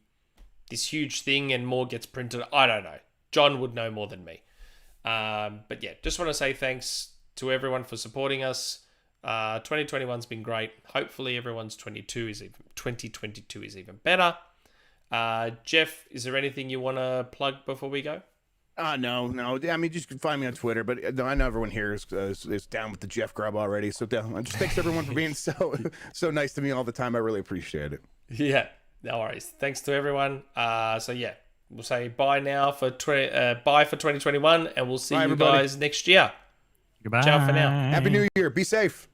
this huge thing and more gets printed. I don't know. John would know more than me. But yeah, just want to say thanks to everyone for supporting us. 2021's been great. Hopefully everyone's 2022 is even better. Jeff, is there anything you want to plug before we go? No. I mean, just find me on Twitter, but I know everyone here is down with the Jeff Grubb already. So just thanks everyone for being so nice to me all the time. I really appreciate it. Yeah, no worries. Thanks to everyone. So yeah, we'll say bye now for bye for 2021, and we'll see you guys next year. Goodbye. Ciao for now. Happy New Year. Be safe.